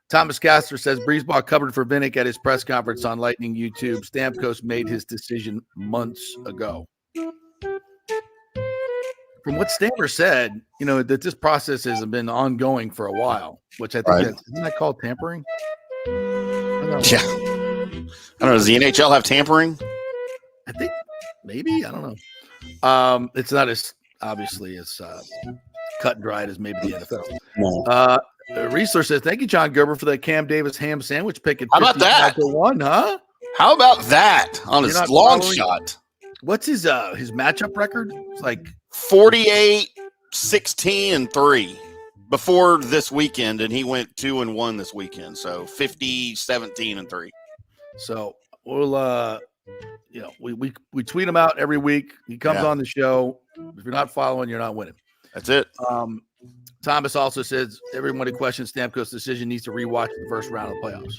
Thomas Castor says Breezeball covered for Vinnick at his press conference on Lightning YouTube. Stamkos made his decision months ago. From what Stammer said, you know, that this process has been ongoing for a while, which I think isn't that called tampering? Yeah. I don't know. Does the NHL have tampering? I think maybe. I don't know. It's not as obviously as cut and dried as maybe the NFL. No. Resource says, thank you, John Gerber, for that Cam Davis ham sandwich pick at How about that? 55-1, huh? How about that on his long shot? What's his matchup record? It's like 48, 16, and 3 before this weekend, and he went 2-1 this weekend. So 50, 17, and 3. So we'll we tweet him out every week. He comes on the show. If you're not following, you're not winning. That's it. Thomas also says everyone who questions Stamkos' decision needs to rewatch the first round of the playoffs.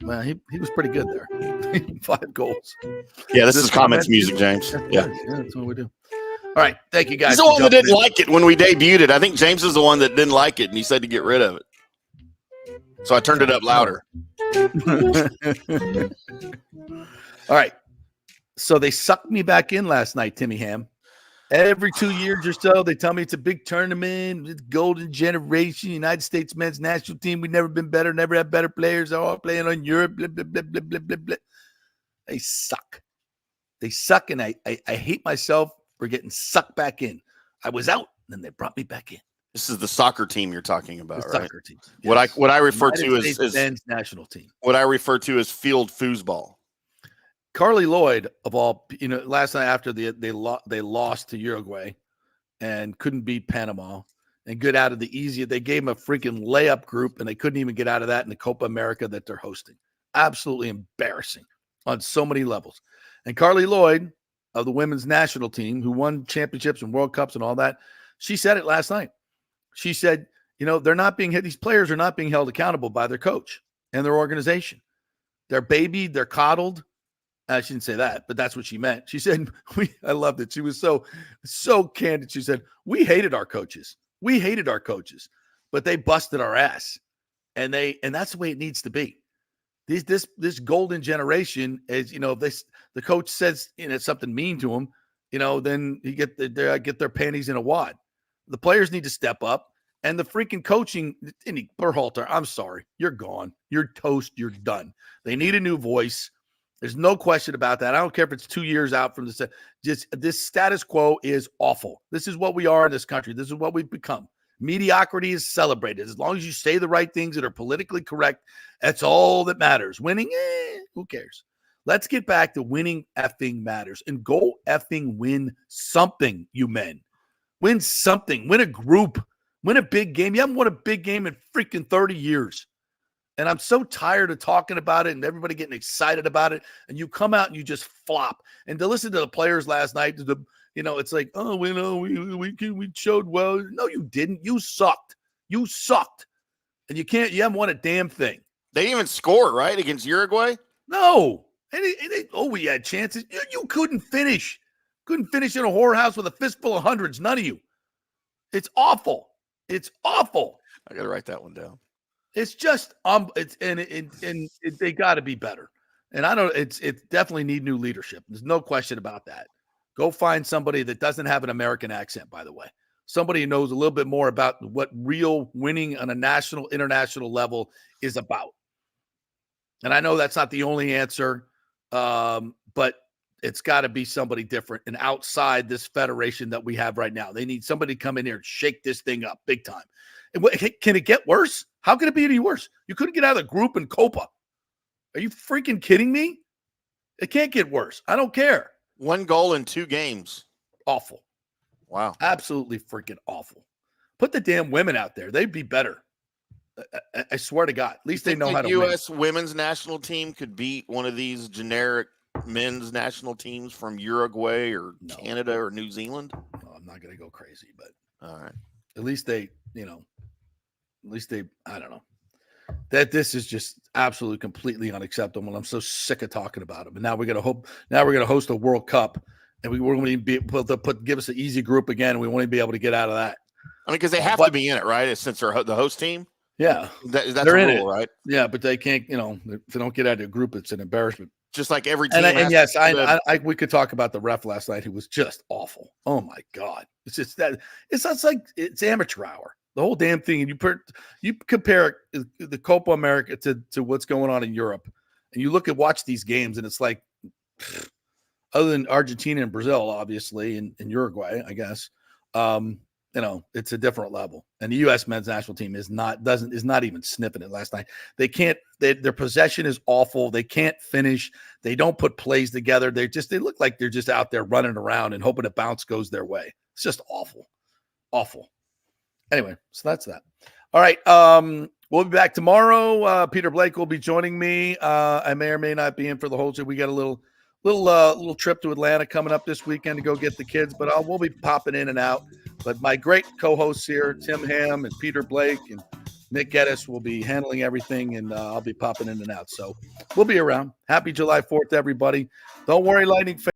Well, he was pretty good there. 5 goals. Yeah, this is comments music, James. Yeah, that's what we do. All right, thank you guys. He's the one that didn't like it when we debuted it. I think James is the one that didn't like it, and he said to get rid of it. So I turned it up louder. All right. So they sucked me back in last night, Timmy Ham. Every 2 years or so, they tell me it's a big tournament, it's golden generation, United States men's national team. We've never been better, never had better players. They're all playing on Europe, blah, blah, blah, blah, blah, blah, blah. They suck. They suck, and I hate myself for getting sucked back in. I was out, and then they brought me back in. This is the soccer team you're talking about, the right? Soccer team. Yes. What I refer to United as men's national team. What I refer to as field foosball. Carly Lloyd, of all, last night after they lost to Uruguay and couldn't beat Panama and get out of the easy, they gave them a freaking layup group and they couldn't even get out of that in the Copa America that they're hosting. Absolutely embarrassing on so many levels. And Carly Lloyd of the women's national team, who won championships and World Cups and all that, she said it last night. She said, they're not being these players are not being held accountable by their coach and their organization. They're babied, they're coddled. She didn't say that, but that's what she meant. She said, I loved it. She was so candid. She said, we hated our coaches. But they busted our ass. And that's the way it needs to be. This golden generation is, if the coach says, something mean to them, then you get their panties in a wad. The players need to step up, and the freaking coaching, Berhalter, I'm sorry, you're gone. You're toast. You're done. They need a new voice. There's no question about that. I don't care if it's 2 years out from this. Just this status quo is awful. This is what we are in this country. This is what we've become. Mediocrity is celebrated. As long as you say the right things that are politically correct, that's all that matters. Winning, who cares? Let's get back to winning effing matters. And go effing win something, you men. Win something. Win a group. Win a big game. You haven't won a big game in freaking 30 years. And I'm so tired of talking about it and everybody getting excited about it. And you come out and you just flop. And to listen to the players last night, it's like, oh, we showed well. No, you didn't. You sucked. And you haven't won a damn thing. They didn't even score, right, against Uruguay? No. We had chances. You couldn't finish. Couldn't finish in a whorehouse with a fistful of hundreds. None of you. It's awful. I got to write that one down. It's just they got to be better. And I don't. It's definitely need new leadership. There's no question about that. Go find somebody that doesn't have an American accent, by the way. Somebody who knows a little bit more about what real winning on a national, international level is about. And I know that's not the only answer, but it's got to be somebody different and outside this federation that we have right now. They need somebody to come in here and shake this thing up big time. And can it get worse? How can it be any worse? You couldn't get out of the group in Copa. Are you freaking kidding me? It can't get worse. I don't care. 1 goal in 2 games. Awful. Wow. Absolutely freaking awful. Put the damn women out there. They'd be better. I swear to God. At least they know how to win. The U.S. women's national team could beat one of these generic men's national teams from Uruguay or Canada or New Zealand? No, I'm not going to go crazy, but all right. At least they, I don't know. That this is just absolutely completely unacceptable. I'm so sick of talking about them. And now we're going to host a World Cup, and we're going to be able to give us an easy group again, and we won't even be able to get out of that. I mean, because they have to be in it, right? Since they're the host team. Yeah, that's a rule, right? Yeah, but they can't. If they don't get out of the group, it's an embarrassment. Just like every team. And yes, we could talk about the ref last night, who was just awful. Oh my God, it's just that it's like it's amateur hour. The whole damn thing. And you compare the Copa America to what's going on in Europe, and you watch these games, and it's like, other than Argentina and Brazil, obviously, and Uruguay, I guess, it's a different level. And the U.S. men's national team is not even sniffing it last night. They can't. Their possession is awful. They can't finish. They don't put plays together. They look like they're just out there running around and hoping a bounce goes their way. It's just awful. Anyway, so that's that. All right. We'll be back tomorrow. Peter Blake will be joining me. I may or may not be in for the whole show. We got a little trip to Atlanta coming up this weekend to go get the kids, but we'll be popping in and out. But my great co-hosts here, Tim Ham and Peter Blake and Nick Geddes, will be handling everything, and I'll be popping in and out. So we'll be around. Happy July 4th, everybody. Don't worry, Lightning fans.